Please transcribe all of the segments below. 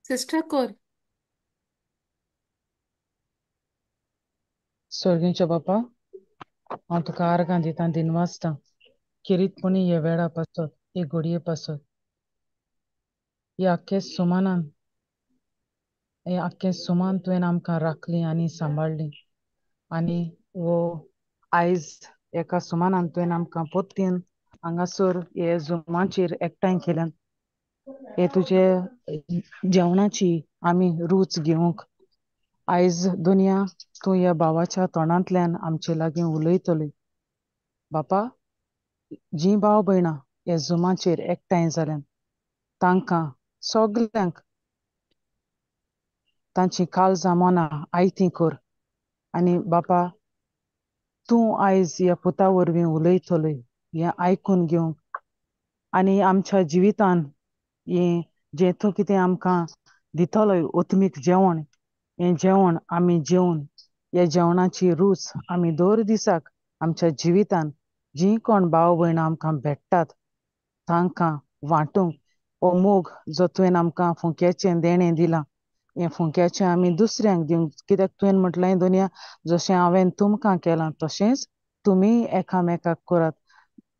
Sister core. स्वर्गीच्या बापा हांव तुका आर्गां दितां दिनवासतां किरीतपणी हे वेळा पासत हे घडये पासत हे आख्खे सुमान तुवें आमकां राखली आनी सांबाळली आनी वो आयज एका सुमानान तुवें आमकां पोत्तीन हांगासर हे जुमाचेर एकठांय केल्यान हे तुजे जेवणाची आमी रूच घेवंक आयज दुनिया तूं ह्या भावाच्या तोंडांतल्यान आमचे लागीं उलयतली बापा जीं भाव भयणां हे झुमाचेर एकठांय जाल्यान तांकां सगल्यांक तांची काळजां मोना आयतीं कर आनी बापा तूं आयज ह्या पुता वरवीं उलयतली हें आयकून घेवंक आनी आमच्या जिवितान हें जें तूं कितें आमकां दितलोय ओतमीक जेवण हें जेवण आमी जेवन ह्या जेवणाची रूच आमी दर दिसाक आमच्या जिवितान जीं कोण भाव भयणां आमकां भेटतात तांकां वांटूंक हो मोग जो तुवें आमकां फुंक्याचें देणें दिलां हें फुंक्याचें आमी दुसऱ्यांक दिवंक कित्याक तुवें म्हटलें दुनिया जशें हांवें तुमकां केलां तशेंच तुमी एकामेकाक करात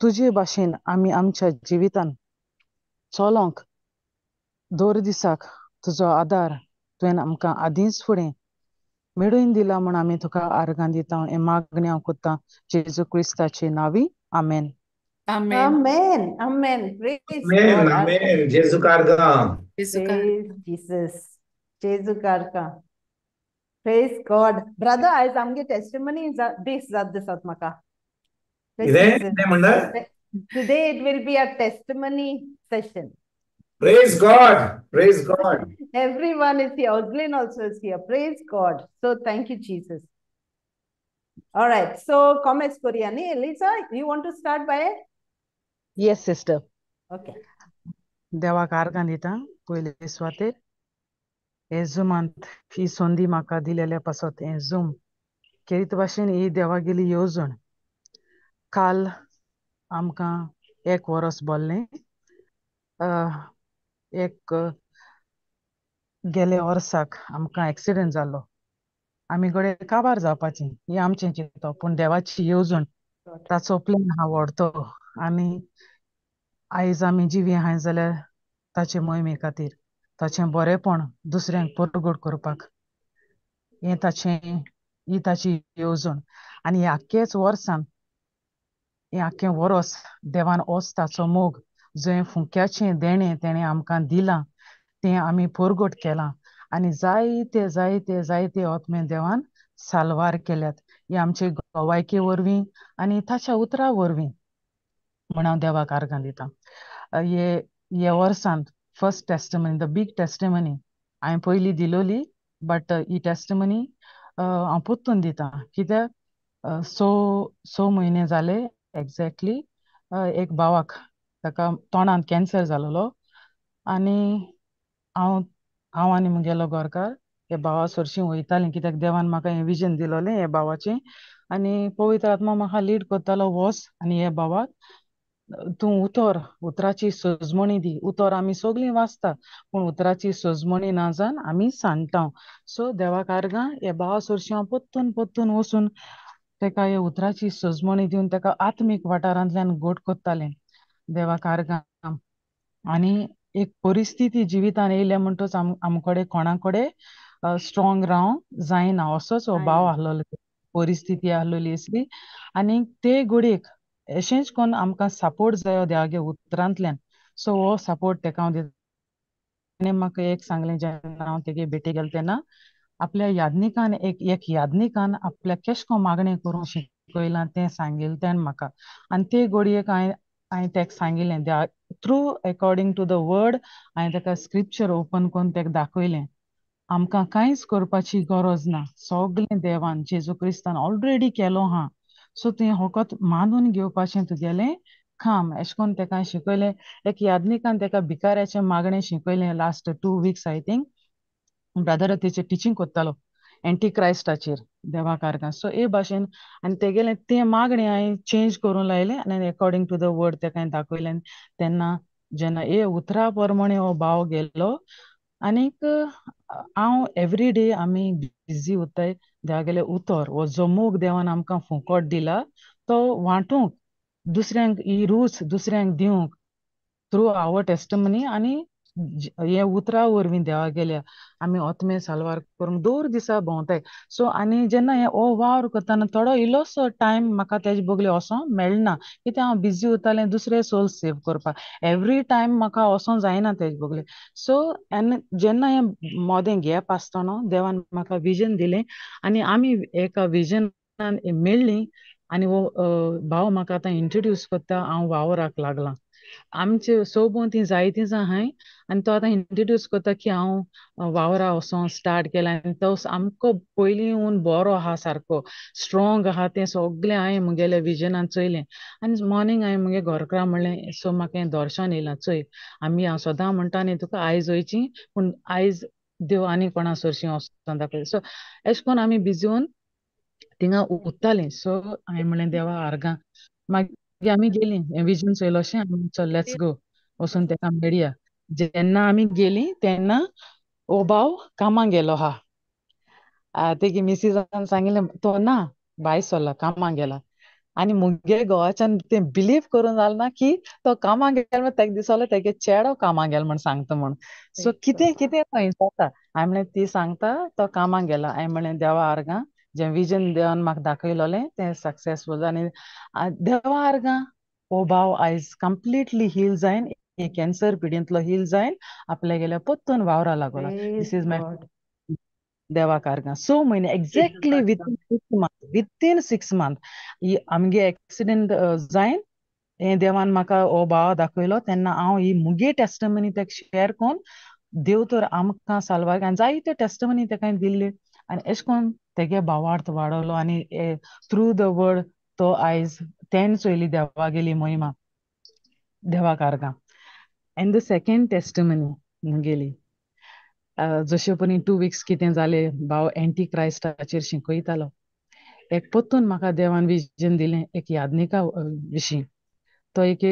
तुजे भाशेन आमी आमच्या जिवितान चलोंक दर दिसाक तुजो आदार तुवें आमकां आदींच फुडें मेळून दिला म्हूण आमी तुका आर्गां दिता हें मागणें हांव कोत्तां जेजू क्रिस्ताचे नांवी आमेन. Amen. Amen. Amen. Praise Amen, God. amen. Jesu karga. Jesucar. Praise Jesus. Jesu Karka. Praise God. Brother, आज आमगे testimony this म्हाका. Ide manda. Today it will be a testimony session. Praise God. Praise God. Everyone is here. Oslin also is here. Praise God. So thank you, Jesus. All right. So comments Koreani. Elisa, you want to start by it? Yes sister. Okay. देवाक आर्गां दितां पयले सुवातेर हे झुमांत ही संदी म्हाका दिलेल्या पासत हें झूम केरीत भाशेन ही देवागेली येवजण काल आमकां 1 वरस बोल्लें एक गेले वर्साक आमकां एक्सिडेंट जाल्लो आमी गडे काबार जावपाचीं हें आमचें चिंतप पूण देवाची येवजण ताचो प्लॅन हा व्हडतो आनी आयज आमी जिवी आहाय जाल्यार ताचे मोहिमे खातीर ताचें बरेंपण दुसऱ्यांक परगट करपाक ही ताची येवजण आनी ह्या आख्खेच वर्सान हें आख्खें वरस देवान होच ताचो मोग जो हें फुंक्याचें देणें तेणें आमकां दिलां तें आमी परगट केलां आनी जायते जायते जायते ओतमे देवान साल्वार केल्यात हे आमचे गोवायके वरवीं आनी ताच्या उतरा वरवीं म्हण हांव देवाक आर्गां दितां हे वर्सान first testimony the big testimony हांवें पयलीं दिलोली बट ही टेस्टमनी हांव पोत्तून दितां कित्याक स म्हयने जाले एक्झॅक्टली एक भावाक ताका तोंडांत कॅन्सर जालोलो आनी हांव आनी म्हगेलो घरकार हे भावा सरशीं वयतालीं कित्याक देवान म्हाका हें विजन दिलोलें हे भावाचें आनी पवित्र आत्मा म्हाका लीड करतालो वच आनी हे भावाक तूं उतराची सजमणी दी उतर आमी सगळीं वाचता पूण उतराची सजमणी ना जावन आमी सांडटा सो देवाक आर्गां हे भावा सरशीं हांव पोत्तून वचून ताका हे उतराची सजमणी दिवन ताका आत्मीक वाठारांतल्यान घट कोत्तालें देवाक आर्गां आनी एक परिस्थिती जिवितान येयल्या म्हणटच आमकडे कोणा कडेन स्ट्रॉंग रावंक जायना असोच हो भाव आहलोलो परिस्थिती आहलोली असली आनी ते घडयेक अशेंच कोन्न आमकां सपोर्ट जायो देवागे उतरांतल्यान सो हो सपोर्ट ताका हांव दिता ताणें म्हाका एक सांगलें जेन्ना हांव तेगे भेटी गेलें तेन्ना आपल्या यादनिकान एक यादनिकान आपल्याक केश कोन मागणें करूंक शिकयलां तें सांगिल्लें तेणें म्हाका आनी ते घडयेक हांवें ताका सांगिल्लें through according to the word हांवें ताका स्क्रिप्चर ओपन करून ताका दाखयलें आमकां कांयच करपाची गरज ना सगळें देवान जेजू क्रिस्तान ऑलरेडी केलो हा सो तुवें फकत मानून घेवपाचें तुगेलें काम अशें करून ताका शिकयलें एक यादनिकान ताका भिकाऱ्याचें मागणें शिकयलें last 2 weeks I think brother तेचेर टिचींग कोत्तालो एंटी क्रायस्टाचेर देवाक आर्गां सो हे भाशेन आनी तेगेलें तें मागणें हांवें चेंज करूं लायलें आनी अकॉर्डिंग टू द वर्ड ताका हांवें दाखयलें तेन्ना जेन्ना हे उतरा प्रमाणे हो भाव गेलो आनीक हांव एवरी डे आमी बिजी उरताय देवागेले उतर वो जो मोग देवान आमकां फुकट दिला तो वांटूंक दुसऱ्यांक ही रूच दुसऱ्यांक दिवंक थ्रू आवर टेस्टमनी आनी हे उतरा वरवीं देवा गेल्या आमी ओतमे सालवार करूंक दर दिसा भोंवताय सो आनी जेन्ना हे हो वावर करतना थोडो इल्लोसो टायम म्हाका तेजे बोगले वोसोंक मेळना कित्याक हांव बिजी उरतालें दुसरे सोल्स सेव करपाक एवरी टायम म्हाका वोसोंक जायना तेजे बोगले सो जेन्ना हे मोदें गॅप आसता न्हू देवान म्हाका विजन दिलें आनी आमी एका विजनान मेळ्ळीं आनी वो भाव म्हाका आतां इंट्रोड्यूस करता हांव वावराक लागलां आमचे सोबोतीं जायतीं जाण आहाय आनी तो आतां इंट्रोड्यूस करता की हांव वावरा वोसों स्टार्ट केला आनी तो सामको पयलीं बरो आहा सारको स्ट्रॉंग आहा तें सगलें हांवें मुगेल्या विजनान चोयलें आनी मॉर्निंग हांवें मुगे घोरकारां म्हणलें सो म्हाका हें दर्शन येयलां चोय आमी हांव सदां म्हणटा न्ही तुका आयज वयचीं पूण आयज देव आनी कोणा सरशीं वोसोन दाखय सो एशें कोन्न आमी भिजून थिंगा उत्तालीं सो हांवें म्हणलें देवा आर्गां मागीर आमी गेलीं विजन चोयलो अशें आमी चल लेट्स गो वोसोन तेका मेळया जेन्ना आमी गेलीं तेन्ना हो भाव कामाक गेलो आहा तेगे मिसिजान सांगिल्लें तो ना भायर सरला कामाक गेला आनी मुगे घोवाच्यान तें बिलीव करूं जालना की तो कामाक गेलो म्हण तेका दिसोलें तेगे चेडो कामाक गेलो म्हण सांगता म्हण सो कितें कितें खंय जाता हांवें म्हणलें ती सांगता तो कामाक गेला हांवें म्हणलें देवा आर्गां जें विजन देवान म्हाका दाखयलोलें तें सक्सेसफूल आनी देवा आर्गां हो भाव आयज कंप्लीटली हील जायन कॅन्सर पिडेंतलो हील जायन आपल्यागेल्या पोत्तून वावरा लागोला Praise this is my God. देवा कारगां सो म्हयने एक्झॅक्टली विथीन 6 मंथ आमगे एक्सिडेंट जायन हे देवान म्हाका हो भाव दाखयलो तेन्ना हांव ही मुगे टेस्टमनी तेका शेअर कोन्न देव तर आमकां साल्वार आनी जायते टेस्टमनी तेका दिल्ले आनी एशें कोन्न तेगे भावार्थ वाडोलो आनी थ्रू द वर्ड तो आयज तेन चोयली देवागेली महिमा देवा कारगां एंड द सेकंड टेस्टमनी मुगेली जशे परी 2 weeks कितें जालें भाव एंटी क्रायस्टाचेर शिकयतालो एक पोत्तून म्हाका देवान विजन दिलें एक यादनिका विशीं तो एक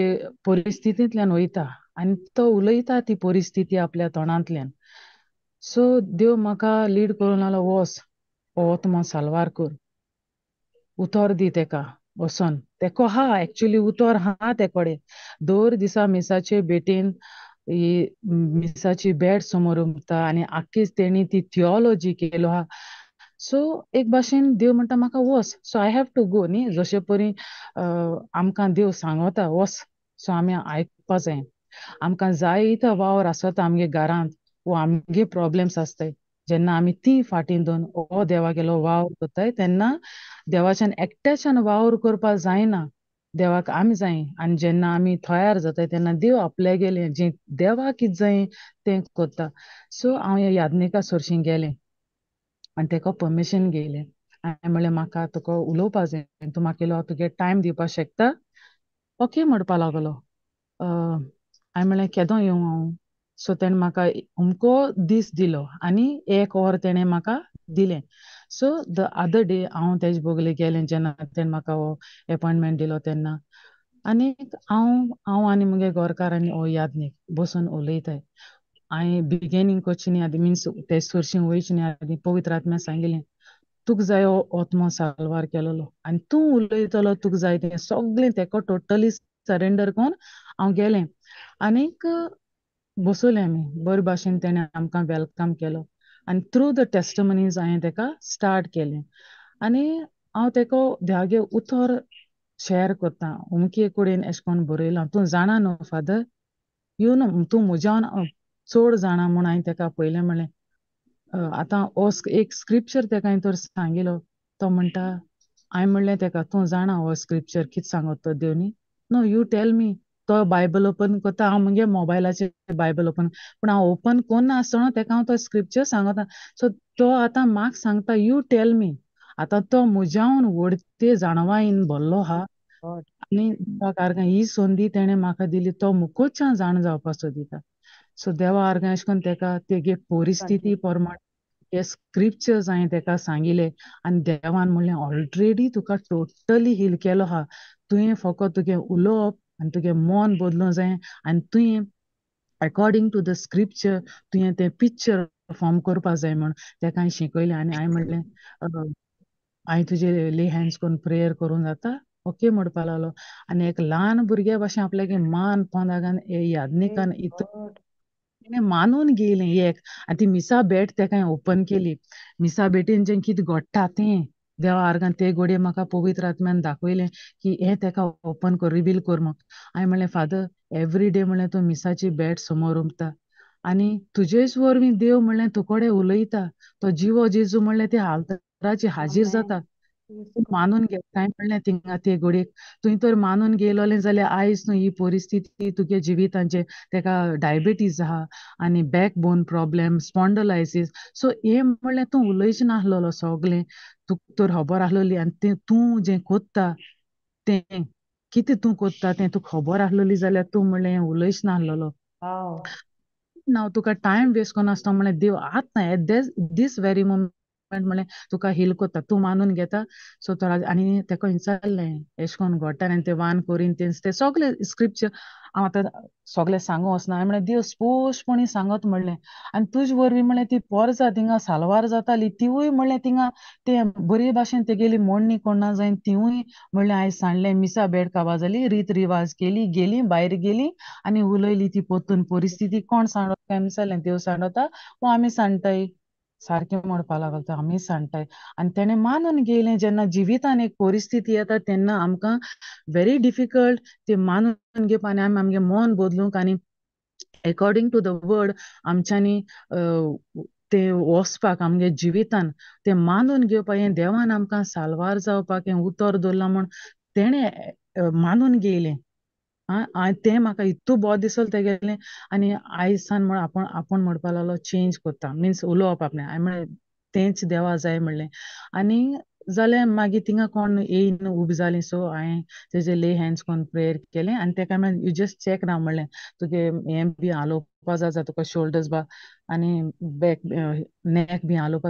परिस्थितींतल्यान वयता आनी तो उलयता ती परिस्थिती आपल्या तोंडांतल्यान सो देव म्हाका लीड करून लागलो वोस हो ओतमो साल्वार कर उतर दी तेका वोसोन तेको हा एक्चुली उतर हा ते कोडे दर दिसा मिसाचे बेटेन मिसाची बॅड समोर उरता आनी आख्खीच तेणी ती थियोलॉजी केलो हा सो एक भाशेन देव म्हणटा म्हाका वोस so I have to go न्ही जशे परी आमकां देव सांगता वोस सो आमी आयकपा जाय आमकां जायतो वावर आसता आमगे घरांत वो आमगे प्रॉब्लेम्स आसताय जेन्ना आमी ती फाटीं दोन हो देवागेलो वावर करताय तेन्ना देवाच्यान एकट्याच्यान वावर करपा जायना देवाक आमी जाय आनी जेन्ना आमी तयार जाताय तेन्ना देव आपल्यागेलें जें देवाक कितें जाय तें करता सो हांव हे यादनिका सरशीं गेलें आनी तेका परमिशन घेयलें हांवें म्हणलें म्हाका तुका उलोवपा जाय तूं म्हाका इल्लो तुगे टायम दिवपा शकता ओके म्हणपा लागलो हांवें म्हणलें केदों येवं हांव सो तेणें म्हाका अमको दीस दिलो आनी 1 वर तेणें म्हाका दिलें सो द अदर डे हांव तेजे बोगले गेलें जेन्ना तेणें म्हाका हो अपॉयंटमेंट दिलो तेन्ना आनी हांव आनी मुगे घोरकारांनी हो यादनीक बसून उलयताय हांवें बिगिनींग करचें न्ही आदी मिन्स ते सरशीं वयचें न्ही आदी पवित्र आत्म्यान सांगिल्लें तुका जाय ओतमो साल्वार केलोलो आनी तूं उलयतलो तुका जाय तें सगलें तेका टोटली सरेंडर कोन्न हांव गेलें आनीक बसोले आमी बरे भाशेन तेणें आमकां वेलकम केलो आनी थ्रू द टेस्टमनीज हांवें तेका स्टार्ट केलें आनी हांव तेका देवागे उतर शेअर करता अमके कडेन एशें कोन्न बरयलां तूं जाणा न्हू फादर यू नो तूं म्हज्यान चड जाणा म्हूण हांवें तेका पयलें म्हणलें आतां हो एक स्क्रिप्चर तेका हांवें तर सांगिल्लो तो म्हणटा हांवें म्हणलें तेका तूं जाणा हो स्क्रिप्चर कितें सांगता तो देवनी नो यू टेल मी तो बायबल ओपन करता हांव मुगे मोबायलाचेर बायबल ओपन पूण हांव ओपन कोन्ना आसतना तेका हांव तो स्क्रिप्चर सांगता सो तो आतां म्हाका सांगता यू टेल मी आतां तो म्हज्यान व्हडते जाणवायेन भरलो आहा God. आनी कारणां ही संदी तेणें म्हाका दिली तो मुखूतच्यान जाण जावपा सोदिता सो देवा आर्गां एशें कोन्न तेका तेगे परिस्थिती प्रमाण हे स्क्रिप्चर्स हांवें तेका सांगिल्ले आनी देवान म्हणलें ऑलरेडी तुका टोटली हील केलो आहा तुवें फकत तुगे उलोवप आनी तुगे मन बदलूं जाय आनी तुवें अकॉर्डिंग टू द स्क्रिप्चर तुवें तें पिक्चर फॉर्म करपा जाय म्हण तेका हांवें शिकयलें आनी हांवें म्हणलें हांवें तुजे ले हँड्स करून प्रेयर करूं जाता ओके म्हणपा लागलो आनी एक ल्हान भुरग्या भाशेन आपल्यागे मान पोंदागान यादनिकान God. तिणें मानून घेयलें एक आनी ती मिसा बेट तेका हांवें ओपन केली मिसा बेटीन जें कितें घडटा तें देवा आर्गान ते घोडये म्हाका पवित्र आत्म्यान दाखयलें की हें तेका ओपन कर रिवील कर म्हूण हांवें म्हणलें फादर एवरी डे म्हणलें तूं मिसाची बेट समोर उमता आनी तुजेच वरवीं देव म्हणलें तुकोडे उलयता तो जिवो जेजू म्हणलें ते आल्ताराचेर हाजीर जाता Amen. Praise तूं God. मानून घे काय म्हणलें थिंगा ते घोडयेक तुवें तर मानून गेलोलें जाल्यार आयज न्हू ही परिस्थिती तुगे जिवितांचे तेका डायबिटीज आहा आनी बॅक बोन प्रॉब्लेम स्पॉन्डलायसीस सो हें म्हणलें तूं उलयच नाहलोलो सोगलें तुका तर खबर आसलोली आनी तें तूं जें कोत्ता तें कितें तूं कोत्ता तें तुका खबर आसलोली जाल्यार तूं म्हणलें हें उलयच नाहलोलो Wow. हांव तुका टायम वेस्ट कोनासतना म्हणलें देव आतां दीस वेरी मोमेंट म्हणलें तुका हील कोत्ता तूं मानून घेता सो तो आनी तेका विचारलें एशें कोन्न घडटा आनी ते 1 कोरिंथियन्स ते सगळे स्क्रिप्चर हांव आतां सगळें सांगूं वचना हांवें म्हणलें देव स्पोश्टपणी सांगत म्हणलें आनी तुजे वरवीं म्हणलें ती पोरजां थिंगा साल्वार जातालीं तिवूय म्हणलें थिंगा ते बरे भाशेन तेगेली मोडणी कोन्ना जायन तिवूय म्हणलें हांवें सांडलें मिसा बेड काबार जाली रीत रिवाज केली गेलीं भायर गेलीं आनी उलयली ती पोत्तून परिस्थिती कोण सांडोता काय विचारलें देव सांडोता वो आमी सांडटाय सारकें म्हणपा लागलो तो आमी सांडटाय आनी तेणें मानून घेयलें जेन्ना जिवितान एक परिस्थिती येता तेन्ना आमकां व्हेरी डिफिकल्ट ते मानून घेवपा आनी आमी आमगे मन बदलूंक आनी अकॉर्डिंग टू द वर्ड आमच्यांनी ते वचपाक आमगे जिवितान ते मानून घेवपा हें देवान आमकां साल्वार जावपाक हें उतर दवरलां म्हूण तेणें मानून घेयलें तें म्हाका इतू बोर दिसलो तेगेलें आनी आयज सान म्हण आपूण म्हणपा लागलो चेंज कोत्ता मिन्स उलोवप आपणें हांवें म्हणलें तेंच देवा जाय म्हणलें आनी जालें मागीर थिंगा कोण येयन उबी जालीं सो हांवें तेजे ले हँड्स कोन्न प्रेयर केलें आनी तेका हांवें यू जस्ट चॅक ना म्हणलें तुगे हें बी हालोवपा जाता तुका शोल्डर्स बा आनी बॅक नॅक बी हालोवपा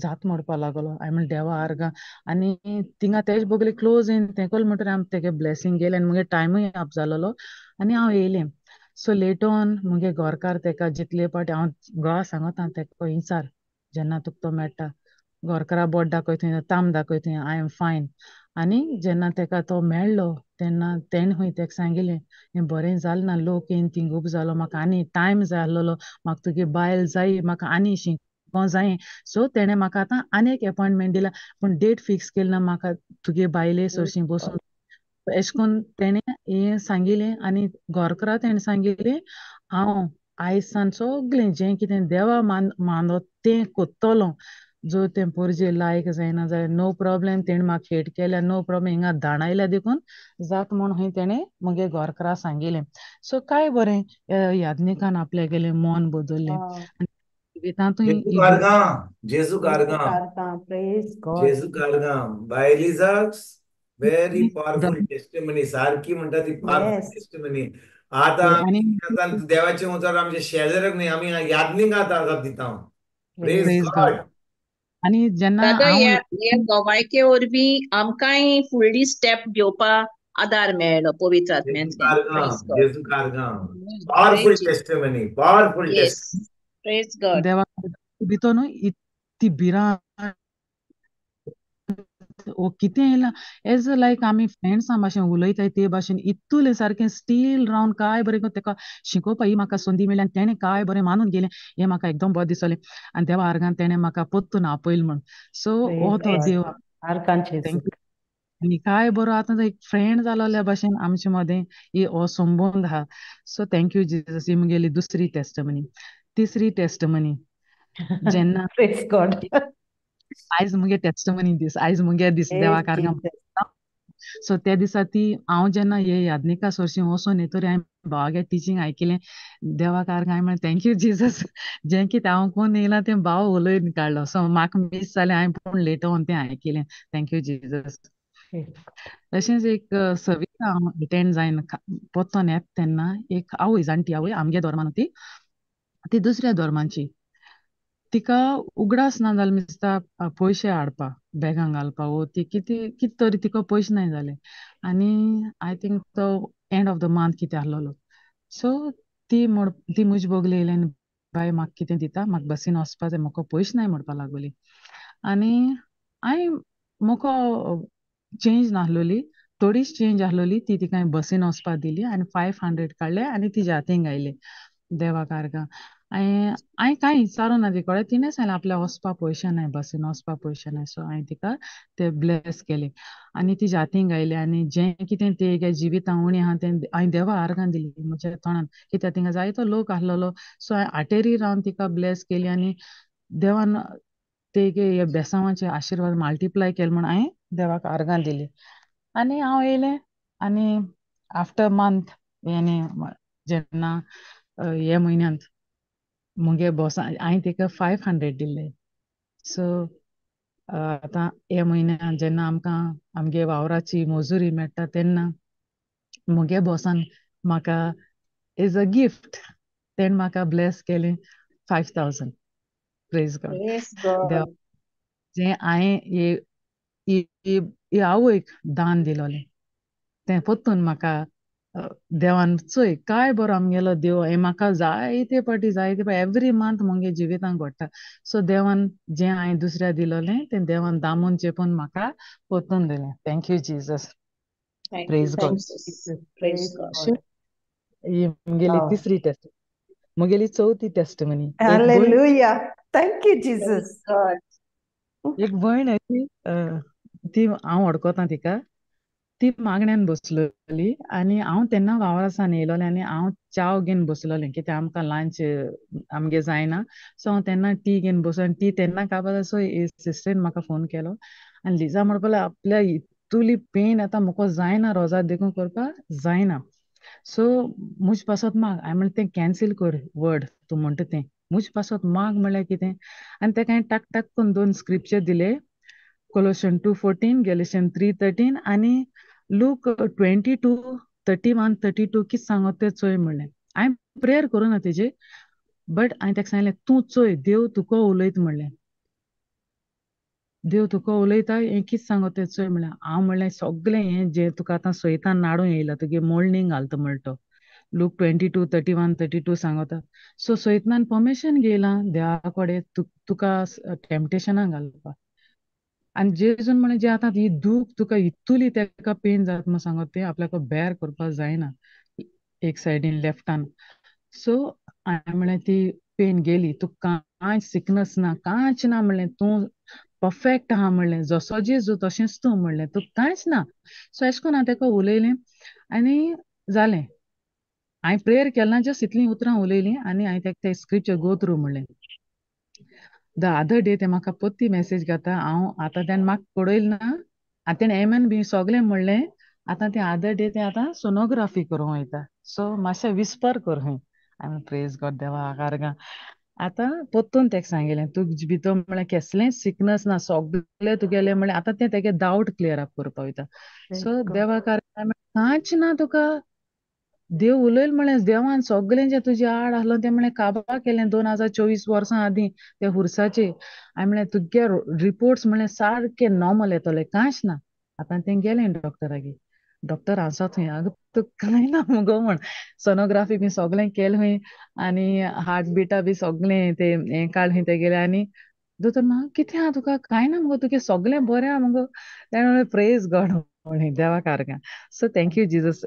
जाता म्हणपा लागलो हांवें म्हणलें देवा आर्गा आनी थिंगा तेज बोगले क्लोज येन तेंकोल म्हणटरी हांव तेगे ब्लेसींग गेलें आनी मुगे टायमूय आप जालोलो आनी हांव येयलें सो लेट ऑन मुगे घोरकार तेका जितले पाटी हांव घोवा सांगोता तेका विचार जेन्ना तुका तो मेळटा घोरकारा बोट दाखयता ताम दाखयता आय एम फायन आनी जेन्ना तेका तो मेळ्ळो तेन्ना तेणें हूंय तेका सांगिल्लें हें बरें जालें ना लोक येन थिंग उबो जालो म्हाका आनी टायम जाय आसलोलो म्हाका तुगे बायल जायी म्हाका आनी शिको जायें सो तेणें म्हाका आतां आनी एक अपॉयंटमेंट दिला पूण डेट फिक्स केली ना म्हाका तुगे बायले Praise सरशीं God. बसून एशें कोन्न तेणें हें सांगिल्लें आनी घोरकारा तेणें सांगिल्लें हांव आयज सान सोगलें जें कितें देवा मानोत तें कोत्तोलो जो तें पोरजे लायक जायना जाल्यार नो प्रॉब्लेम तेणें म्हाका हेट केल्यार नो प्रॉब्लेम हिंगा धाडायल्या देखून जाता म्हूण हूंय तेणें मुगे घोरकारा सांगिल्लें सो काय बरें यादनिकान आपल्यागेलें मन बदललें Wow. जिवितांतूय जेजू कारगां जेजू Jesus कारगां Karka. Praise God. जेजू कारगां बायलिजाक व्हेरी द- पॉवरफुल टेस्टिमनी सारकी म्हणटा ती पॉवरफुल Yes. टेस्टिमनी आतां आणि आमी देवाचें उतर आमचे शेजाऱ्याक न्ही आमी यादनीक आतां दिता praise Praise praise God God आणि जेन्ना दादा हांव ह्या गोवायके वरवीं आमकांय फुडली स्टेप घेवपा आदार मेळ्ळो पवित्र आत्म्यांतल्यान प्रेज गॉड जेजू कारगां powerful testimony powerful yes test praise God देवा भितर न्हू ती भिरांत ओ कितें येयलां एज लायक आमी फ्रेंड्सां भाशेन उलयताय ते भाशेन इतूलें सारकें स्टील रावन काय बरें करून तेका शिकोवपा ही म्हाका संदी मेळ्ळी आनी तेणें काय बरें मानून गेलें हें म्हाका एकदम बरें दिसलें आनी देवा आर्गान तेणें म्हाका पोत्तून आपयलें म्हूण सो हो Praise तो God. देव Arkan Jesus. थँक्यू आनी काय बरो आतां एक फ्रेंड जालोल्या भाशेन आमचे मदें हो संबंद आहा सो थँक्यू जिजस ही मुगेली दुसरी टेस्टमनी तिसरी टेस्टमनी जेन्ना Praise God. आयज मुगे टेस्टमनी दीस आयज मुगे दीस देवा Praise कारगां Jesus. सो त्या दिसा ती हांव जेन्ना हे यादनिका सरशी वचोन येतरी हांवें भावागे टिचींग आयकिलें देवा कारगां हांवें म्हणलें थँक्यू जिजस जें कितें हांव कोन्न येयलां तें भाव उलयन काडलो सो म्हाका मिस जालें हांवें पूण लेटर ऑन तें आयकिलें थँक्यू जिजस Praise God. तशेंच एक सविता हांव एटेंड जायन पोत्तोन येत तेन्ना एक आवय जाणटी आवय आमगे धर्मान ती दुसऱ्या धर्मांची तिका उगडास ना जालें दिसता पयशे हाडपा बॅगां घालपा वो ती कितें तरी तिका पयशे नाय जाले आनी आय थिंक तो एंड ऑफ द मंथ कितें आहलोलो सो ती मुज बोगली येयल्यान बाय म्हाका कितें दिता म्हाका बसीन वचपा जाय म्हाका पयशे नाय म्हणपा लागली आनी हांवें म्हाका चेंज नाहलोली थोडीच चेंज आहलोली ती तिका हांवें बसीन वचपा दिली आनी 500 काडले आनी तिच्या हातीन घायले देवा कारगा हांवें कांय विचारूं ना तिकोडे तिणें सांगलें आपल्या वचपा पयशे नाय बसीन वचपा पयशे नाय सो हांवें तिका ते ब्लेस केले आनी तिच्या हातीन घायले आनी जें कितें तेगे जिवितां उणें आहा तें हांवें देवा आर्गां दिली म्हज्या तोंडान कित्याक तिंगा जायतो लोक आहलोलो सो हांवें आटेरी रावन तिका ब्लेस केली आनी देवान तेगे हे बेसांवाचे आशिर्वाद मल्टिप्लाय केले म्हण हांवें देवाक आर्गां दिली आनी हांव येयलें आनी आफ्टर मंथ यानी जेन्ना हे म्हयन्यांत मुगे बॉसा हांवें तिका 500 दिले सो आतां हे म्हयन्यान जेन्ना आमकां आमगे वावराची मजुरी मेळटा तेन्ना मुगे बॉसान म्हाका एज अ गिफ्ट तेणें म्हाका ब्लेस केलें 5000 प्रेज गॉड Praise देवा God. जें हांवें हे आवयक दान दिलोलें तें पोत्तून म्हाका देवान चोय काय बरो आमगेलो देव हे म्हाका जायते पाटी एवरी मंथ मुगे जिवितांत घडटा सो देवान जें हांवें दुसऱ्या दिलोलें तें देवान दामून चेपून म्हाका पोत्तून दिलें thank you Jesus Thank you, praise God Jesus. Praise God. ही मुगेली Wow. तिसरी टेस्ट मुगेली चवथी टेस्ट म्हणी Hallelujah. Thank you, Jesus. Praise God. एक भयण आशी ती हांव वडकोतां तिका ती मागण्यान बसलोली आनी हांव तेन्ना वावरासान येयलोलें आनी हांव चाव घेवन बसलोलें कित्याक आमकां लंच आमगे जायना सो हांव तेन्ना टी घेवन बसलो आनी टी तेन्ना काबार सो सिस्टरीन म्हाका फोन केलो आनी लिजा म्हणपा लागली आपल्या इतुली पेन येता म्हाका जायना रोजा देखून करपा जायना सो मुज पासत माग हांवें म्हणलें तें कॅन्सील कर वर्ड तूं म्हणटा तें मुज पासत माग म्हणल्यार कितें आनी तेका हांवें टाक टाक करून 2 स्क्रिप्चर दिले कोलोशन 2:14 गॅलेशन 3:13 आनी लूक 22:31-32 कितें सांगो तें चोय म्हणलें हांवें प्रेयर करूं ना तेजेर बट हांवें तेका सांगलें तूं चोय देव तुका उलयता म्हणलें देव तुका उलयता हें कितें सांगो तें चोय म्हणलें हांव म्हणलें सगलें हें जें तुका आतां सैतान नाडून येयला तुगे मोळणींक घालता म्हणटा तो लूक 22:31-32 सांगता सो सैतानान परमिशन घेयलां देवा कडेन तुका टेम्पटेशनाक घालपा आनी जेजून म्हळें जें आतां ही दूख तुका इतुली तेका पेन जाता म्हूण सांगत तें आपल्याक बेर करपा जायना एक सायडीन लेफ्टान सो हांवें म्हणलें ती पेन गेली तुका कांयच सिकनस ना कांयच ना म्हणलें तूं परफेक्ट आहा म्हणलें जसो जेजू तशेंच तूं म्हणलें तुका कांयच ना सो अशें करून हांव तेका उलयलें आनी जालें हांवें प्रेयर केलना जस्ट इतलीं उतरां उलयलीं आनी हांवें तेका तें स्क्रिप्चर गो थ्रू म्हणलें द अदर डे ते म्हाका पत्ती मेसेज घाता हांव आतां तेणें म्हाका पडयलें ना आतां तेणें एमन बी सगलें म्हणलें आतां तें अदर डे तें आतां सोनोग्राफी करूंक वयता सो मातशें विस्पर कर खंय हांवें प्रेज गॉड देवा आर्गां आतां पोत्तून तेका सांगिल्लें तुजे भितर म्हळ्यार कसलेंच सिकनस ना सगलें तुगेलें म्हळ्यार आतां तें तेगे डावट क्लियर अप करपा वयता सो देवा कारणान कांयच ना तुका देव उलयलो म्हळें देवान सगलें जें तुजें आड आहलो तें म्हळें काबार केलें 2024 वर्सां आदीं ते हुर्साचे हांवें म्हळें तुगे रिपोर्ट्स म्हळें सारके नॉर्मल येतले कांयच ना आतां तें गेलें डॉक्टरागेर डॉक्टर आसा थंय आगो तुका कांय ना मुगो म्हण सोनोग्राफी बी सगलें केलें खंय आनी हार्ट बिटां बी सगलें तें हें काड खंय तेगेलें आनी दोतोर म्हाका कितें आहा तुका कांय ना मुगो तुगे सगलें बरें आहा मुगो तेणें म्हणलें प्रेज गॉड म्हणलें देवाक आर्गां सो थँक्यू जिजस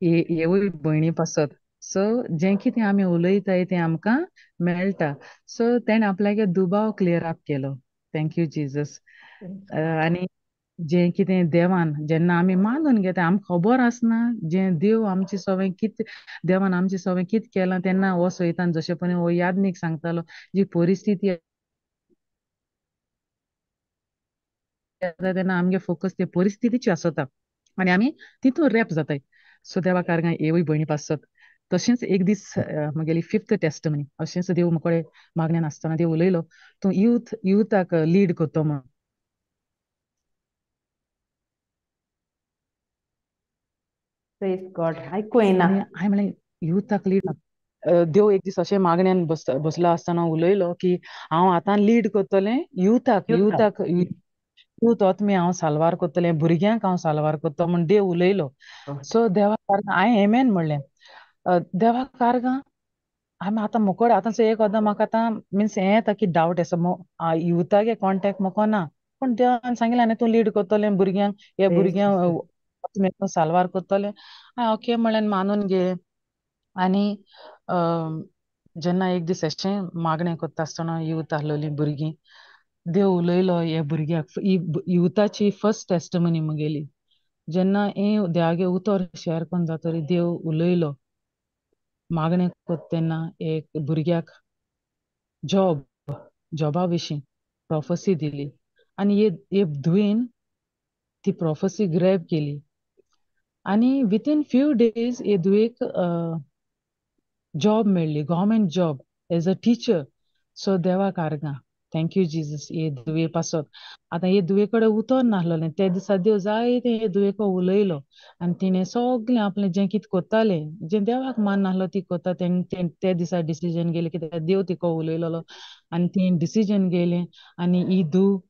हेवूय भयणी पासत सो जें कितें आमी उलयताय तें आमकां मेळटा सो तेणें आपल्यागे दुबाव क्लियर अप केलो थँक्यू जिजस आनी जें कितें देवान जेन्ना आमी मानून घेता आमकां खबर आसना जें देव आमचें सगळें कितें देवान आमचें सगळें कितें केलां तेन्ना हो सैतान जशें पळय हो याज्ञीक सांगतालो जी परिस्थिती तेन्ना आमगे फोकस ते परिस्थितीची आसता आनी आमी तितून रॅप जाताय सो देवा कारगां हेवूय भयणी पासत तशेंच एक दीस म्हगेली 5th टेस्टमनी अशेंच देव मुकोडे मागण्यान आसतना देव उलयलो तूं युथाक लीड करतो म्हण Praise God. ऐकू येना. आनी हांवें म्हणलें युथाक लीड देव एक दीस अशें मागण्यान बसलो आसतना उलयलो की हांव आतां लीड करतलें युथाक यूथ ओतमी हांव साल्वार करतलें भुरग्यांक हांव साल्वार करतलो म्हण देव उलयलो सो देवा हांवें एमेन म्हणलें देवा कारगा आमी आतां मुकोड आतांचो एक वदा म्हाका आतां मिन्स हें येता की डावट येता युथागे कॉन्टेक्ट मुको ना पूण देवान सांगिल्लें आनी तूं लीड कोत्तोलें भुरग्यांक हे Praise Jesus. भुरग्यांक साल्वार कोत्तोलें ओके म्हणलें मानून घे आनी जेन्ना एक दीस अशें मागणें कोत्ता आसतना यूथ आहलोलीं भुरगीं देव उलयलो हे भुरग्याक युथाची फर्स्ट टेस्टमनी मुगेली जेन्ना हें देवागे उतर शेअर कोन्न जातरी देव उलयलो मागणें कोत्ता तेन्ना एक भुरग्याक जॉबा विशीं प्रोफेसी दिली आनी हे धुवेन ती प्रोफेसी ग्रॅब केली आनी विथीन फ्यू डेज हे धुवेक जॉब मेळ्ळी government job as a teacher so देवाक आर्गां थँक्यू जिजस हे दुवे पासत आतां हे दुवे कडेन उतर नाहलोलें ते दिसा देव जायते हे दुवेको उलयलो आनी तिणें सगलें आपलें जें कितें कोत्तालें जें देवाक मान नाहलो ती कोत्ता ते दिसा डिसिजन घेयलें कित्याक देव तिका उलयलोलो आनी तिणें डिसिजन घेयलें आनी ही धूव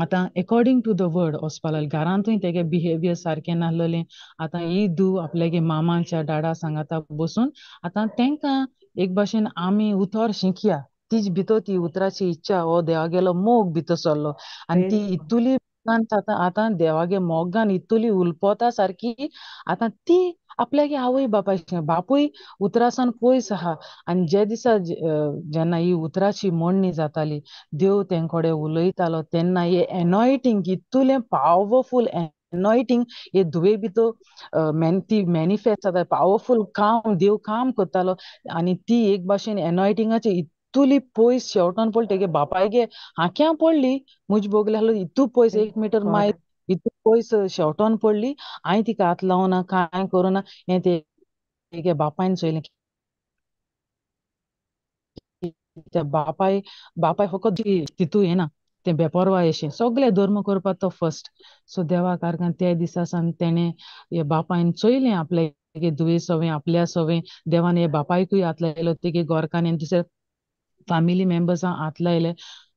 आतां अकॉर्डिंग टू द वर्ड वचपा लागली घरांतूय तेगे बिहेवियर सारकें नाहलोलें आतां ही धूव आपल्यागे मामाच्या डाडा सांगाता बसून आतां तेंकां एक भाशेन आमी उतर शिकया तीच भितर ती उतराची इच्छा हो देवागेलो मोग भितर सरलो आनी ती इतुली आतां देवागे मोगान इतुली उलपोता सारकी आतां ती आपल्यागे आवय बापूय उतरासान पयस आहा आनी जे दिसा जेन्ना ही उतराची मोडणी जाताली देव तेंकोडे उलयतालो तेन्ना हे एनॉयटींग इतुलें पावरफूल एनॉयटींग हे धुवे भितर ती मॅनिफेस्ट जाता पावरफूल काम देव काम कोत्तालो आनी ती एक भाशेन एनॉयटिंगाची इतुली पयस शेवटोन पडली तेगे बापायगे हांक्यां पडली मुज बोगले आहलो इतू पयस 1 मीटर मायज इतू पयस शेवटोन पडली हांवें तिका हात लावना कांय करुना हें तेगे बापायन चोयलें बापाय फकत तितू येना तें बेपरवा अशें सगळे धर्म करपा तो फर्स्ट सो देवा कारणान ते दिसा सावन तेणें हे बापायन चोयलें आपल्या दुये सवें आपल्या सवें देवान हे बापायकूय हात लायलो तेगे गोरकान दुसरे फॅमिली मेंबर्सां हात लायले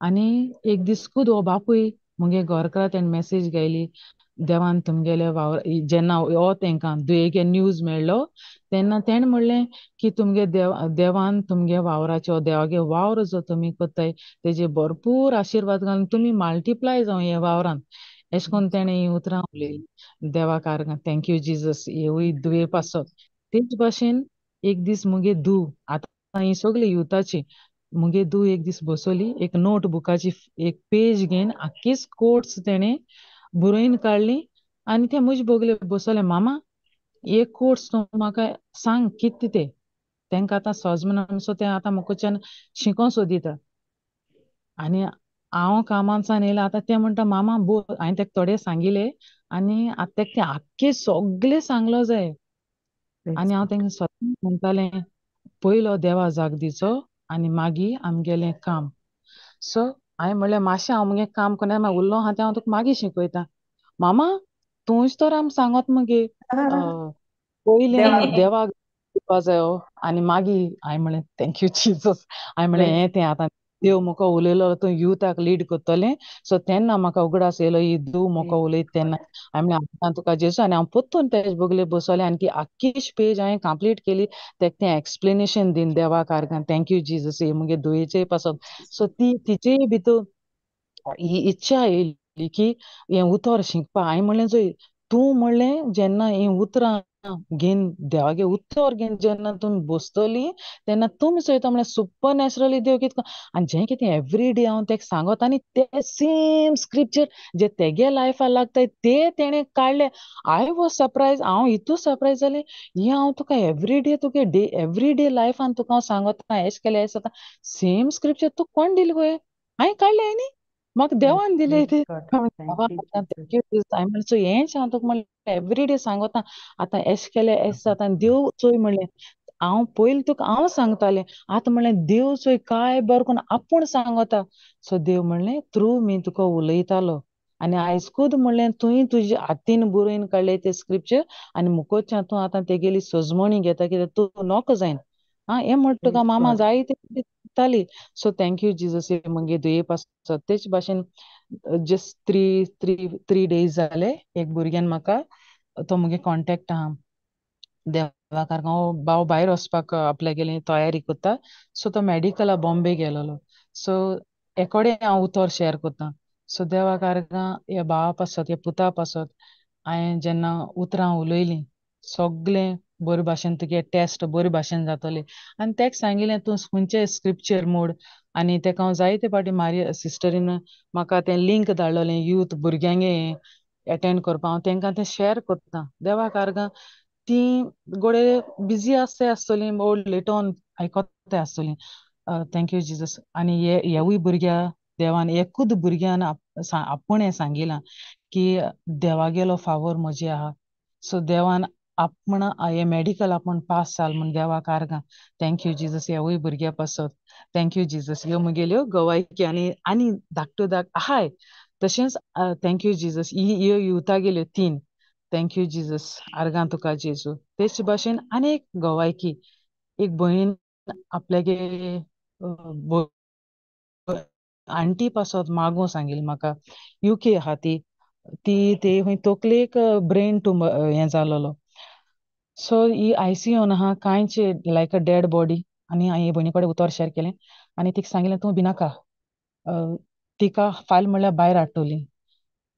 आनी एक दिसकूच हो बापूय मुगे गोरकारा तेणें मेसेज घायली देवान तुमगेले वावर जेन्ना हो तेंकां दुयेगे न्यूज मेळ्ळो तेन्ना तेणें म्हणलें की तुमगे देवान तुमगे वावराचो देवागे वावर जो तुमी कोत्ताय तेजे भरपूर आशिर्वाद घालून तुमी मल्टिप्लाय जावं हे वावरान अशें कोन्न तेणें ही उतरां उलयलीं देवा कारणान थँक्यू जिजस हेवूय दुये पासत तेच भाशेन एक दीस मुगे धूव आतां ही सगळी युथाची मुगे धूव एक दीस बसोली एक नोटबुकाची एक पेज घेवन आख्खीच कोट्स तेणें बरोवन काडली आनी ते मुज बोगले बसोले मामा एक कोर्स तूं म्हाका सांग कितें ते तेंकां आतां सजमन सो ते आतां मुकोच्यान शिको सोदिता आनी हांव कामांसान येयला आतां ते म्हणटा मामा हांवें तेका थोडे सांगिल्ले आनी आतां तेका ते आख्खे सगळे सांगलो जाय आनी हांव तेंका सदां म्हणटालें पयलो देवा जाग दिचो आनी मागीर आमगेलें काम सो हांवें म्हणलें मातशें हांव मुगे काम कोन्ना उरलो आहा तें हांव तुका मागीर शिकयतां मामा तूंच तर आमकां सांगत मगे पयलें देवाक दिवपा जायो आनी मागीर हांवें म्हणलें थँक्यू जिजस हांवें म्हणलें हें तें आतां देव मुको उलयलो तूं युथाक लीड कोत्तोलें सो तेन्ना म्हाका उगडास येयलो ही धूव मुको उलयता तेन्ना हांवें म्हणलें आतां तुका जेसू आनी हांव पोत्तून तेजे बोगले बसोलें आनी ती आख्खीच पेज हांवें कंप्लीट केली तेका तें एक्सप्लेनेशन दीन देवा कारणान थँक्यू जिजस हे मुगे धुयेचेय पासून सो ती तिचेय भितर ही इच्छा येयली की हें उतर शिकपा हांवें म्हणलें चोय तूं म्हणलें जेन्ना हें उतरां घेवन देवागे उतर घेवन जेन्ना तुमी बसतली तेन्ना तुमी चोयता म्हणल्यार सुपर नॅचरली देव कितें आनी जें कितें एवरी डे हांव तेका सांगत आनी ते सेम स्क्रिप्चर जे तेगे लायफा लागताय ते तेणें काडले आय वॉज सरप्रायज हांव हितू सरप्रायज जालें हें हांव तुका एवरी डे तुगे एवरी डे लायफान तुका हांव सांगता एश केलें एश जाता सेम स्क्रिप्चर तुका कोण दिले गोये हांवें काडले न्ही म्हाका देवान दिले ते हेंच हांव तुका म्हणलें एवरी डे सांगता आतां एश केलें एश जाता आनी देव चोय म्हणलें हांव पयलीं तुका हांव सांगतालें आतां म्हणलें देव चोय काय बरें करून आपूण सांगता सो देव म्हणलें थ्रू मी तुका उलयतालो आनी आयजकूच म्हणलें तुवें तुज्या हातीन बरोवन काडले ते स्क्रिप्चर आनी मुकोच्या तूं आतां तेगेली सजमणी घेता कित्याक तूं नॉको जायन हें म्हण तुका मामा जायते दिताली सो थँक्यू जिजस मुगे दुये पासून तेच भाशेन जस्ट थ्री डेज जाले एक भुरग्यान म्हाका तो मुगे कॉन्टेक्ट आहा देवा कारणान हांव भाव भायर वचपाक आपल्या गेले तयारी करता सो तो मेडिकला बॉम्बे गेलोलो सो एकोडे हांव उतर शेअर करता सो देवा कारणान हे भावा पासत हे पुता पासत हांवें जेन्ना उतरां उलयलीं सगळें बरे भाशेन तुगे टेस्ट बरे भाशेन जातले आनी तेका सांगिल्लें तूं खंयचे स्क्रिप्चर मोड आनी तेका हांव जायते फावटी मारी सिस्टरीन म्हाका तें लिंक धाडलोलें यूथ भुरग्यांगे अटेंड करपाक हांव तेंकां तें शेअर करता देवा कारणान ती गोडे बिजी आसतलीं ओल्ड लेट ऑन आयकोत्ताय आसतलीं थँक्यू जिजस आनी हेवूय भुरग्या देवान एकूच भुरग्यान आपूण हें सांगिलां की देवागेलो फावोर म्हजे आहा सो देवान आपण हे मेडिकल आपण पास जाल म्हण देवा कारगा थँक्यू जिजस हेवूय भुरग्या पासत थँक्यू जिजस ह्यो मुगेल्यो गवायकी आनी धाकट्यो धाक आहाय तशेंच थँक्यू जिजस ह्यो युथा गेल्यो 3 थँक्यू जिजस आर्गां तुका जेजू तेच भाशेन अनेक गवायकी एक भयण आपल्यागे आंटी पासत मागो सांगिल्ली म्हाका युके आहा ती ते तकलेक ब्रेन ट्युमर हें जालोलो सो ही आयसीयून आहा कांयच लायक अ डेड बॉडी आनी हांवें हे भयणी कडेन उतर शेअर केलें आनी तिका सांगिल्लें तूं भिनाका तिका फायल म्हणल्यार भायर हाडटली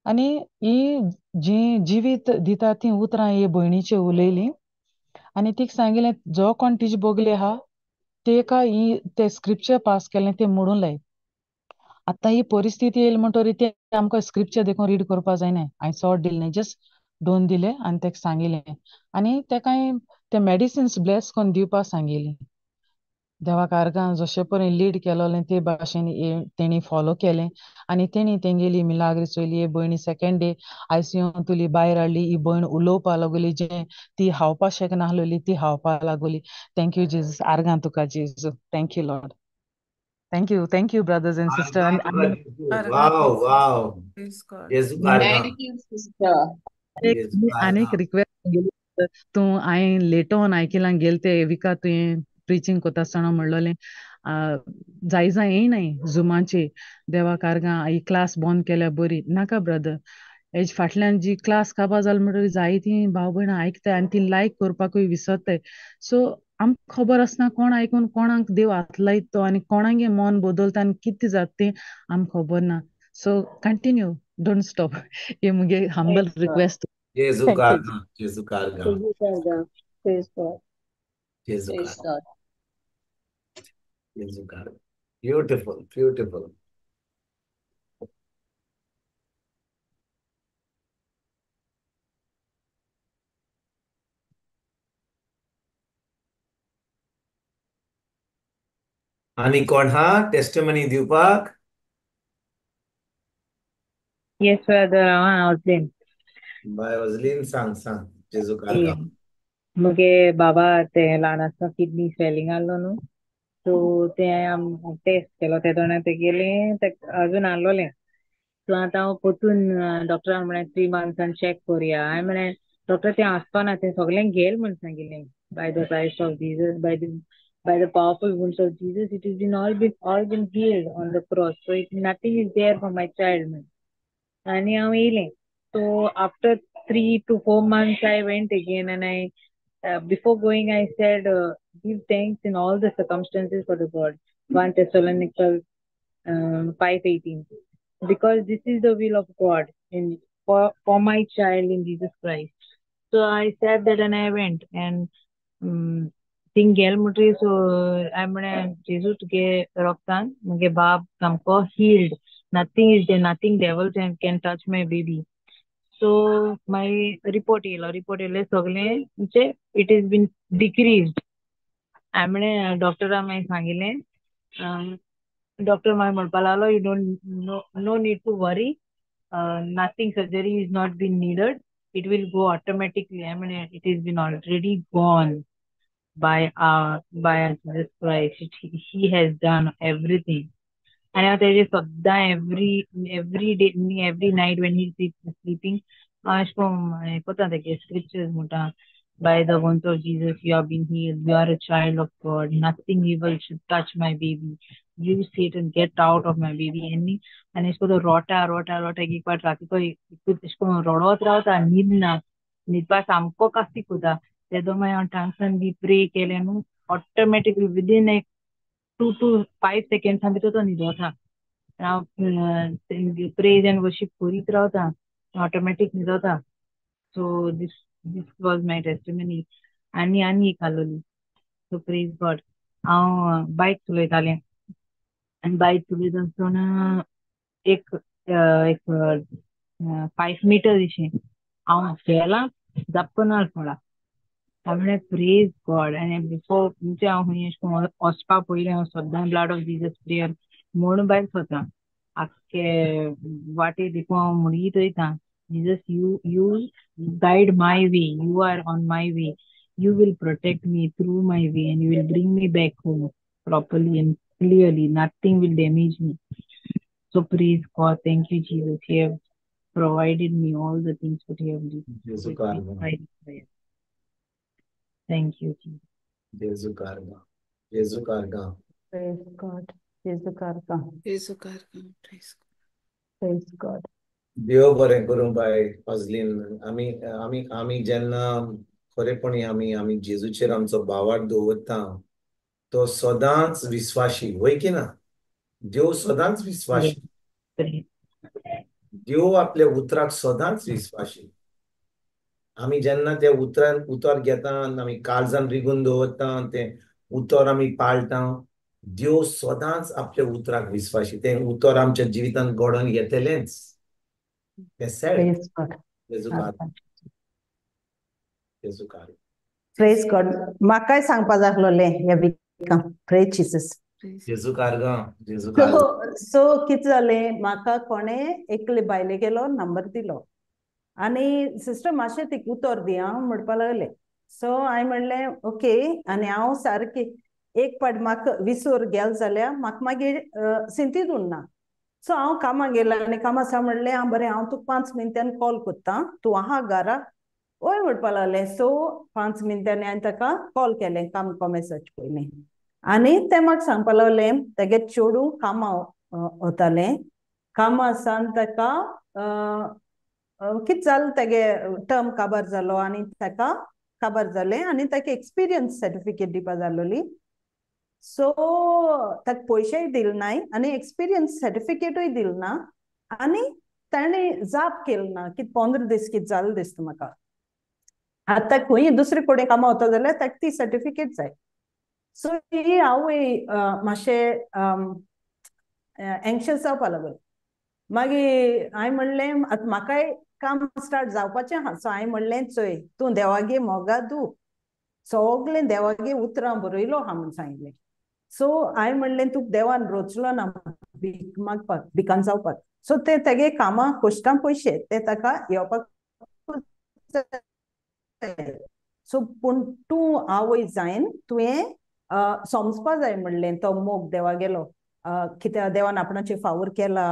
आनी ही जी जिवीत दिता ती उतरां हे भयणीचे उलयलीं आनी तिका सांगिल्लें जो कोण तिची बोगले आहा तेका ही ते स्क्रिप्चर पास केलें ते मोडून लाय आतां ही परिस्थिती येयली म्हणटरी ते आमकां स्क्रिप्चर देखून रीड करपा जायना हांवें सॉट दिले न्ही जस्ट 2 दिले आनी तेका सांगिल्लें आनी तेका ते मेडिसिन्स ब्लेस करून दिवपाक सांगिल्लीं देवा कारगां जशें परेन लीड केलोलें ते भाशेन तेणी फॉलो केलें आनी तेणी तेंगेली मिलाग्री चोयली हे भयणी सेकंड डे आयसीयून तुली भायर हाडली ही भयण उलोवपा लागली जें ती हावपा शकनाहलेली ती हावपा लागली थँक्यू जिजस आर्गां तुका जेजू thank you Lord thank you brothers end sister आर्गां तुका आनी जेजू. Argan wow wow praise God. जेजू आर्गां Thank you, sister. जेजू आनीक आर्गां रिक्वेस्ट तूं हांवें लेट ऑन आयकिलां गेल ते विका तुवें प्रिचींग कोता आसतना म्हणलोलें जाय येयनाय झुमाचेर देवा कारगां ही क्लास बंद केल्या बरी नाका ब्रदर हेज फाटल्यान जी क्लास काबार जाली म्हणटरी जायतीं भाव भयणां आयकताय आनी ती लायक करपाकूय विसरताय सो आमकां खबर आसना कोण आयकून कोणाक देव हात लायत तो आनी कोणागे मन बदलता आनी कितें जाता तें आमकां खबर ना सो कंटिन्यू डोंट स्टॉप हे मुगे हंबल Praise God. रिक्वेस्ट जेजू थँक यू आर्गां जेजू आर्गां Praise God. Praise God. जेजू Praise आर्गां God. जेजू आर्गां ब्यूटिफुल आनी कोण हा टेस्टिमनी दिवपाक Yes, brother. Austin. बाय वजलीन सांग जेजू आर्गां मुगे बाबा ते ल्हान आसतना किडनी स्वेलिंग आहलो न्हू सो ते टेस्ट केलो ते दोना तेगेले ते अजून आहलोलें सो आतां हांव पोतून डॉक्टरान म्हळें 3 मंथ्सान चॅक कोरया हांवें म्हळें डॉक्टर तें आसपाना तें सगळें गेल म्हण सांगिल्लें by the Christ of Jesus by the powerful wounds of Jesus, it has been healed on the cross. So nothing is there for my child. And हांव येयलें. So after 3 to 4 months, I went again, and before going, I said, give thanks in all the circumstances for the God. 1 Thessalonians 5:18. Because this is the will of God for my child in Jesus Christ. So I said that, and I went, and thing गेल म्हणटरी so हांवें म्हळें जेजू तुगे रोगतान मुगे बाब सामको healed. Nothing is there, nothing devil can touch my baby. So my report येयले सगळें म्हणजे it has been decreased. हांवें म्हळें डॉक्टराक मागीर सांगिल्लें डॉक्टर मागीर म्हणपा लागलो you don't no need to worry. Nothing surgery is not been needed. It will go automatically. I mean, it has been already gone by Jesus Christ. He has done everything. And हांव तेजे सद्दां every day every night when he's sleeping अशें कोन्न कोता तेगे scriptures म्हणटा by the wounds of Jesus you have been healed. You are a child of God. Nothing evil should touch my baby. You Satan get out of my baby. आनी अशें कोन्न रोटा एक पाट रातीको अशें कोन्न रडोत रावता न्हीद ना न्हिदपा सामको कास्तीक कोता तेदो मागीर हांव टांगसान बी प्रे केलें न्हू ऑटोमॅटिकली विदीन एक 2 to 5 seconds भितर तो न्हिदो वता. हांव प्रेज एंड वर्शीप करीत रावता ऑटोमॅटीक न्हिदो वता. So this was my testimony. आनी एक आसलोली. So praise God. हांव बायक चलयतालें आनी बायक चलयता आसतना एक 5 meters अशें हांव गेलां जापकन पडला. हांव म्हणलें प्रेज गॉड. आनी बिफोर म्हणजे हांव खंय अशें करून वचपा पयलीं हांव सद्दां ब्लड ऑफ जिजस प्रेयर म्हूण भायर सरता. आख्खे वाटेर देखून हांव म्हणीत वयतां Jesus you guide my way. You are on my way. You will protect me through my way and you will bring me back home properly and clearly. Nothing will damage me. So praise God. Thank you, Jesus. You have provided me all the things that you have done. जेजू कारगा, Thank you, Jesus. जेजू कारगा, जेजू कारगा. Praise God. जेजू कारगा. Praise God. Praise God. देव बरें करूं bye फजलीन. आमी जेन्ना खरेपणी आमी जेजूचेर आमचो बावार दवरता तो सदांच विस्वाशी, वय की ना? देव सदांच विस्वाशी. देव आपल्या उतराक सदांच विस्वाशी. आमी जेन्ना ते उतर घेता आमी काळजान रिगून दवरता ते उतर आमी पाळटा. देव सदांच आपल्या उतराक विस्वाशी. ते उतर आमच्या जिवितांत घडोवन घेतलेंच. ते सेड. Praise God. जेजू कारगा, जेजू कारगा. Praise God. म्हाकाय सांगपा जाय आसलोलें ह्या विकान. Praise Jesus. जेजू कारगा, जेजू कारगा. सो कितें जालें म्हाका कोणें एकले बायले गेलो नंबर दिलो आनी सिस्टर मातशें ती उतर दी हांव म्हणपा लागलें. सो हांवें म्हणलें ओके. आनी हांव सारकी एक पाट म्हाका विसर गेल जाल्यार म्हाका मागीर सिंतीच उरना. सो हांव कामां गेलें आनी कामां सा म्हणलें हांव बरें हांव तुका 5 मिनटांनी कॉल कोत्ता. तूं आहा घरा? वय म्हणपा लागलें. सो 5 मिनटांनी हांवें ताका कॉल केलें काम कॉमेसाचे पयलीं. आनी ते म्हाका सांगपा लागलें तेगे चेडूं कामां वतालें. कामां सान ताका कितें जालें तेगे टर्म काबार जालो आनी ताका काबार जालें आनी ताका एक्सपिरियन्स सर्टिफिकेट दिवपा जाय आसलोली. सो ताका पयशेय दिले नाय आनी एक्सपिरियन्स सर्टिफिकेटूय दिलें ना आनी ताणें जाप केलें ना. कितें 15 दीस कितें जालें दिसता म्हाका. आतां ताका खंय दुसरे कडेन कामां वता जाल्यार ताका ती सर्टिफिकेट जाय. सो ही हांवूय मातशें एंक्शस जावपा लागलें. मागीर हांवें म्हणलें आतां म्हाकाय काम स्टार्ट जावपाचें आहा. सो हांवें म्हणलें चोय तूं देवागे मोगा दू सगलें देवागे उतरां बरयलो आहा म्हूण सांगिल्लें. सो हांवें म्हणलें तुका देवान रोचलो ना भीक मागपाक भिकान जावपाक. सो ते तेगे कामां कोश्टां पयशे ते ताका येवपाक. सो पूण तूं आवय जायन तुवें समजपा जाय म्हणलें तो मोग देवा गेलो. कित्याक देवान आपणाचेर फावोर केला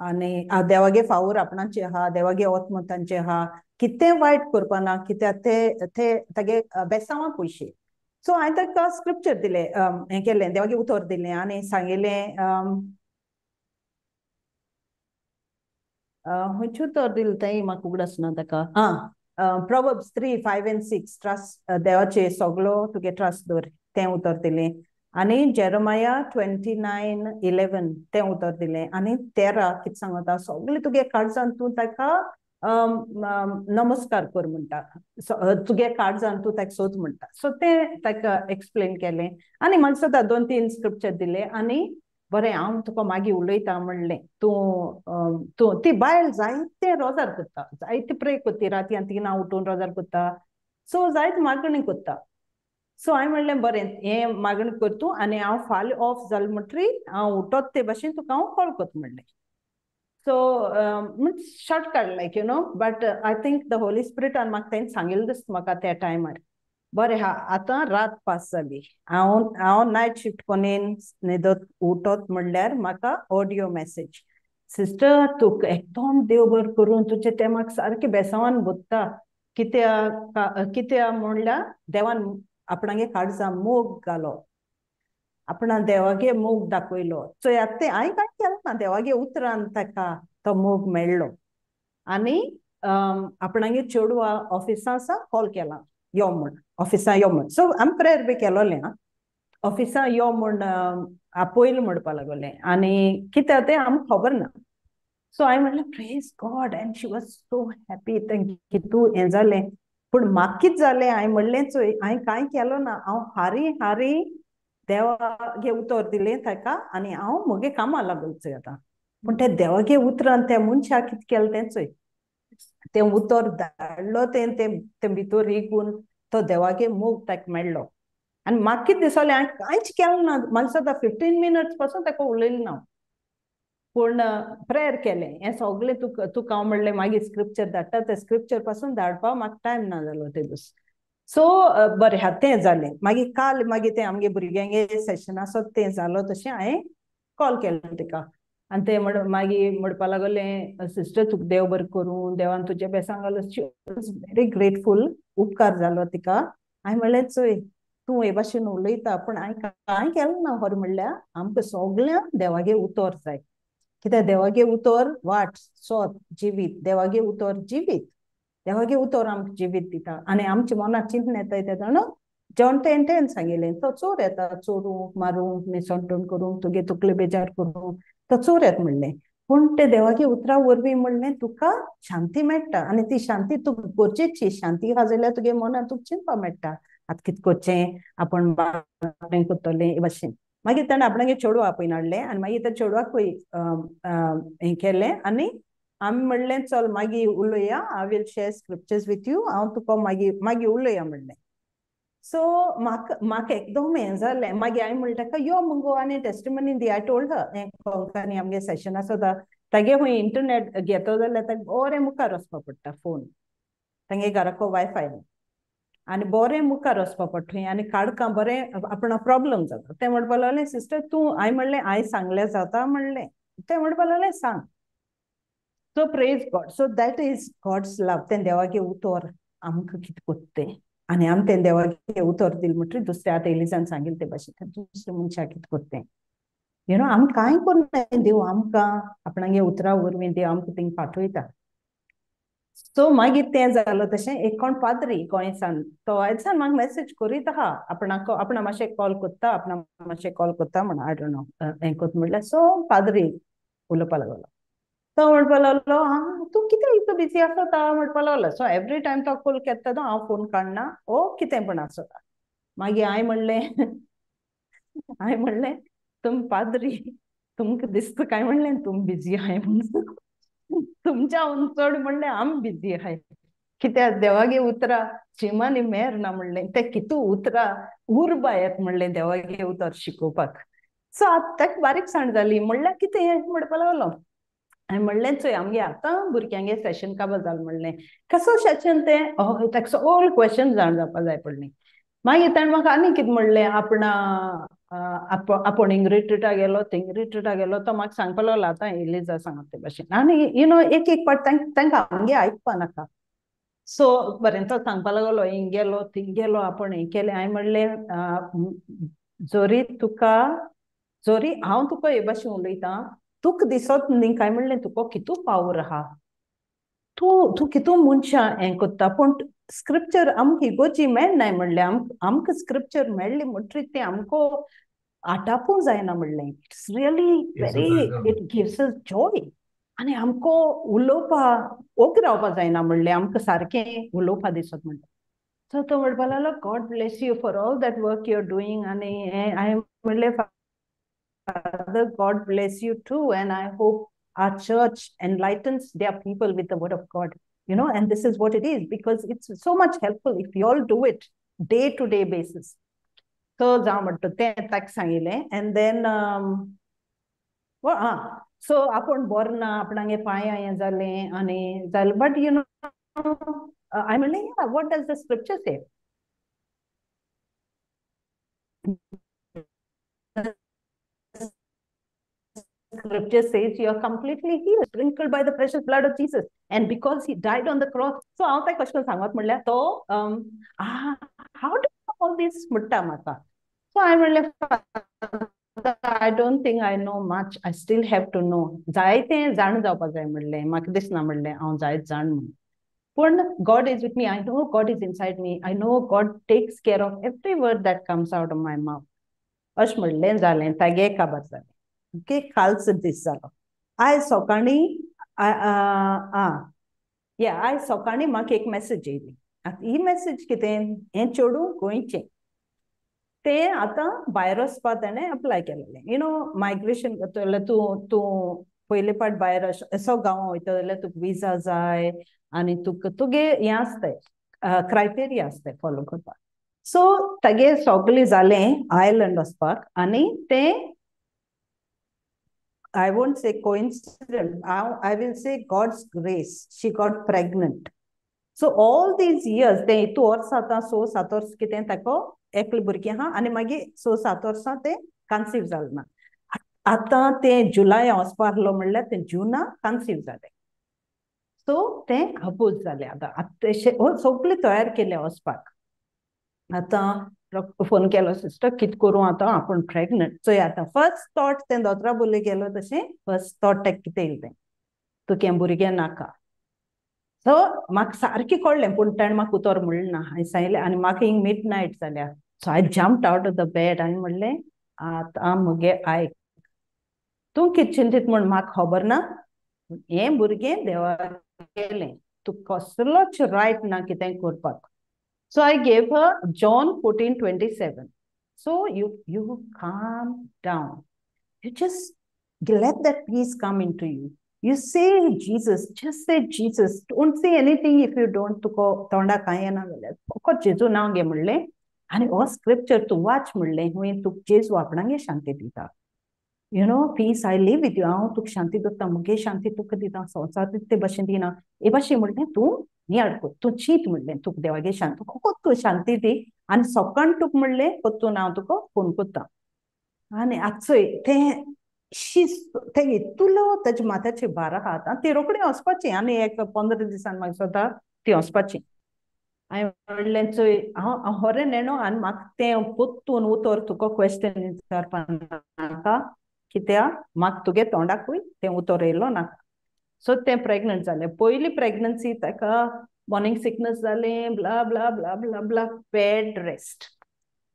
आनी देवागे फावोर आपणाचे आहा. देवागे ओतमतांचे आहा. कितें वायट करपा ना कित्याक ते तेगे बेसांवां पयशे. सो हांवें ताका स्क्रिप्चर दिलें हें केलें देवागे उतर दिलें आनी सांगिल्लें खंयचें उतर दिलें तें म्हाका उगडास ना ताका. Proverbs 3, 5 and 6 ट्रस्ट देवाचे सगलो तुगे ट्रस्ट दवर तें उतर दिलें. आनी जेरमाया 29:11 तें उतर दिलें. आनी 13 कितें सांगता सगलें तुगे काळजान तूं ताका नमस्कार कर म्हणटा. तुगे काळजान तूं ताका सोद म्हणटा. सो तें ताका एक्सप्लेन केलें आनी म्हाका सुद्दां 2-3 स्क्रिप्चर दिले आनी बरें हांव तुका मागीर उलयतां म्हणलें. तूं ती बायल जायते रोजार करता जायते प्रे कोत्ती रातयान 3 उठून रोजार कोत्ता. सो जायत मागणी कोत्ता. सो हांवें म्हणलें बरें हें मागणी कर तूं आनी हांव फाल्यां ऑफ जालें म्हणटरी हांव उठोत ते भाशेन तुका हांव कॉल कोत्ता म्हणलें. So shortcut like you know but I think the holy स्पिरिटान म्हाका तें सांगिल्लें दिसता म्हाका त्या टायमार. बरें हा आतां रात पास जाली. हांव नायट शिफ्ट कोन्नेन न्हिदत उठोत म्हणल्यार म्हाका ऑडियो मेसेज सिस्टर तुका एकदम देव बरें करून तुजें तें म्हाका सारकें बेसांवान भोगता. कित्याक म्हणल्यार देवान आपणागे काळजां मोग घालो. आपणा देवागे मोग दाखयलो. सो आतां तें हांवें कांय केलें ना. देवागे उतरान ताका तो मोग मेळ्ळो आनी आपणागे चेडूं ऑफिसां आसा कॉल केला. यो म्हण ऑफिसा यो म्हण सो आमी प्रेयर बी केलोलें आं ऑफिसा यो म्हण आपयलें म्हणपा लागले आनी कितें तें आमकां खबर ना सो हांवें म्हणलें praise God end she was so happy कितू हें जालें पूण म्हाका कितें जालें हांवें म्हणलें चोय हांवें कांय केलो ना हांव हारी देवागे उतर दिलें ताका आनी हांव म्हगे कामां लागलो चोय आतां पूण त्या देवागे उतरान त्या मनशाक कितें केलें तें चोय तें उतर धाडलो तें भितर एकून तो देवागे मोग ताका मेळ्ळो आनी म्हाका कितें दिसलें हांवें कांयच केलें ना म्हाका सुद्दां 15 मिनट्स पासून ताका उलयलें ना पूण प्रेयर केलें हें सगळें तुका हांव म्हणलें मागीर स्क्रिप्चर धाडटा ते स्क्रिप्चर पासून धाडपा म्हाका टायम ना जालो ते दीस सो बरें हा तें जालें मागीर काल मागीर तें आमगे भुरग्यांगे सेशन आसत तें जालो तशें हांवें कॉल केलें तिका आनी तें मागीर म्हणपा लागलें सिस्टर तुका देव बरें करूं देवान तुज्या बेसांग घालो व्हेरी ग्रेटफूल उपकार जालो तिका हांवें म्हणलें चोय तूं हे भाशेन उलयता पूण हांवें कांय केलें ना खरें म्हणल्यार आमकां सगळ्यांक देवागे उतर जाय कित्याक देवागे उतर वाट सोत जिवीत देवागे उतर जिवीत देवागे उतर आमकां जिवीत दिता आनी आमच्या मनाक चिंतन येताय ते जाण जॉन 10:10 सांगिल्लें तो चोर येता चोरूंक मारूंक निसंटून करूंक तुगे तकले बेजार करूंक तो चोर येता म्हणलें पूण ते देवागे उतरा वरवीं म्हणलें तुका शांती मेळटा आनी ती शांती तुका गरजेची शांती आहा जाल्यार तुगे मनान तुका चिंतपा मेळटा आतां कितें करचें आपण करतलें हे भाशेन मागीर ताणें आपणागे चेडूं आपयन हाडलें आनी मागीर त्या चेडवाकूय हें केलें आनी आमी म्हणलें चल मागीर उलोवया I will share scriptures with you हांव तुका मागीर उलोवया म्हणलें सो म्हाका एकदम हें जालें मागीर हांवें म्हणलें ताका यो मुगो आनी testimony the I told her हें कोंकणी आमगे सेशन आसता तागे खंय इंटरनेट घेतो जाल्यार ताका बरें मुखार वचपा पडटा फोन तांगे घराको वायफाय आनी बरें मुखार वचपा पडटा आनी काडका बरें आपणा प्रॉब्लम जाता तें म्हणपा लागलें सिस्टर तूं हांवें म्हणलें हांवें सांगलें जाता म्हणलें तें म्हणपा लागलें सांग so praise God so that is God's love तें देवागे उतर आमकां कितें कोत्तें आनी आमी तें देवागे उतर दिलें म्हणटरी दुसऱ्या आतां एलिजान सांगिल्लें ते भाशेन दुसऱ्या मनशाक कितें कोत्तें यू नो आमी कांय करना देव आमकां आपणागे उतरा वरवीं देव आमकां थिंग पाठयता सो मागीर तें जालो तशें एक कोण पाद्री गोंयसान तो आयजसान म्हाका मेसेज करीत आहा आपणा मातशें कॉल कोत्ता आपणा मातशें कॉल कोत्ता म्हण आय डोंट नो हें कोत म्हणल्यार सो पाद्री उलोवपा लागलो तो म्हणपा लागलो तूं कितें इतलो बिजी आसता म्हणपा लागलो सो एवरी टायम तो कॉल केता तो हांव फोन काडना ओ कितें पण आसता मागीर हांवें म्हणलें तुम पाद्री तुमकां दिसता काय म्हणलें तुम बिजी आहाय म्हणून तुमच्या चड म्हणलें आमी बिजी आहाय कित्याक देवागे उतरां जिमानी मेर ना म्हणलें ते कितू उतरां उर्बा येत म्हणलें देवागे उतर शिकोवपाक सो आतां ताका बारीकसाण जाली म्हणल्यार कितें म्हणपा लागलो हांवें म्हणलें चोय आमगे आतां भुरग्यांगे सेशन काबार जालें म्हणलें कसो सेशन तें ताका सगळे क्वेश्चन जाण जावपा जाय पडलीं मागीर ताणें म्हाका आनी कितें म्हणलें आपूण हिंग रिट्रिटा गेलो थिंग रिट्रिटा गेलो तो म्हाका सांगपा लागलो आतां एलिजा सांगता ते भाशेन आनी यू नो एक पाट तांकां आमगे आयकपा नाका सो बरें तो सांगपा लागलो हिंग गेलो थिंग गेलो आपूण हें केलें हांवें म्हणलें जोरी हांव तुका हे भाशेन उलयतां तुका दिसत न्ही काय म्हणलें तुका कितू पावर आहा तूं कितू मनशां हें कोत्ता पूण स्क्रिप्चर आमकां इगोर्जी मेळनाय म्हणलें आमकां स्क्रिप्चर मेळ्ळी म्हणटरी तें आमकां आटापूं जायना म्हणलें it's really very it gives us Joy आनी आमकां उलोवपा ओग्गी रावपा जायना म्हणलें आमकां सारकें उलोवपा दिसत म्हणटा सो तो म्हणपा लागलो God bless you for all that work you are doing आनी हांवें म्हणलें Father, God bless you too, and I hope our church enlightens their people with the word of God, you know, and this is what it is, because it's so much helpful if you all do it day-to-day basis. So, tak sangile, and then, so apun borna, apanange paya zale, ane zal, but you know, I'm like, yeah, what does the scripture say? Scripture says you are completely healed, sprinkled by the precious blood of Jesus, and because he died on the cross. So I have a question. How do you know all this mutta mata? So I will I don't think I know much. I still have to know. Zaite zan jawpa jay म्हणले म्हाका दिसना म्हणले हांव जायत जाण म्हणून पण God is with me. I know God is inside me. I know God takes care of every word that comes out of my mouth. अशें म्हणलें जालें तागे काबार जालें. ओके, कालचो दीस जालो. आयज सकाळीं आयज सकाळीं म्हाका एक मेसेज येयली. आतां ही मेसेज कितें, हें चेडूं गोंयचें, तें आतां भायर वचपा ताणें अप्लाय केलेलें. यू नो, मायग्रेशन करता जाल्यार तूं पयले फावट भायर असो गांव वयता जाल्यार तुका विजा जाय आनी तुगे हें आसताय, क्रायटेरिया आसताय फॉलो करपाक. सो तागे सगळें जालें आयर्लंड वचपाक, आनी तें I won't say coincidence. I will say God's grace. She got pregnant. So all these years, ते इतू वर्स आतां 6-7 वर्स कितें ताका एकलें भुरगें आहा, आनी मागीर 6-7 वर्सां तें कन्सीव जालें ना. आतां तें जुलाय वचपा आहलो म्हणल्यार तें जुना कन्सीव जालें. सो तें अपोज जालें. आतां सगळें तयार केलें वचपाक. आतां फोन केलो, सिस्टर कितें करूं आतां, आपूण प्रेग्नंट. चोय आतां फर्स्ट थॉट तें दोतोरा बोले गेलो तशें फर्स्ट थॉट तेका कितें येयलें, तुकें भुरगें नाका. सो म्हाका सारकें कळ्ळें, पूण ताणें म्हाका उतर म्हणलें ना. हांवें सांगलें, आनी म्हाका हिंग मिडनायट जाल्या. So I jumped out of the bed आनी म्हणलें, आतां मुगे आयक, तूं कितें चिंतीत म्हूण म्हाका खबर ना. हें भुरगें देवा केलें, तुका कसलोच रायट ना कितें करपाक. So I gave her John 14:27. So you calm down. You just let that peace come into you. You say Jesus, just say Jesus. Don't say anything if you don't तुको तोंडा कांय येना जाल्यार फकत जेजू नांव घे म्हणलें. आनी हो स्क्रिप्चर तूं वाच म्हणलें, हुंय तुका जेजू आपणागे शांती दिता. You know, peace I live with you. हांव तुका शांती दिता, मुगे शांती तुका दिता, संवसार ते भाशेन दिना. हे भाशेन म्हणलें तूं नियाळ, तूं चीत म्हणलें, तुका देवागे शांती, फकत तूं शांती दी. आनी सकाळ तुका म्हणलें पोत्तून हांव तुका फोन करता. आनी आजचोय तें तें इतलो ताच्या माथ्याचे भार आहा. आतां ती रोखडी वचपाची, आनी एक 15 दिसान म्हाका स्वता ती वचपाची. हांवें म्हणलें चोय हांव होरें नेणो, आनी म्हाका तें पोत्तून उतर तुका क्वेश्चन विचारपा नाका, कित्याक म्हाका तुगे तोंडाकूय तें उतर येयलो नाका. सो तें प्रेग्नंट जालें. पयली प्रेग्नन्सी ताका मॉर्निंग सिकनेस जालें, blah blah blah blah blah, bed rest.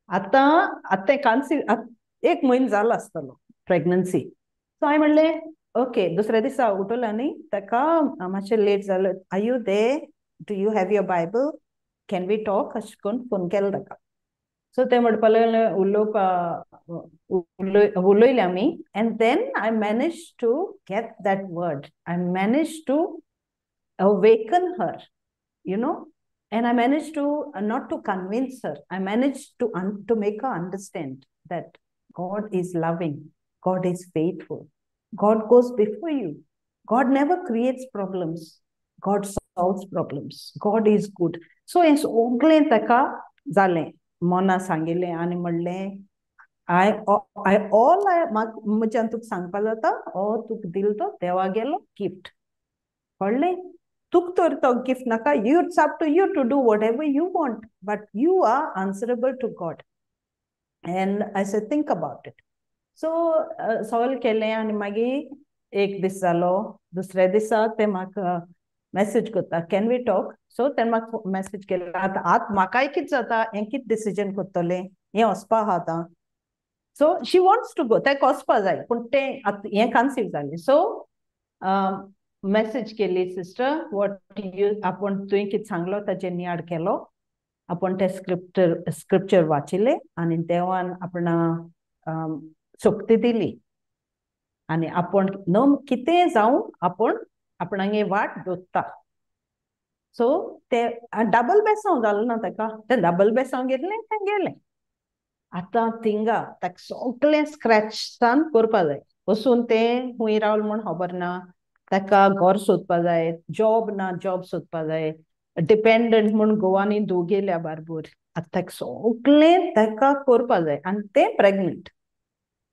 आतां कन्सीव 1 म्हयनो जालो आसतलो प्रेग्नन्सी. सो हांवें म्हणलें ओके. दुसऱ्या दिसा उठलो आनी ताका मातशें लेट जालें. Are you there, do you have your Bible, can we talk, अशें करून फोन केलो ताका. सो ते म्हणपा लागलें उलोयलें आमी. And then I manage to get that word. I manage to awaken her, you know, and I managed to not to convince her. I managed to make her understand that God is loving, God is faithful, God goes before you. God never creates problems, God solves problems, God is good. So it's सगळें ताका जालें, मोना सांगिल्लें आनी म्हणलें म्हज्यान तुका सांगपा जाता, हो तुका दिलो तो देवा गेलो गिफ्ट. कळ्ळें? तुका तर तो गिफ्ट नाका. It's up to you to do whatever you want, but you are answerable to God. And I said, think about it. So solve केलें आनी मागीर एक दीस जालो. दुसऱ्या दिसा ते म्हाका मेसेज करता, कॅन वी टॉक. सो तेणें म्हाका मेसेज केलो, आतां म्हाकाय कितें जाता, हें कितें डिसिजन करतलें, हें वचपा आहा आतां. So she wants to go, ताका वचपा जाय, पूण तें हें कन्सीव जालें. सो मेसेज केली, सिस्टर वॉट यू, आपूण तुवें कितें सांगलो ताचेर नियाड केलो. आपूण ते स्क्रिप्चर वाचिल्ले आनी देवान आपणा शक्ती दिली. आनी आपूण कितें जावं आपूण आपणागे वाट दोत्ता. सो ते डबल बेसांव जालें ना ताका. तें डबल बेसांव घेतलें, तें गेलें. आतां थिंगा ताका सगळें स्क्रॅचान करपा जाय. वचून तें खूंय रावलें म्हूण खबर ना. ताका घर सोदपा जाय, जॉब ना, जॉब सोदपा जाय. डिपेंडंट म्हूण गोवानी दोग गेल्या बारबूर. आतां ताका सगळें ताका करपा जाय, आनी तें प्रेग्नंट.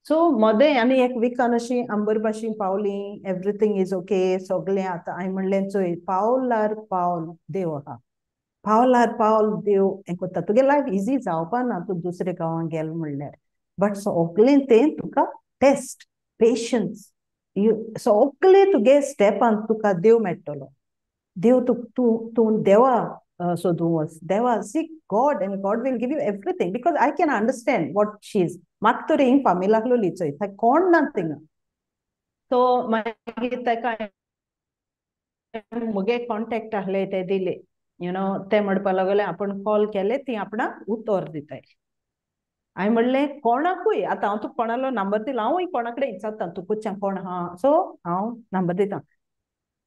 सो मोदें आनी एक विकान अशी अंबरबाशी पावली. एवरीथींग इज ओके, सगळें. आतां हांवें म्हणलें चोय पावलार पावल देव आहा, पावलार पावल देव हें करता. तुगे लायफ इजी जावपा ना तूं दुसऱ्या गांवांक गेलें म्हणल्यार. बट सगळें तें तुका टेस्ट, पेशन्स, सगळें तुगे स्टेपान तुका देव मेळटलो. देव तू देवा सोदूं वच देवा sick God end God will give you everything because I can understand what she is म्हाका तरी हिंग फामी लागलोली चोय थंय कोण ना थिंगा सो मागीर ताका मुगे कॉन्टॅक्ट आहले ते दिले ते म्हणपा लागले आपण कॉल केले ती आपणाक उतर दिताय हांवें म्हणलें कोणाकूय आतां हांव तुका कोणालो नंबर दिला हांवूय कोणा कडेन विचारता तुका कोण आहा सो हांव नंबर दितां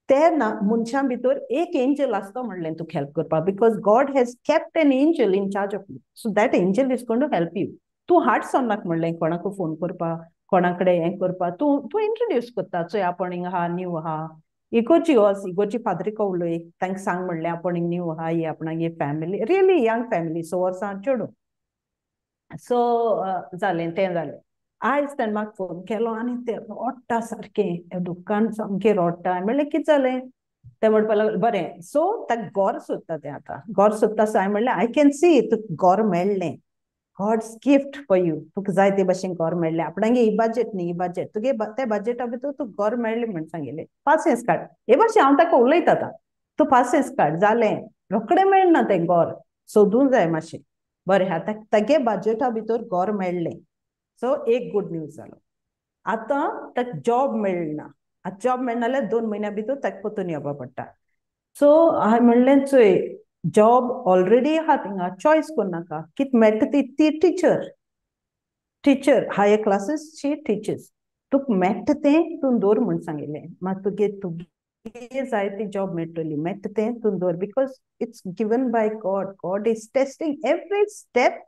ते मनशां भितर एक एंजल आसता म्हणलें तुका हेल्प करपाक because God has kept an angel in charge of you so that angel is going to help you तूं हार्ट सोडनाका म्हणलें कोणाकूय फोन करपाक कोणा कडेन हें करपाक तूं इंट्रोड्यूस करता चोय आपण हिंग आहा न्यू आहा इगोर्जी वच इगोर्जी फादरिका उलय तांकां सांग म्हणलें आपण हिंग न्यू आहा ही आपणाक ही फॅमिली रियली यंग फॅमिली 6 वर्सां चेडूं सो जालें तें जालें आयज ताणें म्हाका फोन केलो आनी ते रोडटा सारकें दुकान सामकें रोडटा म्हणलें कितें जालें ते म्हणपा लागले बरें सो ताका घर सोदता तें आतां घर सोदता सो हांवें म्हणलें आय कॅन सी तुका घर मेळ्ळें गॉड्स गिफ्ट फॉर यू तुका जाय ते भाशेन घर मेळ्ळें आपणागे ही बजेट न्ही ही बजेट तुगे त्या बजेटा भितर तुका घर मेळ्ळें म्हण सांगिल्लें पासियेंस काड हे भाशेन हांव ताका उलयता आतां तूं पासियेंस काड जालें रोखडें मेळना तें घर सोदूं जाय मातशें बरें आतां तागे बजेटा भितर घर मेळ्ळें सो एक गुड न्यूज जालो आतां ताका जॉब मेळना आतां जॉब मेळना जाल्यार 2 म्हयन्या भितर ताका परतून येवपा पडटा सो हांवें म्हणलें चोय जॉब ऑलरेडी आहा थिंगा चॉयस करनाका कितें मेळटा ती टीचर हायर क्लासीसची टिचर्स तुका मेळटा तें तूं दवर म्हण सांगिल्लें मात तुगे जाय ती जॉब मेळटली मेळटा तें तूं दवर because it's given by God is testing every step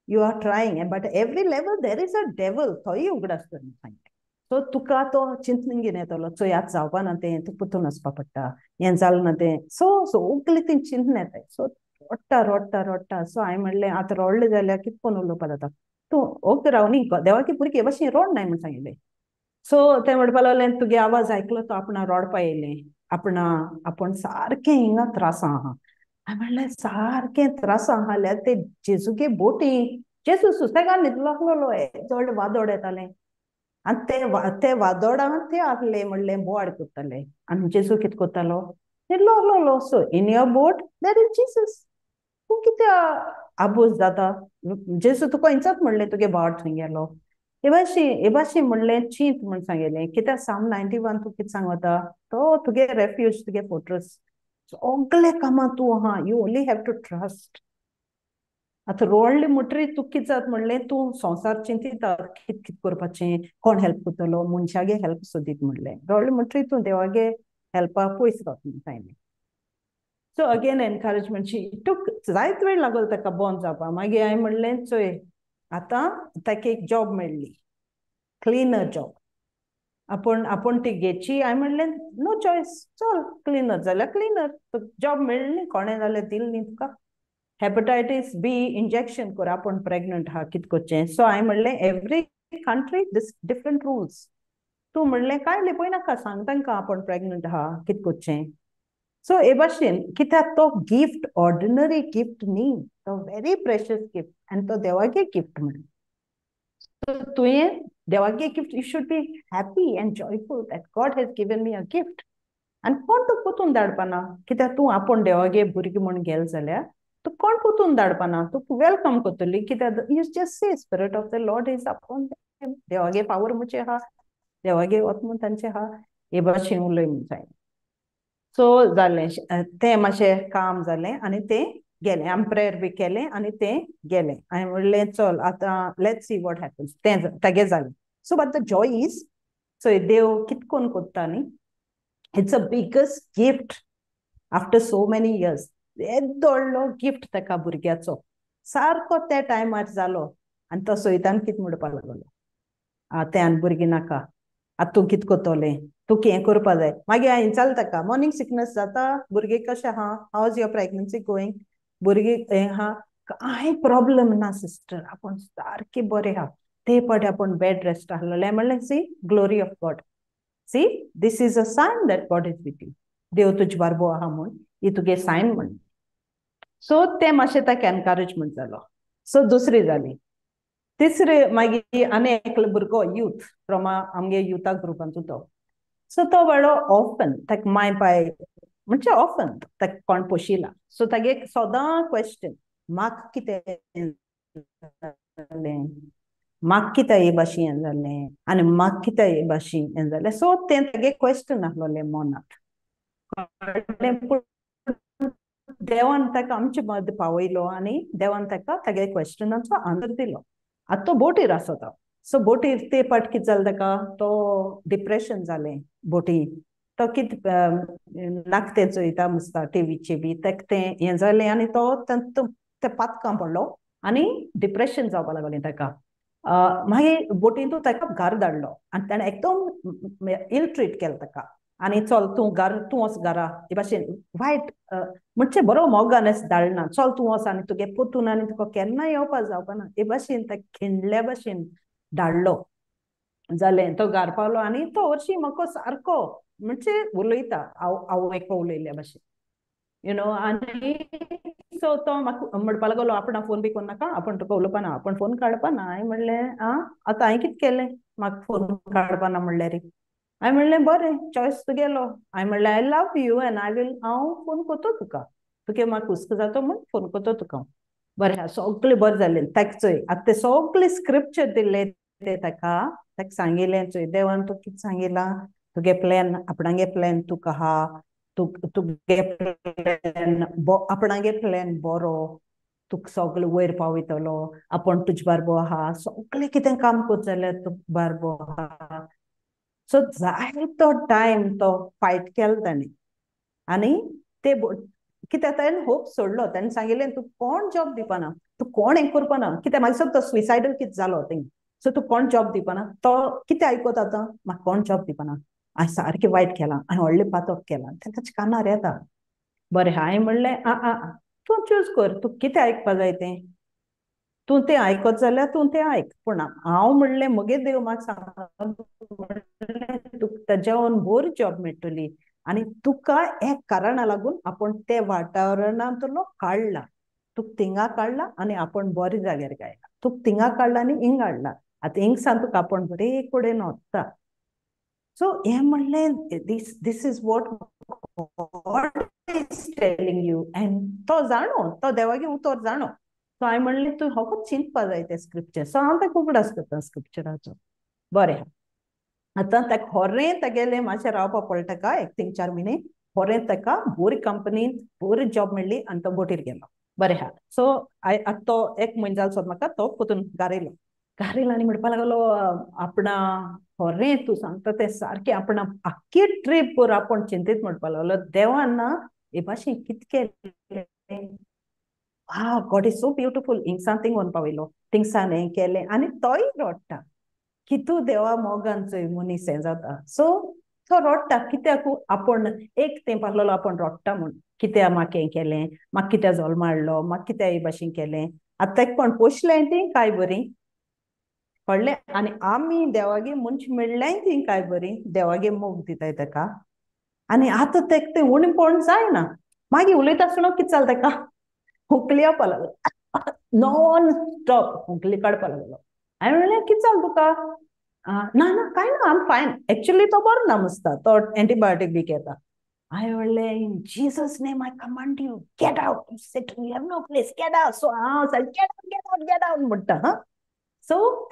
you are trying but every level there is a devil थंय उगडास कर सांगलें सो तुका तो चिंतन घेवन येतलो चोय आतां जावपा ना तें तुका परतून वचपा पडटा हें जालें ना तें सो सगलें तें चिंतन येताय सो रोडटा सो हांवें म्हणलें आतां रोडलें जाल्यार कितें कोन्न उलोवपा जाता तूं ओके राव न्ही देवाकी भुरगे हे भाशेन रोड नाय म्हण सांगिल्लें सो ते म्हणपा लागलें तुगे आवाज आयकलो तो आपणा रोडपा येयलें आपण सारकें हिंगा त्रासां आहा हांवें म्हणलें सारकें त्रासां आहा जाल्यार ते जेजूगे बोटी जेजू सुसेगाद न्हिदलो आसलोलो व्हडलें वादोड येतालें आनी ते वादोडान ते आहले म्हणलें बोवाड करताले आनी जेजू कितें करतालो न्हिदलो आसलोलो so in your boat there is Jesus तूं कितें आबूज जाता जेजू तुका इंचात म्हणलें तुगे भाव थंय गेलो हे भाशेन म्हणलें चींत म्हण सांगिल्लें कित्याक साम 91 तूं कितें सांगता तो तुगे रेफ्यूज तुगे फोर्ट्रेस सगळे कामां तूं आहा you only have to trust आतां रोडले म्हणटरी तूं कितें जाता म्हणलें तूं संवसार चिंतिता कितें करपाचें कोण हेल्प करतलो मनशागे हेल्प सोदीत म्हणलें रोडले म्हणटरी तूं देवागे हेल्पाक पयस रावता म्हण सांगलें सो अगेन एनकरेजमेंट टूक जायत वेळ लागलो ताका बंद जावपा मागीर हांवें म्हणलें चोय आतां ताका एक जॉब मेळ्ळी क्लिनर जॉब आपण ती घेची हांवें म्हणलें नो चॉयस चल क्लिनर जाल्यार क्लिनर जॉब मेळ्ळी कोणें जाल्यार दिल न्ही तुका हेपटायटीस बी इंजेक्शन कर आपण प्रेग्नंट आहा कितें करचें सो हांवें म्हणलें एवरी कंट्री दिस डिफरंट रुल्स तूं म्हणलें काय लिपय नाका सांग तांकां आपण प्रेग्नंट आहा कितें करचें सो हे भाशेन कित्याक तो गिफ्ट ऑर्डिनरी गिफ्ट न्ही तो व्हेरी प्रेशियस गिफ्ट आनी तो देवागे गिफ्ट म्हण सो तुवें देवागे gift you should be happy and joyful that God has given me a gift आनी कोण तुका पोतून धाडपाना कित्याक तूं आपण देवागे भुरगें म्हूण गेल जाल्यार तूं कोण पोतून धाडपाना तुका वेलकम करतली कित्याक you just say spirit of the lord is upon them देवागे पावर मुचे आहा देवागे आत्मा तांचे आहा हे भाशेन उलय म्हूण सांगलें सो जालें तें मातशें काम जालें आनी तें गेलें आमी प्रेयर बी केलें आनी तें गेलें हांवें म्हणलें चल आतां लेट्स सी वॉट हॅपन्स तेगे जालें so but the joy is so देव कितें कोन्न कोत्ता न्ही it's a biggest gift after so many years येदो व्हडलो गिफ्ट ताका भुरग्याचो सारको त्या टायमार जालो आनी तो सैतान कितें म्हणपाक लागलो तें आनी भुरगीं नाका आतां तूं कितें करतलें तूं हें करपा जाय मागीर हांवें विचारलें ताका मॉर्निंग सिकनेस जाता भुरगें कशें आहा how is your pregnancy going भुरगीं हें आहा कांय प्रॉब्लेम ना सिस्टर आपण सारकें बरें आहा ते पाटी आपण बेड रेस्ट आहलोलें म्हणलें see glory of God see this is a sign that God is with you देव तुजे बारबो आहा म्हूण ही तुगे सायन म्हण सो तें मातशें ताका एनकरेजमेंट जालो सो दुसरी जाली तिसरी मागीर आनी एकलो भुरगो यूथ फ्रॉम आमगे युथा ग्रुपांचो तो सो तो बाळो ऑफन ताका माय पाय म्हणजे ऑफन ताका कोण पोशिला सो तागे सदां क्वेश्चन म्हाका कितें जालें म्हाका कितें हे भाशेन हें जालें आनी म्हाका कितें हे भाशेन हें जालें सो तें तागे क्वेश्चन आसलोलें मनांत देवान ताका आमचे मदें पावयलो आनी देवान ताका तागे क्वेश्चनाचो आन्सर दिलो आतां तो बोटीर आसता सो बोटीर ते पाट कितें जालें ताका तो डिप्रेशन जालें बोटीन तो कितें नाकतें चोयता मुसता टीव्हीचेर बी ताका तें हें जालें आनी तो ते पातकां पडलो आनी डिप्रेशन जावपा लागलें ताका मागीर बोटीन ताका घार धाडलो आनी ताणें एकदम इल ट्रीट केलें ताका आनी चल तूं वच घरा हे भाशेन वायट म्हणजे बरो मोगान धाडना चल तूं वच आनी तुगे पोतून आनी तुका केन्ना येवपा जावपा ना हे भाशेन ताका खिंडल्या भाशेन धाडलो जालें तो घार पावलो आनी तो हरशीं म्हाका सारको म्हणजे उलयता आवयको उलयल्या भाशेन यू नो आनी सो तो म्हाका म्हणपा लागलो आपण फोन बी करनाका आपण तुका उलोवपा ना आपण फोन काडपा ना हांवें म्हणलें आतां हांवें कितें केलें म्हाका फोन काडपा ना म्हणल्यार हांवें म्हणलें बरें चॉयस तुगेलो हांवें म्हणलें आय लव यू एंड हांव फोन करता तुका तुगे म्हाका हुस्को जाता म्हूण फोन करता तुका बरें सगळें बरें जालें ताका चोय आतां ते सगळे स्क्रिप्चर दिल्ले ते ताका सांगिल्लें चोय देवान तुका कितें सांगिलां तुगे प्लॅन आपणागे प्लॅन तुका आहा तुगे प्लॅन आपणागे प्लॅन बरो तुका सगळें वयर पावयतलो आपण तुजे बारबो आहा सगळें कितें काम करता जाल्यार तुका बारबो आहा सो जायतो टायम तो फायट केलो ताणें आनी ते कित्याक ताणें होप सोडलो ताणें सांगिल्लें तूं कोण जॉब दिवपाना तूं कोण हें करपाना कित्याक म्हाका तो सुसायडल कितें जालो थिंग सो तूं कोण जॉब दिवपाना तो कितें आयकोता आतां म्हाका कोण जॉब दिवपाना हांवें सारकें वायट केलां हांवें व्हडलें पातक केलां तें ताच्या कानार येता बरें हांवें म्हणलें तूं चूज कर तूं कितें आयकपा जाय तें तूं तें आयकत जाल्यार तूं तें आयक पूण हांव म्हणलें म्हगे देव म्हाका सांगलें तुका ताज्या वरून बरी जॉब मेळटली आनी तुका हे कारणां लागून आपण ते वातावरणांतलो काडला तुका थिंगा काडला आनी आपण बरे जाग्यार गायला तुका थिंगा काडला आनी हिंग हाडला आतां हिंग सांग तुका आपण बरे कडेन वता सो हें म्हणलें this is what God is telling you and तो जाणो तो देवागे उतर जाणो सो हांवें म्हणलें तूं होकूच चिंतपा जाय तें स्क्रिप्चर सो हांव ताका उगडास करता स्क्रिप्चराचो बरें आतां ताका खोरें तागेलें मातशें रावपा पडलें ताका 1-4 म्हयने खोरें ताका बरी कंपनीन बरी जॉब मेळ्ळी आनी तो बोटीर गेलो बरें आहा सो आतां तो 1 म्हयनो जालो सो म्हाका तो पोतून घार येयलो आनी म्हणपा लागलो आपणा खोरें तूं सांगता तें सारकें आपणा आख्खी ट्रीप कर आपण चिंतीत म्हणपा लागलो देवान ना हे भाशेन कितें केलें गॉड इज सो ब्युटिफूल हिंगसान थिंग व्हरून पावयलो थिंगसान हें केलें आनी तोय रडटा की तूं देवा मोगान चोय मनीस हें जाता सो तो रडटा कित्याक आपण एक तेंप आसलोलो आपण रडटा म्हूण कित्याक म्हाका हें केलें म्हाका कित्याक जल्मा हाडलो म्हाका कित्याक हे भाशेन केलें आतां ताका कोण पोसलें तीं काय बरीं कळ्ळें आनी आमी देवागे मनशां मेळ्ळ्याय तीं काय बरीं देवागे मोग दिताय ताका आनी आतां ताका तें उणेंपण जायना मागीर उलयता आसतना कितें जालें ताका हुंकली येवपा लागलो नॉन स्टॉप हुंकली काडपा लागलो हांवें म्हणलें कितें जालें तुका ना कांय ना आय एम फायन एक्चुअली तो बरो ना मुसता तो एंटीबायोटीक बी घेता हांवें म्हणलें in Jesus name I command you get out sit you have no place get out so हांव गेट आउट म्हणटा सो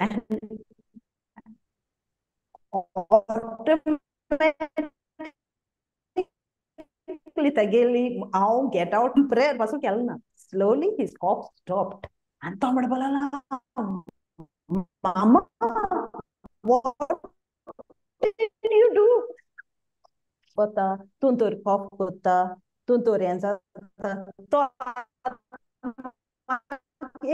तेगेली हांव गेट आउट प्रेयर पासून केलें ना स्लोली हिज कॉफ स्टॉप्ड आनी तो म्हणपा लागलो मामा what did you do कोता तूं तर कॉफ कोता तूं तर हें जाता तो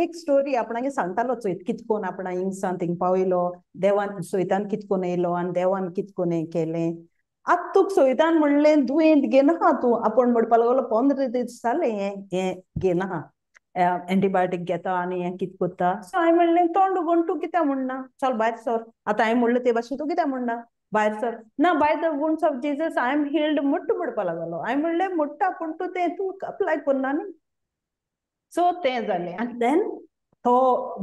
एक स्टोरी आपणागे सांगतालो चोयत कितें कोन्न आपणा हिंगसान थिंग पावयलो देवान सोयतान कितें कोन्न येयलो आनी देवान कितें कोन्न हें केलें आतां तुका सोयतान म्हणलें दुयेंत घेनाहा तूं आपण म्हणपा लागलो 15 दीस जाले हें घेनाहा एंटीबायोटीक घेता आनी हें कितें कोत्ता सो हांवें म्हणलें तोंड उगोवन तूं कित्याक म्हणना चल भायर सर आतां हांवें म्हणलें ते भाशेन तूं कित्याक म्हणना भायर सर ना by the wounds of Jesus I am healed म्हणपा लागलो हांवें म्हणलें म्हणटा पूण तूं तें तूं अप्लाय करना न्ही सो तें जालें आनी देन तो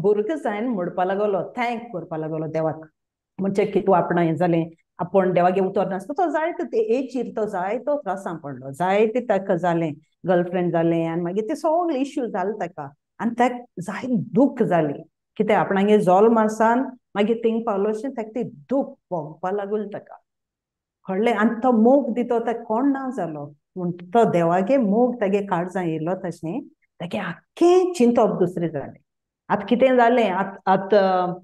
भुरगो जायन म्हणपा लागलो थँक करपा लागलो देवाक म्हणजे कितें आपणा हें जालें आपूण देवागे उतर नासता तो जायतो ते एजीर तो जायतो त्रासां पडलो जायते ताका जालें गर्लफ्रेंड जालें आनी मागीर ते सगळे इश्यू जाले ताका आनी ताका जाय दूख जालें कित्याक आपणागे जल्म आसान मागीर थिंग पावलो ताका ते दूख भोगपा लागून ताका कळ्ळें आनी तो मोग दितो ताका कोण ना जालो पूण तो देवागे मोग तागे काळजां येयलो तशें तागे आख्खें चिंतप दुसरें जालें आतां कितें जालें आतां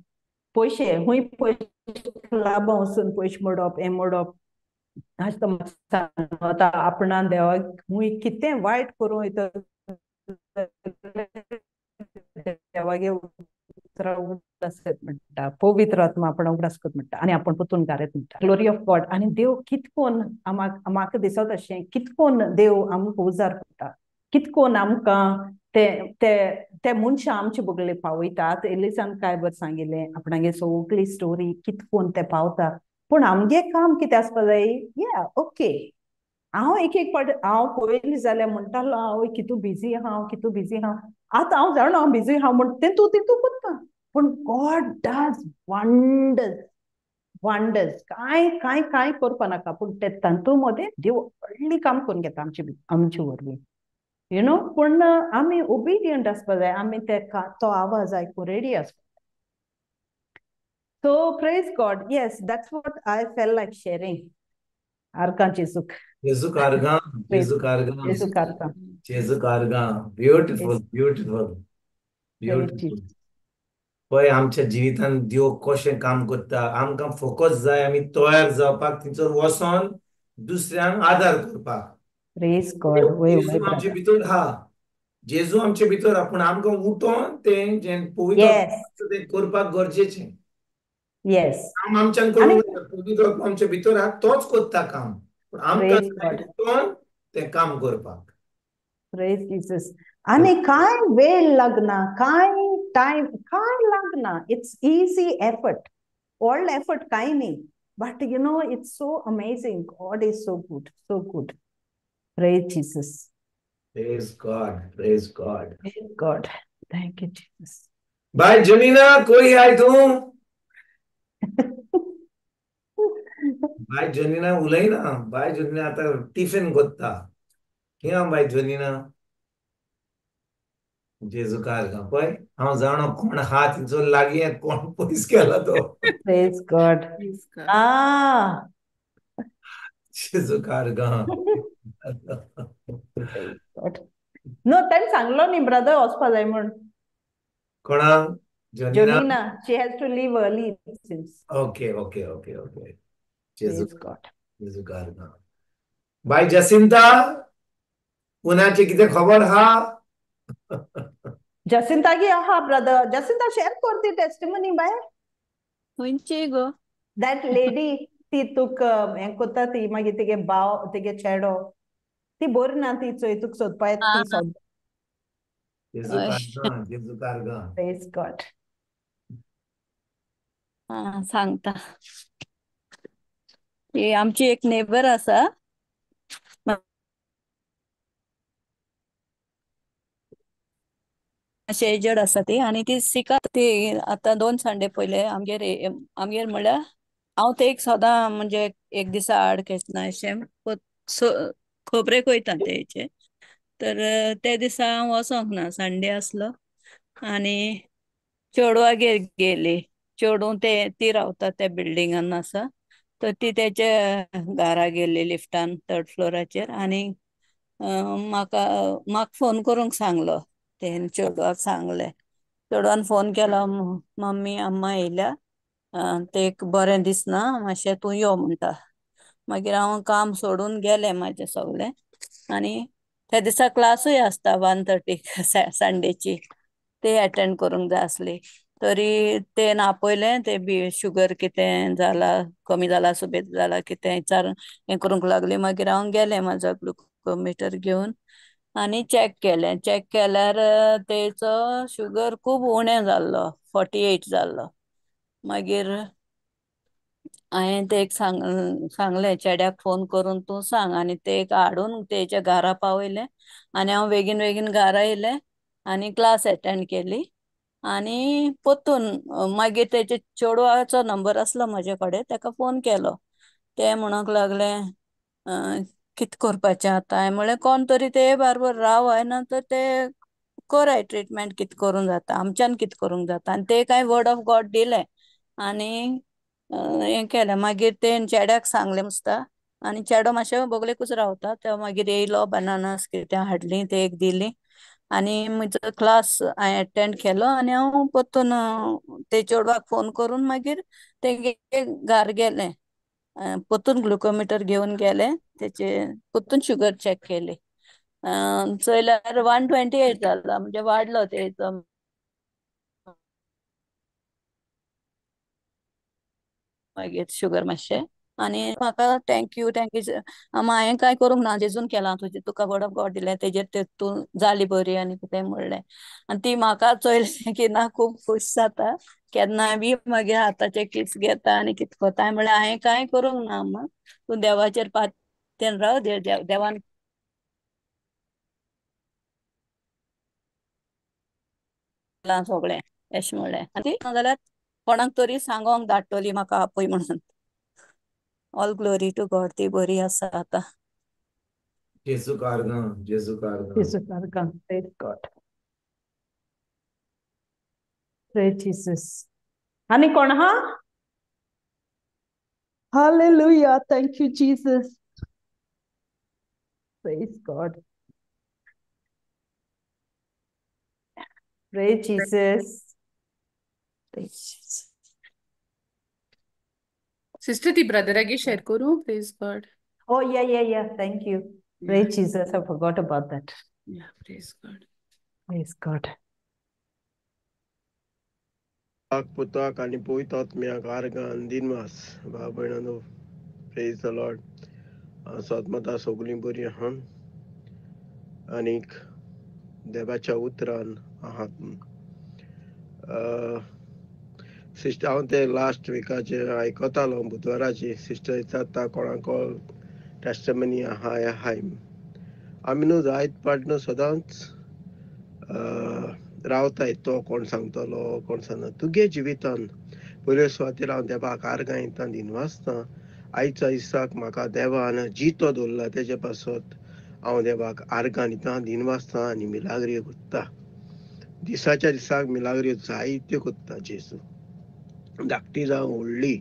पयशे खूंय पयशे लाभ वचून पयशे मोडप हें मोडप अशें तो म्हाका सांगलो आतां आपणान देवाक खूंय कितें वायट करूं वयता देवागे उतरां उगडासत म्हणटा पवित्र आत्मा आपणाक उगडासत म्हणटा आनी आपूण पोतून घालत म्हणटा ग्लोरी ऑफ गॉड आनी देव कितकोन म्हाका दिसता तशें कितकोन देव आमकां उजार करता कितकोन आमकां ते ते ते मनशां आमचे बोगले पावयता आतां एलिसान काय बरें सांगिल्लें आपणागे सगळी स्टोरी कितकोन ते पावता पूण आमगे काम कितें आसपा जाय या ओके हांव एक पाट हांव पळयलें जाल्यार म्हणटालो हांव कितू बिजी आहा आतां हांव जाणा हांव बिजी आहा म्हण तितू कोत्ता पूण गॉड डज वंडर्स कांय करपा नाका पूण ते तंतू मध्ये देव व्हडली काम करून घेता आमचे वरवीं यू नो पूण आमी ओबिडियंट आसपा जाय आमी तो आवाज आयकूं रेडी आसपा So praise God. Yes, that's what I felt like sharing. Arkan Jesuk. Jesu Karga, Jesu Karga, Jesu Karka. Jesu Karga. Beautiful, Yes. beautiful, Praise beautiful. Jesus. पळय आमच्या जिवितान देव कशें काम करता आमकां फोकस जाय आमी तयार जावपाक थंयसर वचोन दुसऱ्यांक आदार करपाक Praise God. Way, जेजू आमचे brother. भितर आहा जेजू आमचे भितर आहा पूण आमकां उठोन तें जें पवित्र Yes. आत्मा तें करपाक गरजेचें Yes. काम आमच्यान आणि करूंक जाता पवित्र आत्मा आमच्या भितर आहा तोच करता काम पूण आमकां Praise जाय God. उठोन तें काम करपाक Praise Jesus. आणि काय वेळ लागना काय टाइम काय लागना it's easy effort all effort काही नाही but you know it's so amazing God is so good praise Jesus praise God praise God praise God thank you Jesus भाई जमीना कोई आय तू भाई जनीना उलयना भाई जनीना आतां टिफिन करता किंवा भाई जनीना जेजू कारगा पळय हांव जाणो कोण आहा तिचो लागीं कोण पयस गेला तो प्रेज गॉड आ जेजू कारगा नो ताणें सांगलो न्ही ब्रदर वचपा जाय म्हण कोणाक जनीना जोनीना she has to leave early it seems okay okay okay okay जेजू प्रेज गॉड जेजू कारगा भाई जसिंता पुण्याची कितें खबर आहा जसिंता गी आहा ब्रदर जसिंता शेअर कर ती टेस्टिमनी बाय खंयची गो दॅट लेडी ती तुक हें कोत्ता ती मागीर तिगे भाव तिगे चेडो ती बरी ना ती चोय तुक सोदपा येता ती सोद जेजू कारगा जेजू कारगा प्रेज गॉड सांगता ती आमची एक नेबर आसा एजड आसा ती आणि ती सिकात ती आता 2 संडे पयले आमगेर म्हळ्यार हांव ते एक सदां म्हणजे एक दिसा आड घेतना अशें खबरेक वयता तेचे तर ते दिसा हांव वचोंक ना संडे आसलो आनी चेडवागेर गेली चेडूं ती रावता त्या बिल्डिंगान आसा तर ती तेच्या घरा गेली लिफ्टान 3rd फ्लोराचेर आनी म्हाका फोन करूंक सांगलो तेन चेडवाक सांगलें चेडवान फोन केलो मम्मी अम्मा येयल्या तेक बरें दिसना मातशें तूं यो म्हणटा मागीर हांव काम सोडून गेलें म्हाजें सगळें आनी त्या दिसा क्लासूय आसता 1:30 संडेची ते अटेंड करूंक जाय आसली तरी ते आपयलें ते बी शुगर कितें जाला कमी जाला सुबेज जाला कितें हें करूंक लागली मागीर हांव गेलें म्हाजो ग्लुकोमीटर घेवन आनी चॅक केल्यार तेचो शुगर खूब उणें जाल्लो 48 जाल्लो मागीर हांवें तेक सांगलें चेड्याक फोन करून तूं सांग आनी तेक हाडून तेच्या घरा पावयलें आनी हांव बेगीन घरा येयलें आनी क्लास अटेंड केली आनी पोत्तून मागीर तेच्या चेडवाचो नंबर आसलो म्हाजे कडेन ताका फोन केलो ते म्हणूंक लागले कित करपाचें आतां. हांवें म्हळें कोण तरी ते बरोबर राव ना तर ते कराय ट्रिटमेंट कित करूंक जाता, आमच्यान कित करूंक जाता. आनी ते कांय वर्ड ऑफ गॉड दिले आनी हें केलें. मागीर ते चेड्याक सांगलें मुस्ता आनी चेडो मातशें बोगलेकूच रावता. तो मागीर येयलो, बनानास कितें हाडलीं ते एक दिलीं आनी म्हजो क्लास हांवें एटेंड केलो आनी हांव परतून ते चेडवाक फोन करून मागीर तेंगे घार गेलें. परतून ग्लुकोमिटर घेवन गेलें, तेचे परतून शुगर चॅक केली. चयल्यार 128 जालां, म्हणजे वाडलो तेचो मागीर शुगर मातशें. आनी म्हाका थँक्यू हांवें कांय करूंक ना, जेजून केलां. तुका वर्ड ऑफ गॉड दिलें तेजेर तूं जाली बरी आनी कितें म्हणलें. आनी ती म्हाका चोयलें की ना खूब खूश जाता. केन्नाय बी मागीर हाताचे किट्स घेता आनी कितें करता. हांवें म्हळें हांवें कांय करूंक ना अम्मा, तूं देवाचेर पातयेन राव, देवान सगळें अशें म्हणलें. आनी नाजाल्यार कोणाक तरी सांगोंक धाडटली म्हाका आपय म्हणून. All glory to God. ती बरी आसा आतां. जेजू कारगां, जेजू कारगां. Jesus, God. Praise God. Praise Jesus. आणि कोण हा? Hallelujah. Thank you, Jesus. Praise God. Praise Jesus. Praise Jesus. Sister ती ब्रदरागे शेअर करू. Praise God. Oh, yeah. Thank you. Praise Jesus. I forgot about that. या प्रेज गॉड. Praise God. पुताक आनी पवित्र आत्म्याक आर्गां दिनवास. भाव भयणानो, प्रेज द लॉर्ड. सदमतां सगळीं बरीं आहा आनीक देवाच्या उतरान आहात. सिस्टर हांव ते लास्ट विकाचे आयकतालो बुधवाराची. सिस्टर विचारता कोणाको टेस्टमनी आहाय. आमी न्हू जायत पाट न्हू सदांच रावताय तो कोण सांगतलो कोण सांगना. तुगे जिवितान पयले सुवातेर हांव देवाक आर्गां दिनवासता. आयच्या दिसाक म्हाका देवान जितो दवरला तेजे पासत हांव देवाक आर्गां दिता, दिनवासता आनी मिलाग्रियो कोत्ता. दिसाच्या दिसाक मिलाग्रियो जायत्यो कोत्ता जेजू. धाकटी जावं व्हडली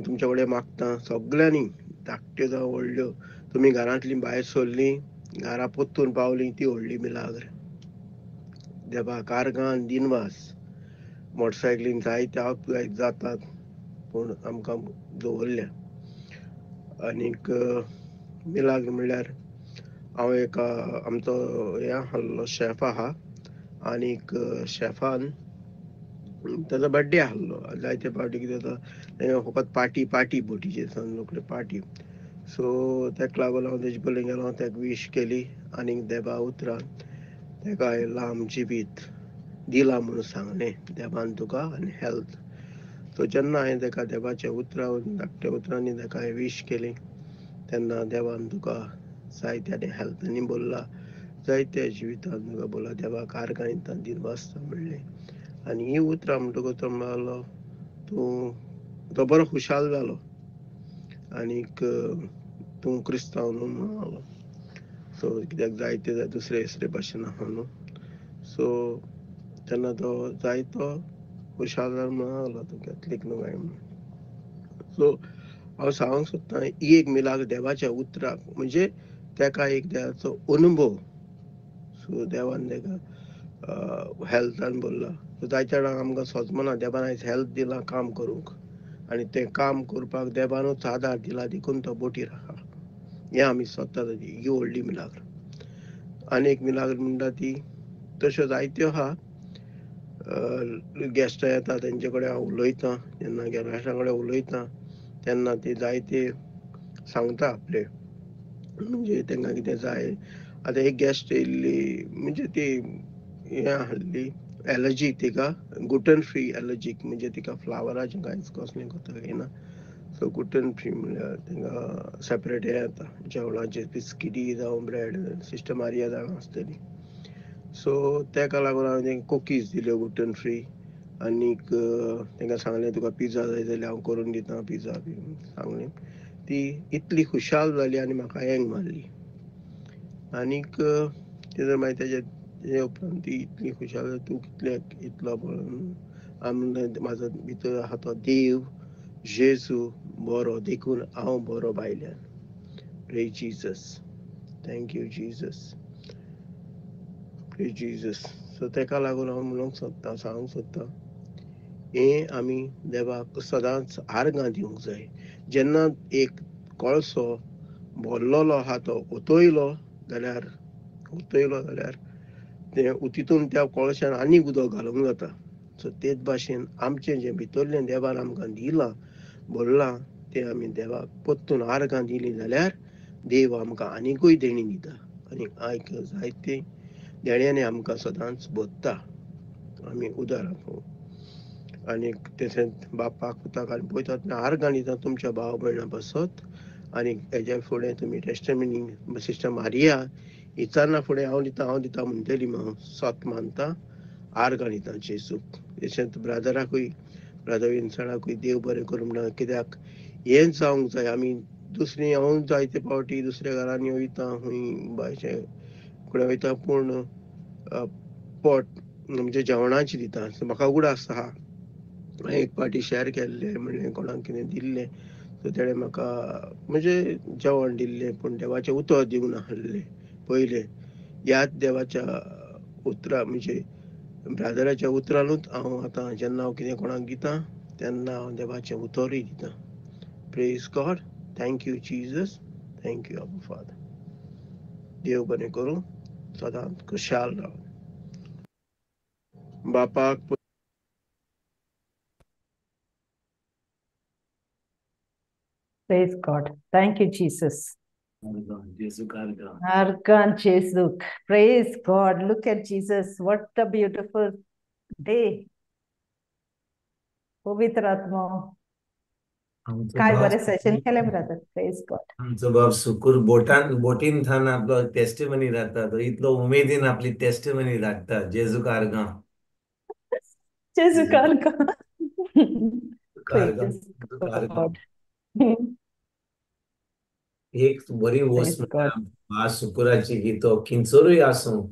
तुमच्या कडेन मागता. सगळ्यांनी धाकट्यो जावं व्हडल्यो तुमी घरांतली भायर सरलीं, घरा पोत्तून पावलीं, ती व्हडली मिलाग्र. देवाक आर्गां दिनवास. मोटरसायकलीन जायते अपघात जातात पूण आमकां दवरल्या. आनीक मिलाग्र म्हणल्यार हांव एक आमचो हें आहलो शेफ आहा आनीक शेफान ताजो बर्थडे आहलो. जायते पावटी कितें जाता फकत पार्टी बोटीचे रोखडे पार्टी. सो तेका लागून हांव तेजे पयलीं गेलो, तेका विश केली आनीक देवा उतरान तेका लांब जिवीत दिला म्हणून सांगलें देवान तुका आनी हेल्थ. सो जेन्ना हांवें तेका देवाच्या उतरान धाकट्या उतरांनी तेका हांवें विश केली तेन्ना देवान तुका जायते आनी हेल्थांनी बोल्ला, जायत्या जिवितान तुका बोल्ला. देवाक आर्गां दिता दिनवासता म्हणलें. आनी ही उतरां म्हणटकूच तो म्हणलो तो बरो खुशाल जालो आनीक तूं क्रिस्तांव न्हू म्हणलो. सो कित्याक जायते दुसरे भाशेन आहा न्हू. सो तेन्ना तो जायतो खुशाल जालो म्हणलो तूं कॅथलीक न्हू काय म्हणून. सो हांव सांगूंक सोदतां ही एक मिलाग्र देवाच्या उतराक म्हणजे तेका एक देवाचो अनुभव. सो देवान तेका हेल्थान बोल्ला. सो जायत्या जाणांक आमकां सोजमना देवान आयज हेल्थ दिलां काम करूंक आनी तें काम करपाक देवानूच आदार दिला देखून तो बोटीर आहा. हें आमी सोदता ही व्हडली मिलाग्र. आनी एक मिलाग्र म्हणटा ती तश्यो जायत्यो आहा. गॅस्टां येता तेंचे कडेन हांव उलयतां. जेन्ना गॅस्टां कडेन उलयतां तेन्ना ती जायते सांगता आपले म्हणजे तेंकां कितें जाय. आतां एक गॅस्ट येयल्ली म्हणजे ती हें आहली एलर्जी तिका ग्लुटन फ्री एलर्जीक म्हणजे तिका फ्लावराचें कांयच कसलें कोता येना. सो ग्लुटन फ्री म्हणल्यार तेंकां सेपरेट हें येता जेवणाचें बिस्किटी जावं ब्रेड. सिस्टर मारिया जाणा आसतली. सो तेका लागून हांवें तेंकां कुकीज दिल्यो ग्लुटन फ्री आनीक तेंकां सांगलें तुका पिझ्झा जाय जाल्यार हांव करून दितां पिझ्झा बी सांगलें. ती इतली खुशाल जाली आनी म्हाका हँग मारली. आनीक तेजो मागीर तेजे उपरांत ती इतली खुशाल जाली, तूं कितल्याक इतलो म्हाजो भितर आहा तो देव जेजू बरो देखून हांव बरो भायल्यान. Praise Jesus. Thank you Jesus. Praise Jesus. So तेका लागून हांव म्हणूंक सोदतां, सांगूंक सोदतां, हे आमी देवाक सदांच आर्गां दिवंक जाय. जेन्ना एक कोळसो भरलोलो आहा तो ओतयलो जाल्यार तितून त्या कोळशान आनीक उदक घालूंक जाता. सो तेच भाशेन आमचें जें भितरलें देवान आमकां दिलां, भरलां, तें आमी देवाक परतून आर्गां दिलीं जाल्यार देव आमकां आनिकूय देणी दिता. आनी जायते देण्यानी आमकां सदांच भरता. आमी उदाहरण पळोवं. आनीक तशेंच बापाक पुताक आनी पळयतात आर्गां दिता तुमच्या भाव भयणां पासत. आनी हेज्या फुडें तुमी टेस्टमनी सिस्टर मारिया विचारना फुडें हांव दिता म्हणटली हांव सत मानता, आर्गां दिता जेजूक. तशेंच ब्रदर विन्सणाकूय देव बरें करूं म्हणटा. कित्याक हेंच जावंक जाय. आमी हांव जायते फावटी दुसऱ्या घरांनी वयता, खंय बायचे फुडें वयता, पूण पोट म्हणजे जेवणाची दिता. म्हाका उगडास आहा. हांवें एक फावटी शेअर केल्लें, म्हणलें कोणाक कितें दिल्लें, सो तेणें म्हाका म्हणजे जेवण दिल्लें, पूण देवाचें उतर दिवंक नासलें पयलें. ह्याच देवाच्या उतरां म्हणजे ब्रादराच्या उतरानूच हांव आतां जेन्ना हांव कितें कोणाक दितां तेन्ना हांव देवाचें उतरूय दितां. Praise God. Thank you Jesus. Thank you अब्बा फादर. देव बरें करूं, सदांच खुशाल राव. बापाक Praise God. Thank you, Jesus. जेजूक आर्गां. Argan Jesuk. Praise God. Look at Jesus. What a beautiful day. पवित्र आत्मा. आमचो काय भाव बरें सेशन केलें ब्रदर. Praise God. आमचो बाब सुकूर बोटीन थान आपलो टेस्टिमनी धाडटा. तो इतलो उमेदीन आपली टेस्टिमनी धाडटा. जेजूक आर्गां. Jesuk Argan. आर्गां. Praise जेजूक आर्गां. God. एक बरी वस्त Praise God. म्हणल्यार सुकुराची की तो खिंचोरूय आसूं,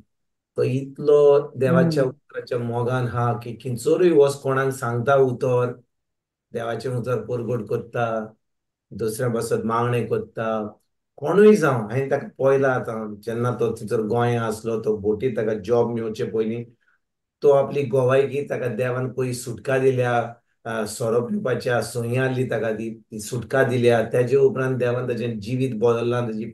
तो इतलो देवाच्या उतराच्या मोगान हा की खिंचोरूय वच कोणाक सांगता उतर, देवाचें उतर परगट करता, दुसऱ्या बसत मागणें करता. कोणूय जावं, हांवें ताका पळयला आतां जेन्ना तो थंयसर गोंयांत आसलो, तो बोटींत ताका जॉब मेळचे पयलीं तो आपली गोवायकी ताका देवान पयलीं सुटका दिल्या, सोरो पिवपाच्या संय आहली ताका ती सुटका दिल्या. तेजे उपरांत देवान ताचें जिवीत बदललां, ताची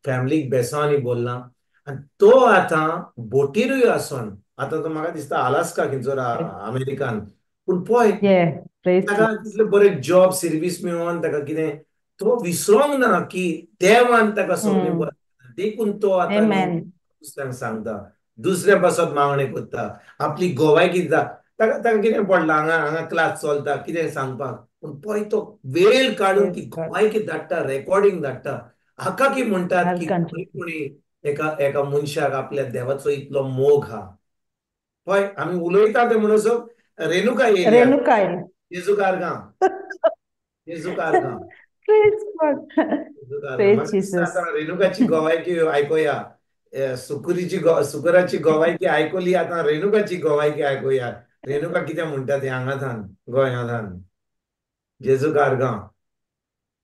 फॅमिलीक बेसांवनी बोरलां. आनी तो आतां बोटीरूय आसून आतां तो म्हाका दिसता आलास्का खंयसर अमेरिकान, पूण पळय Yeah. Praise ताका Jesus. तितले बरें जॉब सर्वीस मेळोन ताका कितें तो विसरोंक ना की देवान ताका सगळें बरें केलां. देखून तो आतां न्ही Amen. दुसऱ्यांक सांगता, दुसऱ्या बसत मागणें करता, आपली गोवायकी दिता. ताका कितें पडलां, हांगा क्लास चलता कितें सांगपाक, पूण पळय तो वेळ काडून ती Praise God. गोवायकी धाडटा, रेकॉर्डिंग धाडटा. हाका की म्हणटात की Argan खंय Jesus. कोणी एका मनशाक आपल्या देवाचो इतलो मोग हा. पळय आमी उलयता ते म्हणसर रेणुका येयल्या. Renuka. जेजूक आर्गां. जेजूक आर्गां. Praise God. जेजूक आर्गां. Praise म्हाका दिसता Jesus. आतां रेणुकाची गोवायकी आयकुया. सुकुराची गोवायकी आयकली, आतां रेणुकाची गोवायकी आयकुया. रेणुका कितें म्हणटा ती हांगाथान गोंयांतान. जेजूक आर्गां.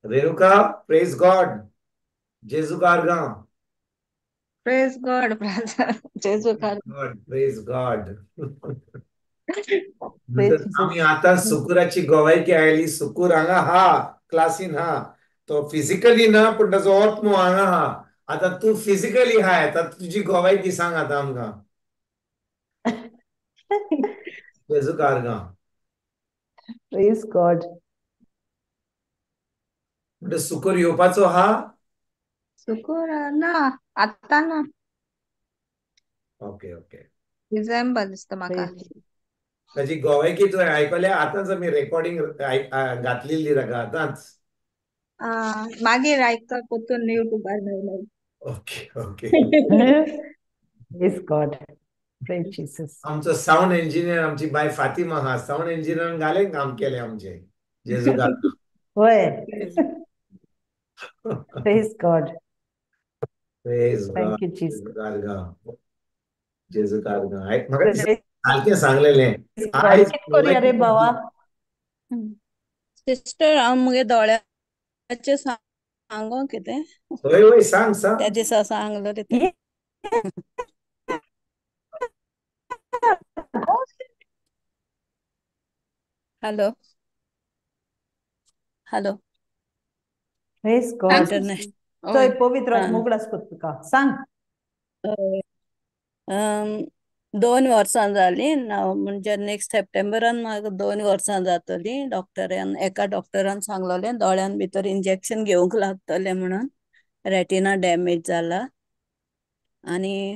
Renuka, praise God. जेजूक आर्गां. Praise God, brother. जेजूक आर्गां. God, praise God. Praise आमी Jesus. आतां सुकुराची गोवायकी आयली. सुकूर हांगा हा, क्लासीन हा. तो फिजिकली ना, पूण ताचो आत्मो हांगा हा. आतां तूं फिजिकली हाय, आतां तुजी गोवायकी सांग आतां आमकां. जेजूक आर्गां. Praise God. म्हणजे सुकूर येवपाचो हा. सुकूर ना, आत्ता ना. Okay okay. डिसेंबर दिसता म्हाका. Praise Jesus. ताची गोवायकी तुवें आयकल्या. आतांच आमी रेकॉर्डिंग घातलेली ताका आतांच. मागीर आयकता परतून युट्यूबार मेळयलें. Okay okay. Praise God. Praise Jesus. आमचो साऊंड इंजिनियर आमची बाय फातिमा हा. साऊंड इंजिनियरान घालें काम केलें आमचें. जेजूक आर्गां. होय. Praise God. Praise God. Thank you, Jesus. जेजू कारगा म्हाका Praise सारकें सांगलेलें God. आयज कित करूया रे बाबा? सिस्टर हांव मुगे दोळ्याचे सांगो कितें वय वय सांग त्या सांग दिसा सांगलो रे ते. हॅलो हॅलो Praise सांग God. इंटरनॅशनल चोय हय पवित्र हा. उगडास कोत्तुका. सांग. 2 वर्सां जाली म्हणजे नेक्स्ट सेप्टेंबरान म्हाका 2 वर्सां जातली. एका डॉक्टरान सांगलोलें दोळ्यान भितर इंजेक्शन घेवंक लागतले म्हणून रेटिना डॅमेज जाला आणि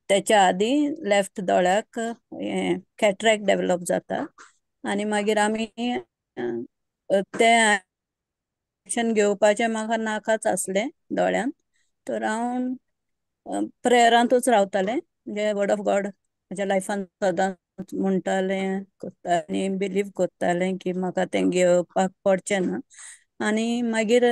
त्याच्या आधी लेफ्ट दोळ्याक कॅटरॅक्ट डेव्हलप जाता आणि मागीर आमी ते इंजेक्शन घेवपाचे म्हाका नाकाच आसले दोळ्यान तर हांव प्रेयरांतूच रावतालें म्हणजे वर्ड ऑफ गॉड म्हज्या लायफान सदांच म्हणटालें आनी बिलीव करतालें की म्हाका तें घेवपाक पडचें ना आनी मागीर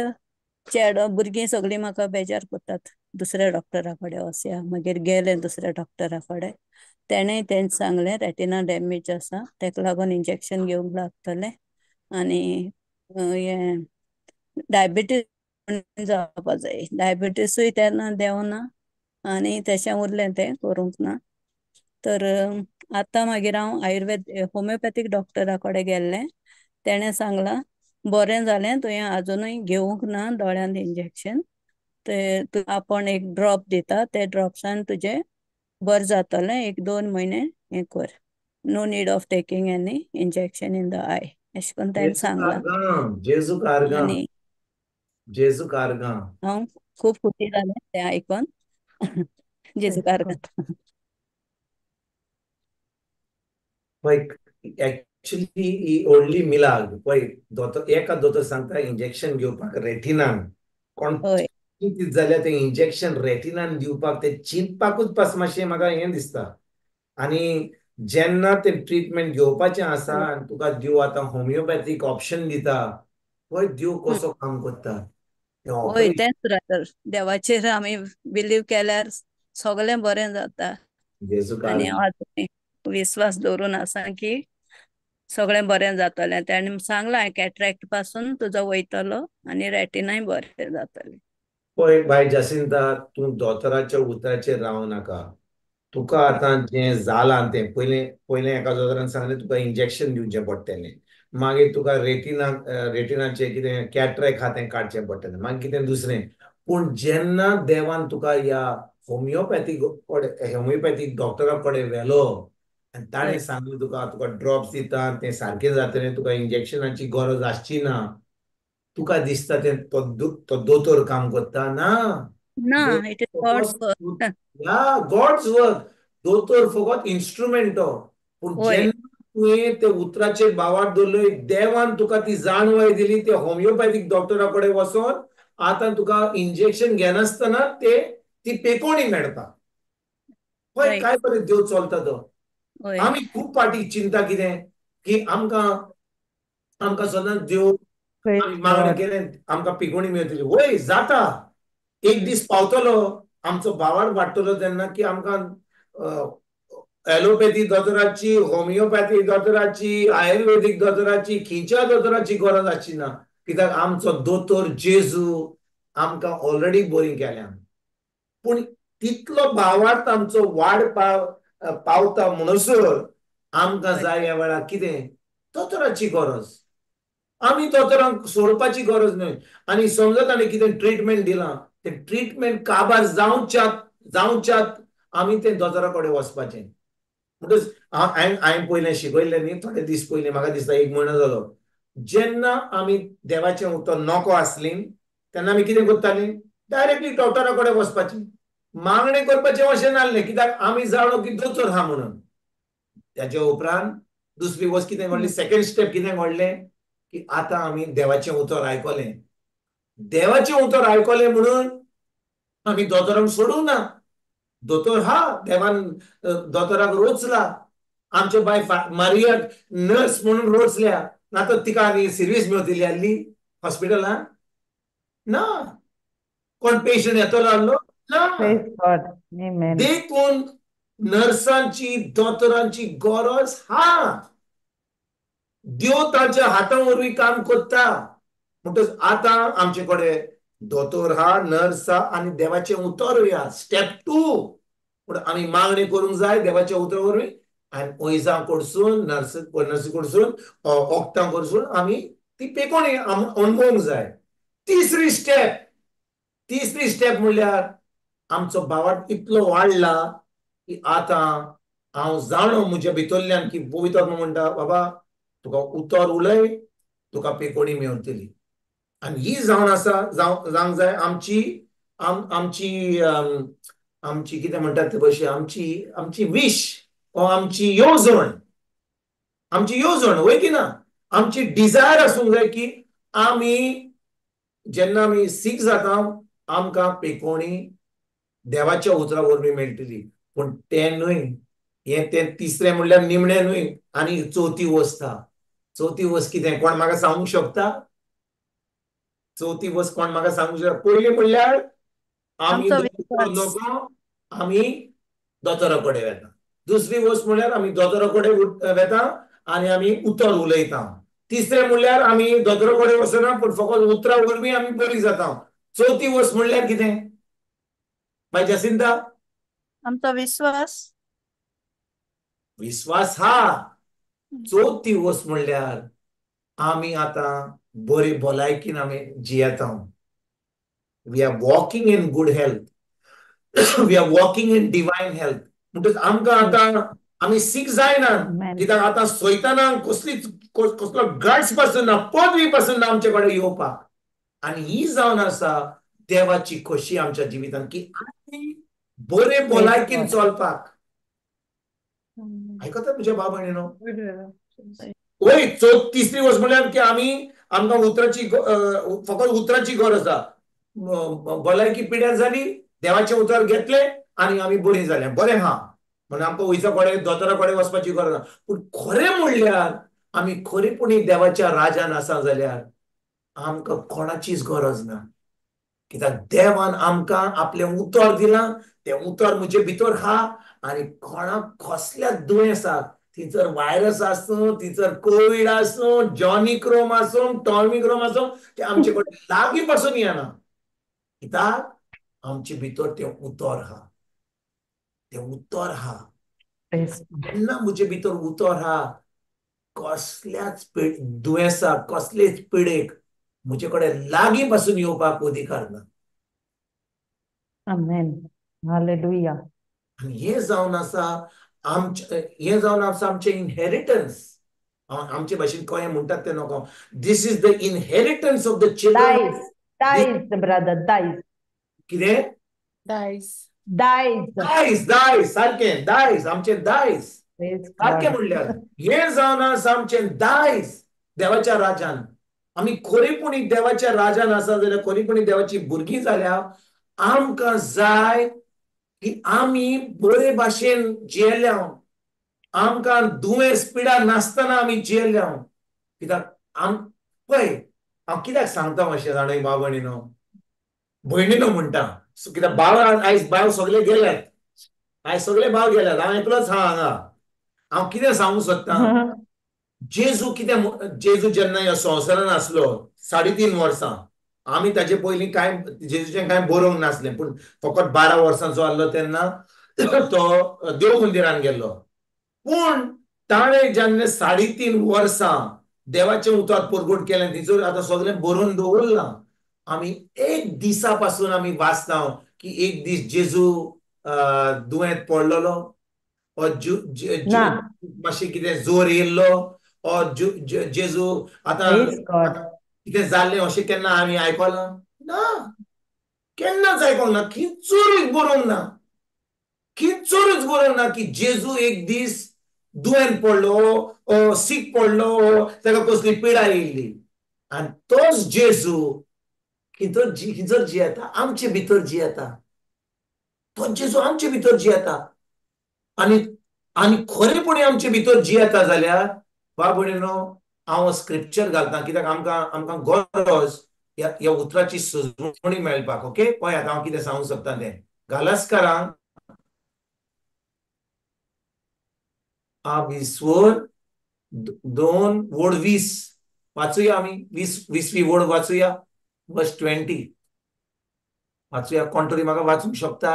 चेडो भुरगीं सगळीं म्हाका बेजार करतात दुसऱ्या डॉक्टरा कडेन वचया मागीर गेलें दुसऱ्या डॉक्टरा कडेन तेंच सांगलें रेटिना डॅमेज आसा तेका लागून इंजेक्शन घेवंक लागतलें आनी हें डायबिटीज जावपा जाय डायबिटीसूय तेन्ना देंवना आनी तेशें उरलें तें करूंक ना तर आतां मागीर हांव आयुर्वेद होमिओपॅथीक डॉक्टरा कडेन गेल्लें तेणें सांगलां बरें जालें तुवें आजुनूय घेवंक ना दोळ्यान इंजेक्शन ते आपण एक ड्रॉप दिता ते ड्रॉप्सान तुजें बरें जातलें 1-2 म्हयने हें कर no need of taking any injection in the eye अशें करून ताणें सांगलां जेजू कारगा आनी जेजू कारगा हांव खूब खुशी जालें तें आयकोन जेजू Praise कारगा. God. पळय एक्चुअली ही व्हडली मिलाग पळय दोतोर एका दोतोर सांगता इंजेक्शन घेवपाक रेटिनान कोण होय कितें जाल्यार तें इंजेक्शन रेटिनान दिवपाक ते चिंतपाकूच पास मातशें म्हाका हें दिसता आनी जेन्ना तें ट्रिटमेंट घेवपाचें आसा आनी तुका देव आतां होमिओपॅथीक ऑप्शन दिता पळय देव कसो काम करता तें होय ऑपरेशन तेंच तर देवाचेर आमी बिलीव केल्यार सगळें बरें जाता जेजू आनी कारगा हांव आजूनय विश्वास दवरून आसा की सगळें बरें जातलें तेणें सांगलां कॅटरॅक्ट पासून तुजो वयतलो आनी रेटिनाय बरें जातलें. पळय बाय जसिंता तूं दोतोराच्या उतराचेर रावं नाका तुका आतां जें जालां तें पयलें एका दोतोरान सांगलें तुका इंजेक्शन दिवचें पडटलें मागीर तुका रेटिनाचें कितें कॅटरॅक्ट आहा तें काडचें पडटलें मागीर कितें दुसरें पूण जेन्ना देवान तुका ह्या होमिओपॅथीक डॉक्टरा कडेन व्हेलो आनी ताणें होय सांगलें तुका ड्रॉप्स दिता तें सारकें जातलें तुका इंजेक्शनाची गरज आसची ना तुका दिसता तें तो दोतोर काम करता ना ना इट इज गॉड्स दोतोर वर्क. गॉड्स वर्क दोतोर फकत इन्स्ट्रुमेंटो पूण होय जेन्ना तुवें ते उतराचेर बावाट दवरलो देवान तुका ती जाणवाय दिली ते होमिओपॅथीक डॉक्टरा कडेन वचोन आतां तुका इंजेक्शन घेनासतना ती पेकोवणी मेळटा पळय रायट काय बरें देव चलता तो होय आमी खूब फाटी चिंता कितें की आमकां सदांच देव Praise आमी मागणें God. केलें आमकां पिकोवणी मेळटली वय जाता एक दीस पावतलो आमचो बावाड वाडटलो तेन्ना की आमकां ॲलोपॅथी दोतोराची होमिओपॅथी दोतोराची आयुर्वेदीक दोतोराची खंयच्या दोतोराची गरज आसची ना कित्याक आमचो दोतोर जेजू आमकां ऑलरेडी बरी केल्या पूण तितलो भावार्थ आमचो वाड पावता म्हणसर आमकां होय जाय ह्या वेळार कितें दोतोराची गरज आमी दोतोरांक सोडपाची गरज न्हय आनी समजा ताणें कितें ट्रिटमेंट दिलां तें ट्रिटमेंट काबार जावच्यात आमी तें दोतोरा कडेन वचपाचें म्हणटच हांवें पयलें शिकयल्लें न्ही थोडे दीस पयलीं म्हाका दिसता 1 म्हयनो जालो जेन्ना आमी देवाचें उतर नॉको आसलीं तेन्ना आमी कितें करतालीं डायरेक्टली डॉक्टरा कडेन वचपाचें मागणें करपाचें अशें नासलें कित्याक आमी जाणो की दोतोर आहा म्हणून त्याच्या उपरांत दुसरी वस्त कितें घडली सेकंड स्टेप कितें घडलें की आतां आमी देवाचें उतर आयकलें देवाचें उतर आयकलें म्हणून आमी दोतोरांक सोडूंक ना दोतोर हा देवान दोतोराक रोचला आमचे बाय मारियाक नर्स म्हणून रोचल्या ना तर तिका आनी सर्वीस मेळटली आहली हॉस्पिटलान ना कोण पेशंट येतलो आहलो ना. Praise God. Amen. देखून नर्सांची दोतोरांची गरज हा. देव तांच्या हातां वरवीं काम करता. म्हणटच आतां आमचे कडेन दोतोर हा, नर्स हा आनी देवाचे उतरूय हा. स्टेप 2 पूण आमी मागणी करूंक जाय देवाच्या उतरा वरवीं आनी ओयजां कडसून नर्सी कडसून वखदां कडसून आमी ती पेकोवणी अणभवूंक जाय. तिसरी स्टेप म्हणल्यार आमचो भावार्थ इतलो वाडला की आतां हांव जाणो म्हज्या भितरल्यान की पवित्र आत्मा म्हणटा बाबा तुका उतर उलय, तुका पेकोवणी मेळटली. आनी ही जावन आसा जावंक जाय आमची आमची कितें म्हणटात ते भशेन आमची विश ओ आमची येवजण वय की ना. आमची डिझायर आसूंक जाय की आमी जेन्ना आमी सीक जाता आमकां पेकोवणी देवाच्या उतरा वरवीं मेळटली. पूण तें न्हय, तें तिसरें म्हणल्यार निमणें न्हय. आनी चवथी वस्त आहा. चवथी वस्त कितें कोण म्हाका सांगूंक शकता? चवथी वस्त कोण म्हाका सांगूंक शकता? पयलीं म्हणल्यार आमी आमचो विश्वास. लोकां आमी दोतोरा कडेन वेता. दुसरी वस्त म्हणल्यार आमी दोतोरा कडेन वेता आनी आमी उतर उलयता. तिसरें म्हणल्यार आमी दोतोरा कडेन वचना पूण फकत उतरा वरवीं आमी बरी जाता. चवथी वस्त म्हणल्यार कितें बाय जसिंता? आमचो विश्वास हा. चवथी वस्त म्हणल्यार आमी आतां बरी भलायकीन आमी जियेता. We are walking in good health. We are walking in divine health. म्हणटच आमकां आतां आमी सीक जायना कित्याक आतां सैतानाक कसलो गट्स पासून ना, पदवी पासून ना आमचे कडेन येवपाक. आनी ही जावन आसा देवाची खोशी आमच्या जिवितांत की आमी बरे भलायकीन चलपाक. आयकता तुझ्या भाव भयणीनो? वय तिसरी वस्त म्हणल्यार की आमकां फकत उतराची गरज आसा. भलायकी पिड्यार जाली, देवाचे उतर घेतले आनी आमी बरी जाल्या. बरें हा म्हणून आमकां वयचा कडेन दोतोरा कडेन वचपाची गरज ना. पूण खरें म्हणल्यार आमी खरेपणी देवाच्या राजान आसा जाल्यार आमकां कोणाचीच गरज ना. कित्याक देवान आमकां आपलें उतर दिलां. तें उतर म्हजे भितर हा आनी कोणाक कसल्या दुयेंसाक, ती जर व्हायरस आसूं, ती जर कोविड आसूं, जॉनी क्रोम आसूं, टॉमी क्रोम आसूं, ते आमचे कडेन लागीं पासून येना. कित्याक आमचे भितर तें उतर हा. जेन्ना म्हजे भितर उतर हा कसल्याच दुयेंसाक, कसलेच पिडेक म्हजे कडेन लागीं पासून येवपाक अधिकार ना. Amen. Hallelujah. आनी हें जावन आसा आमचें इनहेरिटन्स. आमचे भाशेन कळ्ळें म्हणटात तें नको. This is the inheritance of the children. Dies, brother, dies. कितें? Dies. सारकें दायज. आमचें दायज सारकें म्हणल्यार हें जावन आसा आमचें दायज देवाच्या राजान. आमी खरेपणी देवाच्या राजान आसा जाल्यार, खरेपणी देवाची भुरगीं जाल्या आमकां जाय की आमी बरे भाशेन जियेल्या. आमकां दुयेंस पिडा नासतना आमी जियेल्या. कित्याक पळय हांव कित्याक सांगता मातशें जाणा भाव भयणीनो, म्हणटा कित्याक भाव सगळे गेल्यात. आयज सगळे भाव गेल्यात. हांव एकलोच हा हांगा. हांव कितें सांगूंक सोदतां, जेजू जेन्ना ह्या संवसारान आसलो 3.5 वर्सां, आमी ताचे पयलीं जेजूचें कांय बरोवंक नासलें. पूण फकत 12 वर्सांचो आहलो तेन्ना तो देव मंदिरान गेल्लो. पूण ताणें जेन्ना 3.5 वर्सां देवाचें उतर परगट केलें, थंयसर आतां सगळें बरोवन दवरलां. आमी एक दिसा पासून आमी वाचता की एक दीस जेजू दुयेंत पडलेलो, मातशें कितें जोर येयल्लो, जेजू आतां कितें जाल्लें अशें केन्ना आमी आयकलां ना. केन्नाच आयकोंक ना. खिंचूरूच बरोवंक ना की जेजू एक दीस दुयेंत पडलो, सीक पडलो, ताका कसली पिडा येयल्ली. आनी तोच जेजू खिंचर जियेता, आमचे भितर जियेता. तो जेजू आमचे भितर जियेता आनी खरेपणी आमचे भितर जियेता जाल्यार भाव भयणीनो हांव स्क्रिप्चर घालता. कित्याक आमकां गरज ह्या उतराची सजवणी मेळपाक. ओके, पळयात हांव कितें सांगूंक सोदतां तें. घालस्करांक आ विस्वोर 2:20 वाचूया आमी. 20वी वड वाचूया. वर्स 20 वाचूया. कोण तरी म्हाका वाचूंक शकता?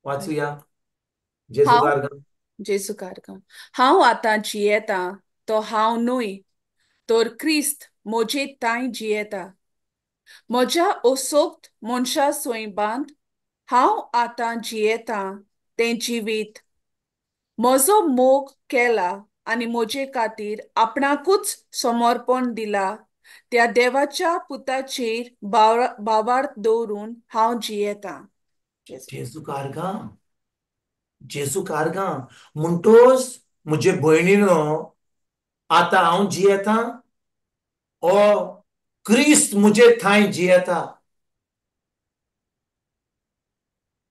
वाचूया. जेजू हांव कारगा. जेसू कारगा. हांव आतां जियेतां तो हांव न्हय, तर क्रिस्त म्हजे ताई जियेता. म्हज्या ओसोक्त मनशा सोयबांत हांव आतां जियेतां तें जिवीत म्हजो मोग केला आनी म्हजे खातीर आपणाकूच समर्पण दिला. त्या देवाच्या पुताचेर भावार्थ दवरून हांव जियेतां. जेजू कारगा. जेजू कारगा. म्हणटोच म्हजे भयणीनो, आतां हांव जियेतां ओ क्रिस्त म्हजे थंय जियेता?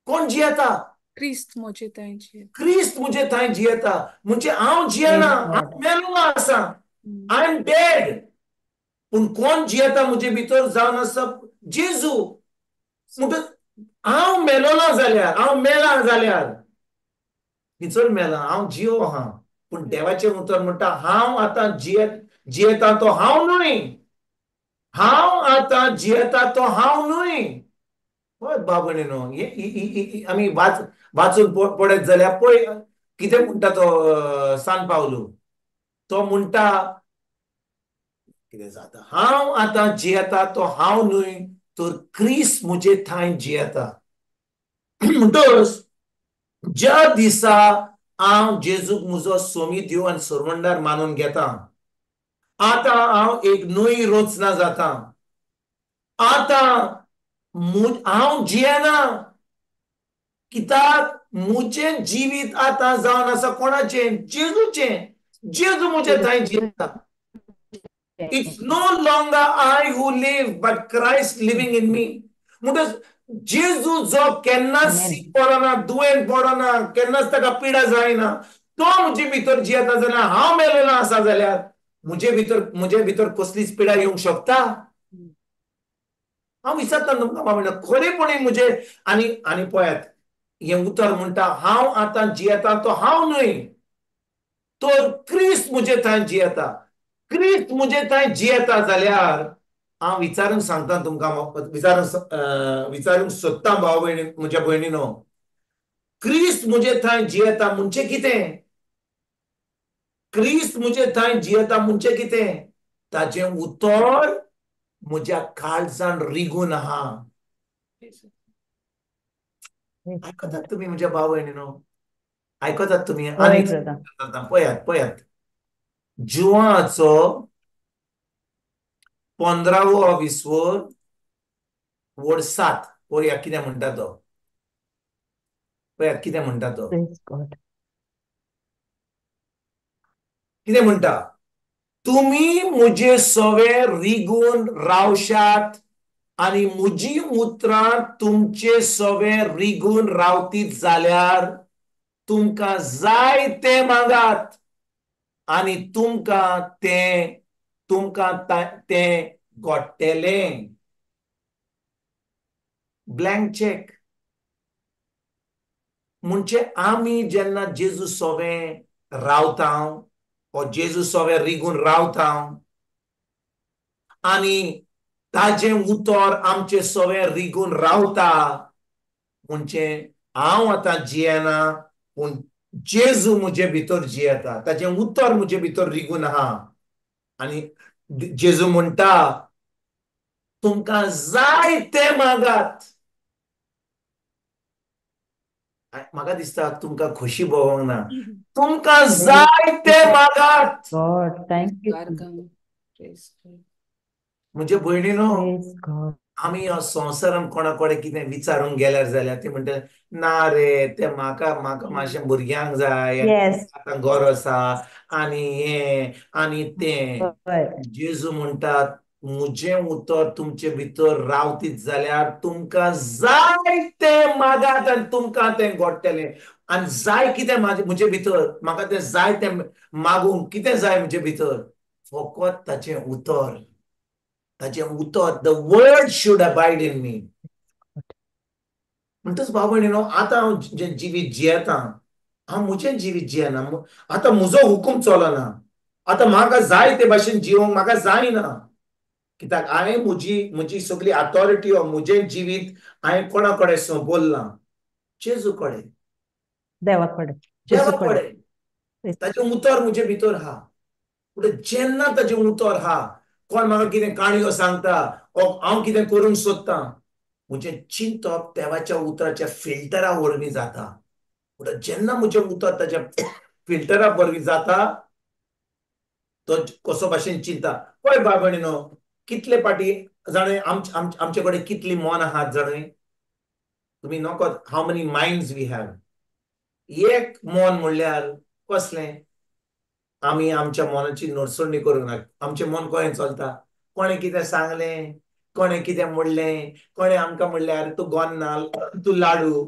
कोण जियेता? क्रिस्त म्हजे ताई जियेता. क्रिस्त म्हजे थंय जियेता. म्हणजे हांव जियेना, हांव मेलो आसा. I am dead. पूण कोण जियेता म्हजे भितर जावन आसा? जेजू. म्हणटच हांव मेलो ना जाल्यार, हांव मेला जाल्यार भितर मेला, हांव जियो आहा. पूण देवाचें उतर म्हणटा, हांव आतां जियेता तो हांव न्हय. हांव आतां जियेता तो हांव न्हय. पळय बाबणेनो, आमी वाचून पळयत जाल्यार पळय कितें म्हणटा तो सान पावलो. तो म्हणटा कितें जाता, हांव आतां जियेता तो हांव न्हय, तर क्रिस्त म्हजे थंय जियेता. म्हणटच ज्या दिसा हांव जेजूक म्हजो सोमी दिव आनी सरवंडार मानून घेता, आतां हांव एक नवी रचना जाता. आतां हांव जियेना. कित्याक म्हजें जिवीत आतां जावन आसा कोणाचें? जेजूचें. जेजू म्हजे थंय जियेता. It's no longer I who live, but Christ living in me. म्हणटच जेजू जो केन्नाच सीक पडना, दुयेंत पडना, केन्नाच ताका पिडा जायना, तो म्हजे भितर जियेता जाल्यार हांव मेलो ना आसा जाल्यार म्हजे भितर कसलीच पिडा येवंक शकता? हांव विचारता तुमकां बाबा, खरेपणी म्हजे आनी पळयात, हें उतर म्हणटा, हांव आतां जियेता तो हांव न्हय, तर क्रिस्त म्हजे थंय जियेता. क्रिस्त म्हजे थंय जियेता जाल्यार हांव विचारूंक सांगता तुमकां, विचारूंक सोदता भाव भयणी, म्हज्या भयणीनो, क्रिस्त म्हजे थंय जियेता म्हणजे कितें? क्रिस्त म्हजे थंय जियेता म्हणजे कितें? ताचें उतर म्हज्या काळजान रिगून आहा. आयकतात तुमी म्हज्या भाव भयणीनो? आयकतात तुमी? आनी पळयात जुवाचो 15वो विस्वोर वड 7 पळया कितें म्हणटा तो. पळयात कितें म्हणटा तो. कितें म्हणटा? तुमी म्हजे सवे रिगून रावशात आनी म्हजी उतरां तुमचे सवे रिगून रावतीत जाल्यार तुमकां जाय ते मागात आनी तुमकां तें घडटलें. Blank cheque. म्हणजे आमी जेन्ना जेजू सोबें रावता, हो जेजू सोबें रिगून रावता आनी ताजें उतर आमचे सोबें रिगून रावता, म्हणजे हांव आतां जियेना, पूण जेजू म्हजे भितर जियेता. ताजें उतर म्हजे भितर रिगून आहा. आनी जेजू म्हणटा, तुमकां जाय ते मागात. म्हाका दिसता तुमकां खोशी भोवंक ना. तुमकां जाय ते मागात. म्हणजे भयणीनो, आमी ह्या संवसारान कोणा कडेन कितें विचारूंक गेल्यार जाल्यार ती म्हणटा, ना रे, ते म्हाका मातशें भुरग्यांक जाय, आतां गरज आसा, आनी हें आनी तें. जेजू म्हणटात, म्हजें उतर तुमचे भितर रावतीत जाल्यार तुमकां जाय तें मागात आनी तुमकां तें घडटलें. आनी जाय कितें म्हजे भितर, म्हाका तें जाय तें मागूंक कितें जाय म्हजे भितर? फकत ताचें उतर. ताचे उतर the word should abide in me. म्हणटच बाबा न्हू आतां हांव जे जिवीत जियेता हांव म्हजें जिवीत जियेना. आतां म्हजो हुकूम चलना. आतां म्हाका जाय ते भाशेन जिवंक म्हाका जायना. कित्याक हांवें म्हजी सगळी अथॉरिटी हो म्हजें जिवीत हांवें कोणा कडेन सोंपोलना. जेजू कडेन, देवा कडेन, देवा येसू कडेन. कडेन. ताचें उतर म्हजे भितर आहा. पूण जेन्ना ताचें उतर आहा, कोण म्हाका कितें काणयो सांगता ओ हांव कितें करूंक सोदतां, म्हजें चिंतप देवाच्या उतराच्या फिल्टरा वरवीं जाता. पूण जेन्ना म्हजें उतर ताच्या फिल्टरा वरवीं जाता, तो कसो भाशेन चिंता. पळय भाव भयणीनो, कितले पाटी जाणें आमचे कडेन कितली मन आहात जाणें. तुमी नोकोत how many minds we have. एक मन म्हणल्यार कसलें, आमी आमच्या मनाची नडसडणी करूंक ना. आमचें मन कशें चलता, कोणें कितें सांगलें, कोणें कितें म्हणलें, कोणें आमकां म्हणलें अरे तूं गोंदनाल, तूं लाडू.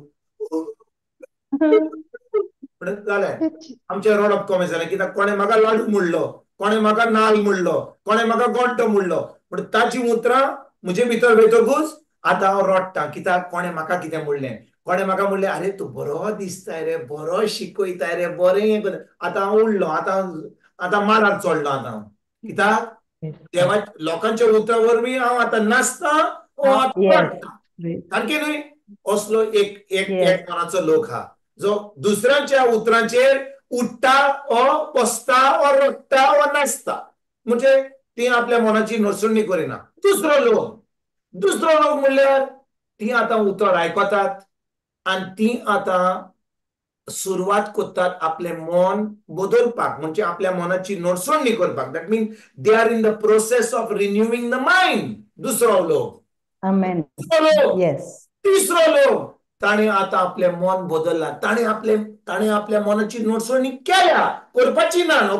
म्हणून जालें आमचें रडप कमी जालें. कित्याक कोणें म्हाका लाडू म्हणलो, कोणें म्हाका नाल म्हणलो, कोणें म्हाका गोंडटो म्हणलो. पूण ताची उतरां म्हजे भितर वयतकूच आतां हांव रडटां. कित्याक कोणें म्हाका कितें म्हणलें, कोणें म्हाका म्हणलें अरे तूं बरो दिसताय रे, बरो शिकयताय रे, बरें हें कर. आतां हांव उरलो, आतां माडार चडलो. आतां हांव कित्याक देवा लोकांच्या उतरा वरवीं हांव आतां नाचतां ओ आतां रडटां. सारकें न्हय. असलो एक मनाचो लोक आहा जो दुसऱ्यांच्या उतरांचेर उठता ओ बसता ओ रडटा ओ नाचता. म्हणजे ती आपल्या मनाची नडसडणी करिना. दुसरो लोक म्हणल्यार ती आतां उतर आयकतात आनी ती आतां सुरवात करतात आपलें मन बदलपाक, म्हणजे आपल्या मनाची नडसडणी करपाक. That mean they are in the process of renewing the mind. दुसरो लोक. आमेन. येस. तिसरो लोक ताणें आतां आपलें मन बदललां. ताणें आपल्या मनाची नडसडणी केल्या. करपाची ना न्हू,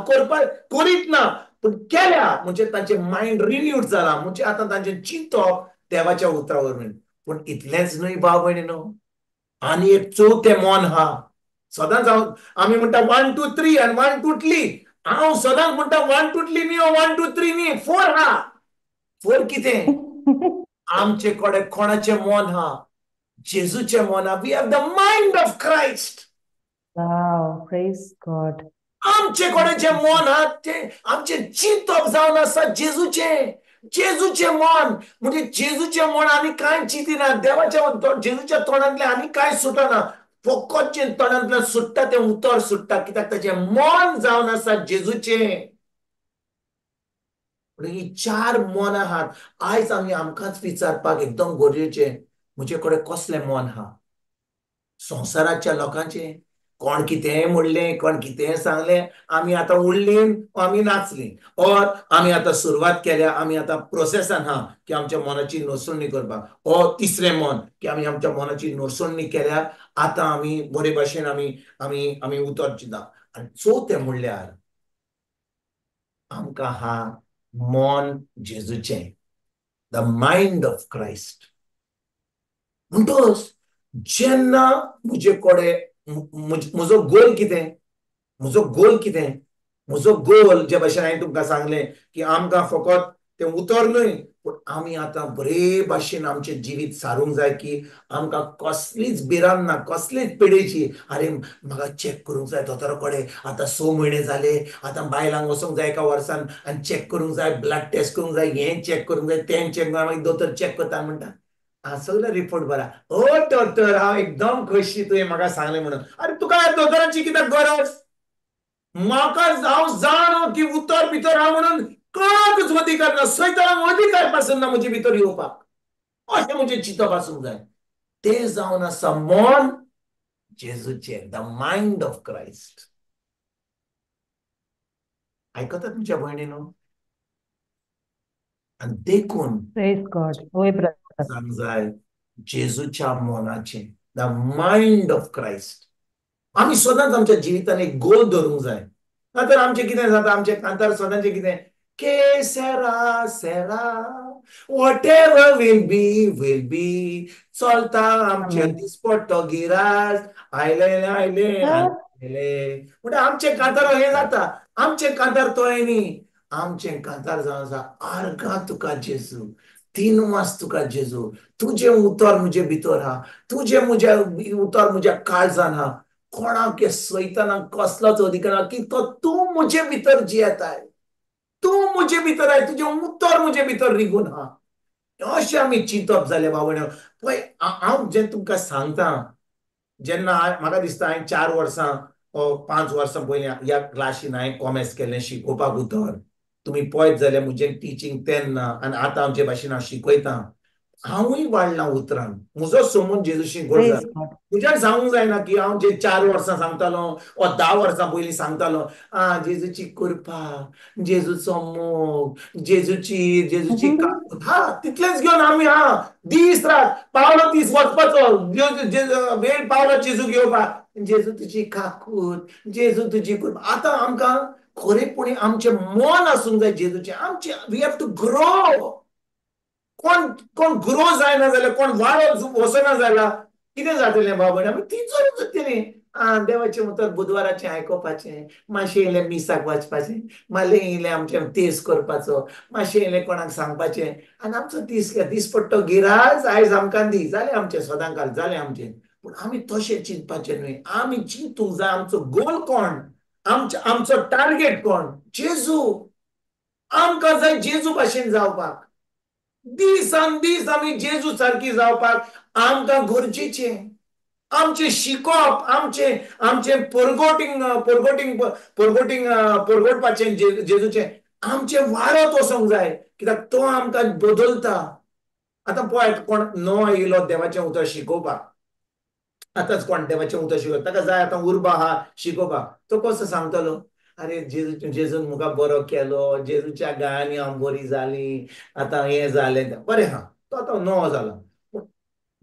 करीत ना, पूण केल्या म्हणजे तांचें मायंड रिन्यूड जालां. म्हणजे आतां तांचें चिंतप देवाच्या उतरा वरवीं. पूण इतलेंच न्हय भाव भयणीनो, आनी एक चवथें मन आहा. सदांच आमी म्हणटा 1 2 3 आनी 1 2 3. हांव सदांच म्हणटा 1 2 3 न्ही, 1 2 3 न्ही, 4 आहा. 4 कितें? आमचे कडेन कोणाचें मन आहा? जेजूचें मन आहा. We have the mind of Christ. Wow, praise God. आमचे कडेन जें मन आहा तें आमचें चिंतप जावन आसा जेजूचें मन. म्हणजे जेजूचें मन आनी कांय चिंतिना. देवाच्या जेजूच्या तोंडांतल्यान आनी कांय सुटना. फकत जें तोंडांतल्यान सुट्टा तें उतर सुट्टा. कित्याक ताचें मन जावन आसा जेजूचें. ही 4 मन आहात. आयज आमी आमकांच विचारपाक एकदम गरजेचें, म्हजे कडेन कसलें मन आहा. संवसाराच्या लोकांचें कोण कितेंय म्हणलें, कोण कितेंय सांगलें, आमी आतां उडलीं आमी नाचलीं. ऑर आमी आतां सुरवात केल्या, आमी आतां प्रोसेसान आहा की आमच्या मनाची नडसडणी करपाक. हो तिसरें मन की आमी आमच्या मनाची नडसडणी केल्या. आतां आमी बरे भाशेन आमी उतर चिंता. आनी चवथें म्हणल्यार आमकां आहा मन जेजूचें, द मायंड ऑफ क्रायस्ट. म्हणटच जेन्ना म्हजे कडेन म्हजो गोल कितें, म्हजो गोल जे भाशेन हांवें तुमकां सांगलें की आमकां फकत तें उतर न्हय, पूण आमी आतां बरे भाशेन आमचें जिवीत सारूंक जाय की आमकां कसलीच भिरांत ना, कसलीच पिडेची. अरे म्हाका चॅक करूंक जाय दोतोरा कडेन, आतां 6 म्हयने जाले, आतां बायलांक वचूंक जाय एका वर्सान आनी चॅक करूंक जाय, ब्लड टेस्ट करूंक जाय, हें चॅक करूंक जाय, तें चॅक करूंक जाय. दोतोर चॅक करता म्हणटा सगळो रिपोर्ट बरा. ओ दोतोर हांव एकदम खोशी तुवें म्हाका सांगलें म्हणून. अरे तुका दोतोराची कित्याक गरज? म्हाका हांव जाणो की उतर भितर हांव म्हणून कोणाकूच अधिकार ना, सैतानाक अधिकार पासून ना म्हजे भितर येवपाक. अशें म्हजें चिंतप आसूंक जाय. तें जावन आसा मन जेजूचें, द मायंड ऑफ क्रायस्ट. आयकतात तुमच्या भयणीनो? आनी देखून प्रेज गॉड. होय ब्रदर. सांग जाय जेजूच्या मनाचें, द मायंड ऑफ क्रायस्ट. आमी सदांच आमच्या जिवितान एक गोल धरूंक जाय. नातर आमचें कितें जाता, आमचे कांतार सदांचें कितें के सेरा सेरा, वॉटेवर विल बी चलता आमचें दिसपट्टो गिरास, आयले म्हणजे आमचे कांतार हें जाता. आमचे कांतार तो न्ही, आमचे कांतार जावन आसा आर्गां तुका जेजू, तिनवास तुका जेजू, तुझे उतर म्हजे भितर हा, तुझे म्हजे उतर म्हज्या काळजान हा. कोणाक सैतानाक कसलोच अधिकार ना की तो तूं म्हजे भितर जियेताय, तूं म्हजे भितर आहे, तुझे उतर म्हजे भितर रिगून हा. अशें आमी चिंतप जालें बाबड्यो. पळय हांव जें तुमकां सांगता, जेन्ना म्हाका दिसता हांवें 4 वर्सां 5 वर्सां पयलीं ह्या क्लासीन हांवें कॉमर्स केलें शिकोवपाक उतर. तुमी पळयत जाल्यार म्हजें टिचींग तेन्ना आनी आतां आमचे भाशेन हांव शिकयतां. हांवूय वाडलां उतरान, म्हजो संबंद जेजूशी घट प्रेज जाला. गॉड. तुज्यान सांगूंक जायना की हांव जे 4 वर्सां सांगतालो वा 10 वर्सां पयलीं सांगतालो जेजूची कृपा, जेजूचो मोग, जेजूची हा तितलेंच घेवन आमी दीस रात पावलो दीस वचपाचो, वेळ पावलो जेजू घेवपाक, जेजू तुजी काकूट, जेजू तुजी कृपा. आतां आमकां खरेपणी आमचें मन आसूंक जाय जेजूचें. आमचे वी हॅव टू ग्रो. कोण कोण ग्रो जायना जाल्यार, कोण वाडत वचना जाल्यार कितें जातलें बाबा? आमी तिचोच जातलीं. देवाचें उतर बुधवाराचें आयकोपाचें, मातशें इल्लें मिसाक वचपाचें, मातशें इल्लें आमचें तेस करपाचो, मातशें इल्लें कोणाक सांगपाचें, आनी आमचो दीस पडटो गिराज, आयज आमकां दी, जालें आमचें सदांकाल, जालें आमचें. पूण आमी तशें चिंतपाचें न्हय. आमी चिंतूंक जाय आमचो गोल कोण, आमचो टार्गेट कोण? जेजू. आमकां जाय जेजू भाशेन जावपाक. दिसान दीस आमी जेजू सारकी जावपाक आमकां गरजेचें. आमचें शिकप, आमचें परगोटपाचें जेजूचें, आमचें वाडत वचोंक जाय, कित्याक तो आमकां बदलता. आतां पळय, कोण नवो येयलो देवाचें उतर शिकोवपाक, आतांच कोण देवाचें उतर शिकोवप, ताका जाय आतां उर्बा आहा शिकोवपाक, तो कसो सांगतलो? अरे जेजून म्हाका बरो केलो, जेजूच्या गायांनी हांव बरी जाली, आतां हें जालें, बरें आहा. तो आतां नवो जाला.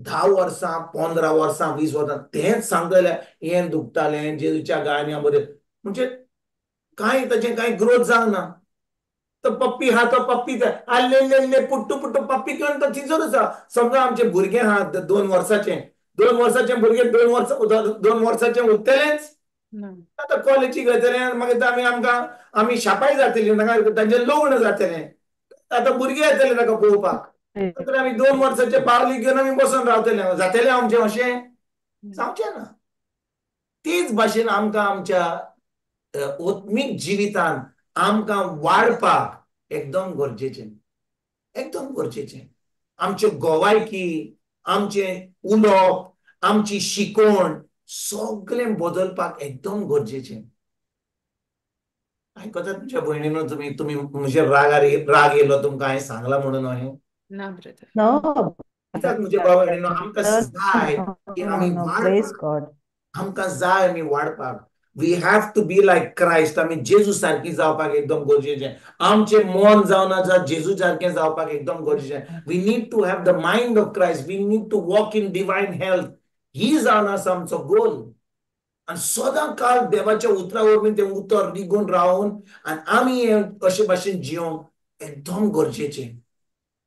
10 वर्सां 15 वर्सां 20 वर्सां तेंच सांगतले, हें दुखतालें, जेजूच्या गायांनी हांव बरें, म्हणजे ताचें कांय ग्रोथ जावंक ना. तो पप्पी हा, तो पप्पी आल्ले पुट्टू पप्पी घेवन तो थिंचरूच आहा. समजा आमचे भुरगे आहा 2 वर्साचें, 2 वर्साचें भुरगें 2 वर्साचें उरतलेंच. आतां कॉलेजीक वयतलें, मागीर आमी शापाय जातलीं, तांचें लग्न जातलें. आतां भुरगे येतले ताका पळोवपाक. तर आमी 2 वर्साचे पावली घेवन आमी बसून रावतले, जातलें आमचें अशें? जावचें ना. तेच भाशेन आमकां आमच्या आत्मीक जिवितान आमकां वाडपाक एकदम गरजेचें, एकदम गरजेचें. आमच्यो गोवायकी, आमचें उलोवप, आमची शिकवण सगळें बदलपाक एकदम गरजेचें. आयकता तुमच्या भयणीनो, तुमी म्हजे राग येयलो तुमकां हांवें सांगला म्हणून अशें? ना ब्रदर. No, कित्याक म्हजे भाव भयणीनो, आमकां जाय की आमी praise वाडपाक, God. आमकां जाय आमी वाडपाक. We have to be like Christ. आमी जेजू सारकी जावपाक एकदम गरजेचें. आमचें मन जावन आसा जेजू सारकें जावपाक एकदम गरजेचें. We need to have the mind of Christ. We need to walk in divine health. ही जावन आसा आमचो गोल. आनी सदां काळ देवाच्या उतरा वरवीं तें उतर रिगून रावन आनी आमी अशे भाशेन जियोंक एकदम गरजेचें.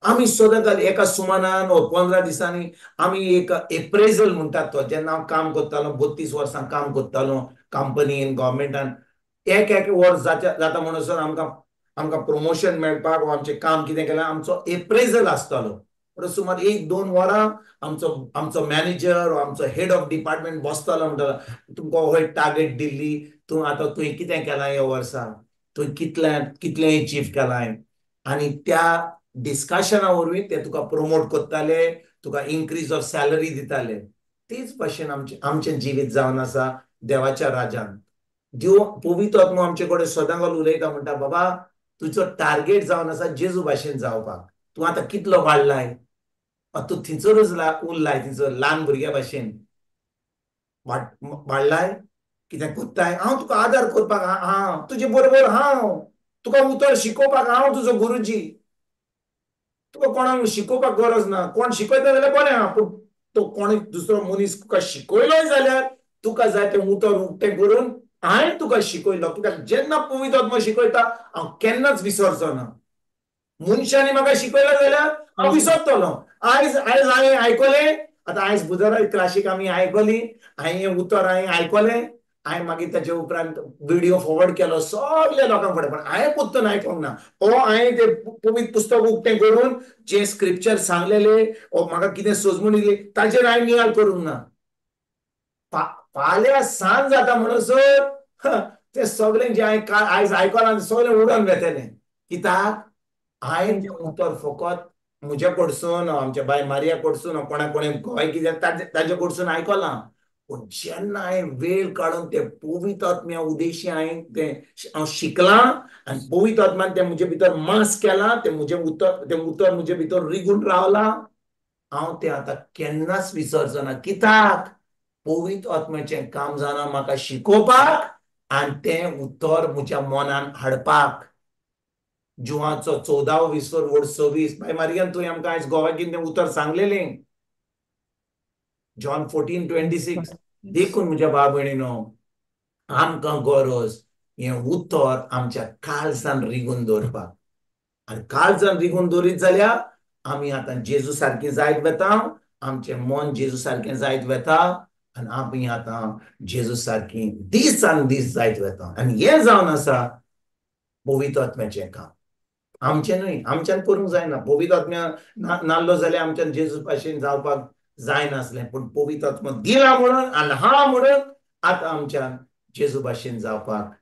आमी सदां काळ एका सुमानान 15 दिसांनी आमी एक एप्रेजल म्हणटात तो, जेन्ना हांव काम करतालो 32 वर्सां काम करतालो कंपनीन, गव्हर्मेंटान, एक वर्स जाता म्हणसर आमकां प्रमोशन मेळपाक वा आमचें काम कितें केलें आमचो एप्रेजल आसतालो. सुमार 1-2 वरां आमचो मॅनेजर वा आमचो हेड ऑफ डिपार्टमेंट बसतालो, म्हणटालो तुमकां हो टार्गेट दिल्ली, तुवें कितें केलां ह्या वर्सा, तुवें कितलें अचीव केलां, आनी त्या डिस्कशना वरवीं ते तुका प्रमोट करताले, तुका इन्क्रीज ऑफ सॅलरी दिताले. तेच भाशेन आमचें जिवीत जावन आसा देवाच्या राज्यान. देव पवित्र आत्मो आमचे कडेन सदां उलयता, म्हणटा बाबा तुजो टार्गेट जावन आसा जेजू भाशेन जावपाक. तूं आतां कितलो वाडलाय, तूं थिंचरूच उरलाय, थंयसर ल्हान भुरग्या भाशेन वाडलाय, कितें कोत्ताय, हांव तुका आदार करपाक हांव तुजे बरोबर, हांव तुका उतर शिकोवपाक हांव तुजो गुरुजी. तुका कोणाक शिकोवपाक गरज ना. कोण शिकयता जाल्यार बरें आहा, पूण तो कोणी दुसरो मनीस तुका शिकयलोय जाल्यार तुका जाय तें उतर उक्तें करून हांवें तुका शिकयलो. कित्याक जेन्ना पवित्र आत्मा शिकयता हांव केन्नाच विसरचो ना. मनशांनी म्हाका शिकयलें जाल्यार हांव विसरतलो. आयज हांवें आयकलें, आतां आयज बुधवारा क्लासीक आमी आयकली, हांवें हें उतर आयकलें हांवें मागीर तेचे उपरांत व्हिडिओ फॉरवर्ड केलो सगळ्या लोकां कडेन, पण हांवें पोत्तून आयकोंक ना. हांवें ते पवित्र पुस्तक उक्तें करून जे स्क्रिप्चर सांगलेले म्हाका कितें सजमून दिली ताचेर हांवें नियाळ करूंक ना. फाल्यां सांज जाता म्हणसर ते सगळें जे हांवें आयज आयकलां सगळें उडोवन वेतलें. कित्याक हांवें तें उतर फकत म्हजे कडसून आमच्या बाय मारिया कडसून कोणा गोंय कितें ताजे कडसून आयकलां. पूण जेन्ना हांवें वेळ काडून ते पवित्र आत्म्या उद्देशी हांवें तें शिकलां आनी पवित्र आत्म्यान तें म्हजे भितर मास केलां, तें उतर म्हजे भितर रिगून रावलां. हांव तें आतां केन्नाच विसरचो ना. कित्याक पवित्र आत्म्याचें काम जालां म्हाका शिकोवपाक आनी तें उतर म्हज्या मनान हाडपाक. जुवाचो 14वा विसर वड 26. बाय मारियान तुवें आमकां आयज गोवाकीन तें उतर सांगलेलें. जॉन 14:26. देखून म्हज्या भाव भयणीनो, आमकां गरज हें उतर आमच्या काळजान रिगून दवरपाक. आनी काळजान रिगून दवरीत जाल्यार आमी आतां जेजू सारकीं जायत वेता, आमचें मन जेजू सारकें जायत वेता आनी आमी आतां जेजू सारकीं दिसान दीस जायत वेता. आनी हें जावन आसा पवित्र आत्म्याचें काम. आमचें न्हय, आमच्यान करूंक जायना. पवित्र आत्म्या नासलो जाल्यार आमच्यान जेजू भाशेन जावपाक जायनासलें. पूण पवित्र आत्मा दिला म्हणून आनी हा म्हणून आतां आमच्यान जेजू भाशेन जावपाक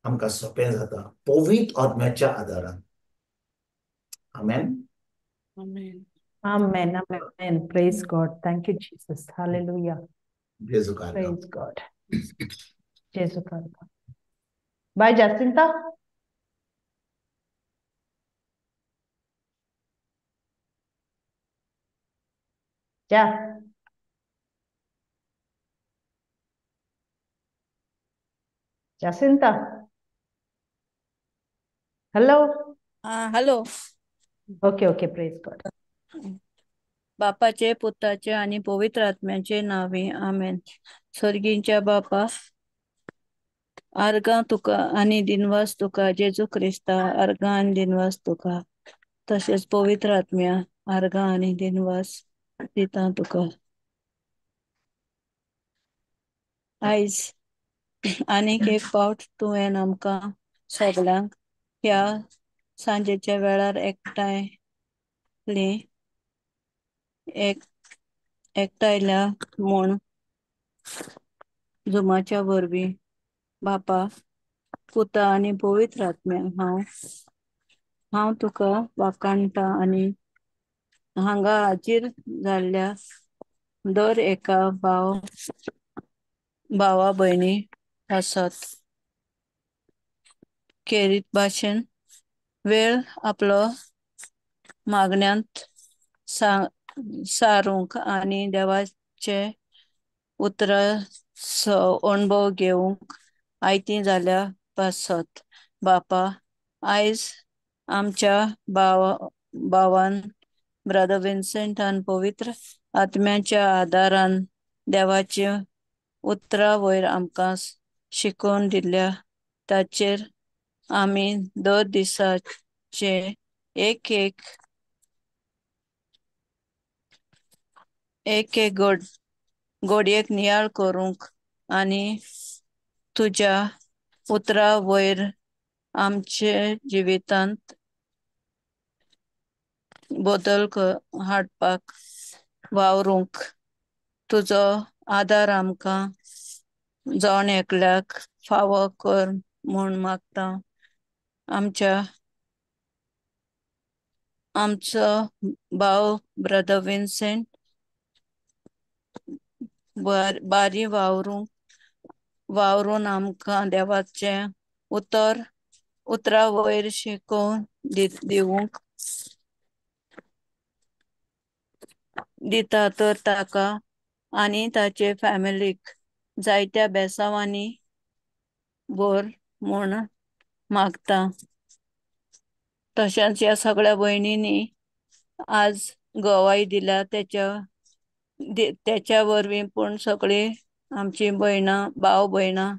आमकां सोंपें जाता पवित्र आत्म्याच्या आदारान. आमेन. Amen. Amen. Amen. Praise God. Thank you, Jesus. Hallelujah. जेजू कारगा. Praise God. जेजू कारगा. Bye, Jacinta. Ja. Jacinta. Hello. Hello. Okay, okay. Praise God. बापाचे, पुताचे आणि पवित्र आत्म्याचे नावे आमेन. स्वर्गींच्या बापा, आर्गां तुका आनी दिनवास तुका. जेजू क्रिस्ता, आर्गां आनी दिनवास तुका. तशेंच पवित्र आत्म्या, आर्गां आनी दिनवास दिता तुका. आयज आनीक एक फावट तुवें आमकां सगळ्यांक ह्या सांजेच्या वेळार एकठांयल्या म्हूण जुमाच्या वरवीं बापा, पुता आनी पवित्र आत्म्या हांव तुका वाखाणटा आनी हांगा हाजीर जाल्ल्या दर एका भावा भयणी आसत खेरीत भाशेन वेळ आपलो मागण्यांत सारूंक आनी देवाचे उतरां अणभव घेवंक आयती जाल्या पासत. बापा, आयज आमच्या भावान ब्रदर विन्सेंट आनी पवित्र आत्म्याच्या आदारान देवाचे उतरां वयर आमकां शिकोवन दिल्या ताचेर आमी दर दिसाचे एक घडयेक नियाळ करूंक आनी तुज्या उतरां वयर आमचे जिवितांत बदल हाडपाक वावरूंक तुजो आदार आमकां जावन एकल्याक फावो कर म्हूण मागता. आमचो भाव ब्रदर विन्सेंट बारी वावरून आमकां देवाचे उतरां वयर शिकोवन दिवंक दिता तर ताका आनी ताचे फॅमिलीक जायत्या बेसांवांनी भर म्हूण मागता. तशेंच ह्या सगळ्या भयणींनी आज गवाही दिल्या त्याच्या वरवीं पूण सगळीं आमची भाव भयणां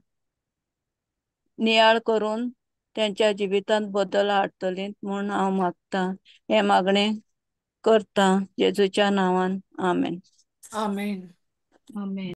नियाळ करून त्यांच्या जिवितांत बदल हाडटलीं म्हूण हांव मागतां. हें मागणें करता जेजूच्या नांवान. आमेन. Amen. आमेन.